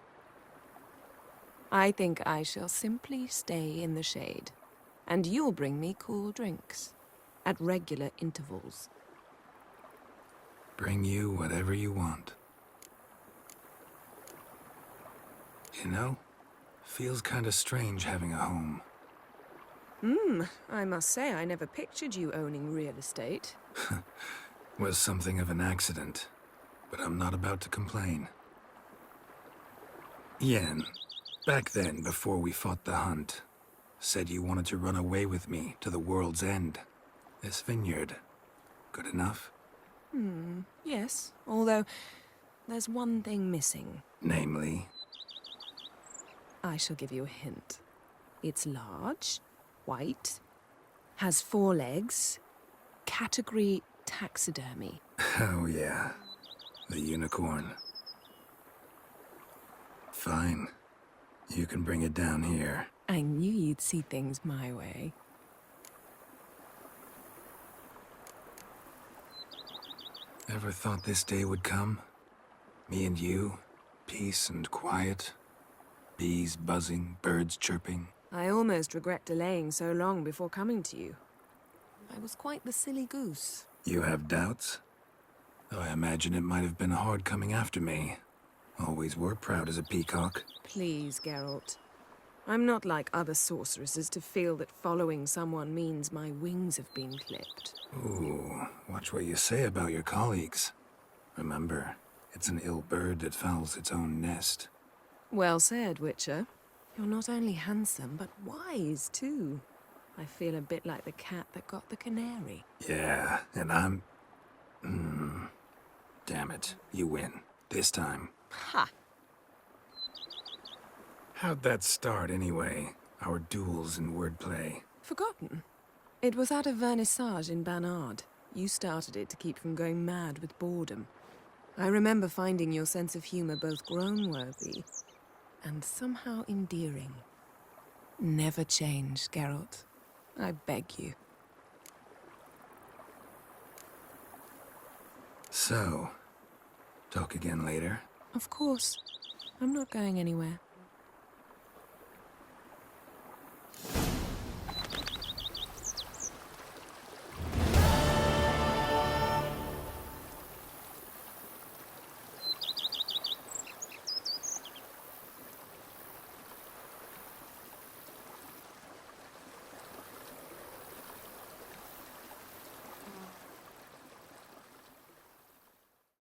I think I shall simply stay in the shade. And you'll bring me cool drinks. At regular intervals. Bring you whatever you want. You know, feels kinda strange having a home. I must say I never pictured you owning real estate. Was something of an accident, but I'm not about to complain. Yen, back then, before we fought the hunt, said you wanted to run away with me to the world's end. This vineyard, good enough? Yes, although there's one thing missing. Namely? I shall give you a hint. It's large, white, has 4 legs, category taxidermy. Oh yeah, the unicorn. Fine. You can bring it down here. I knew you'd see things my way. Ever thought this day would come? Me and you, peace and quiet. Bees buzzing, birds chirping. I almost regret delaying so long before coming to you. I was quite the silly goose. You have doubts? Though I imagine it might have been hard coming after me. Always were proud as a peacock. Please, Geralt. I'm not like other sorceresses to feel that following someone means my wings have been clipped. Ooh, watch what you say about your colleagues. Remember, it's an ill bird that fouls its own nest. Well said, Witcher. You're not only handsome, but wise, too. I feel a bit like the cat that got the canary. Yeah, and I'm... Damn it, you win. This time. Ha! How'd that start, anyway? Our duels and wordplay. Forgotten? It was at a vernissage in Banard. You started it to keep from going mad with boredom. I remember finding your sense of humor both groan-worthy and somehow endearing. Never change, Geralt. I beg you. So, talk again later? Of course. I'm not going anywhere.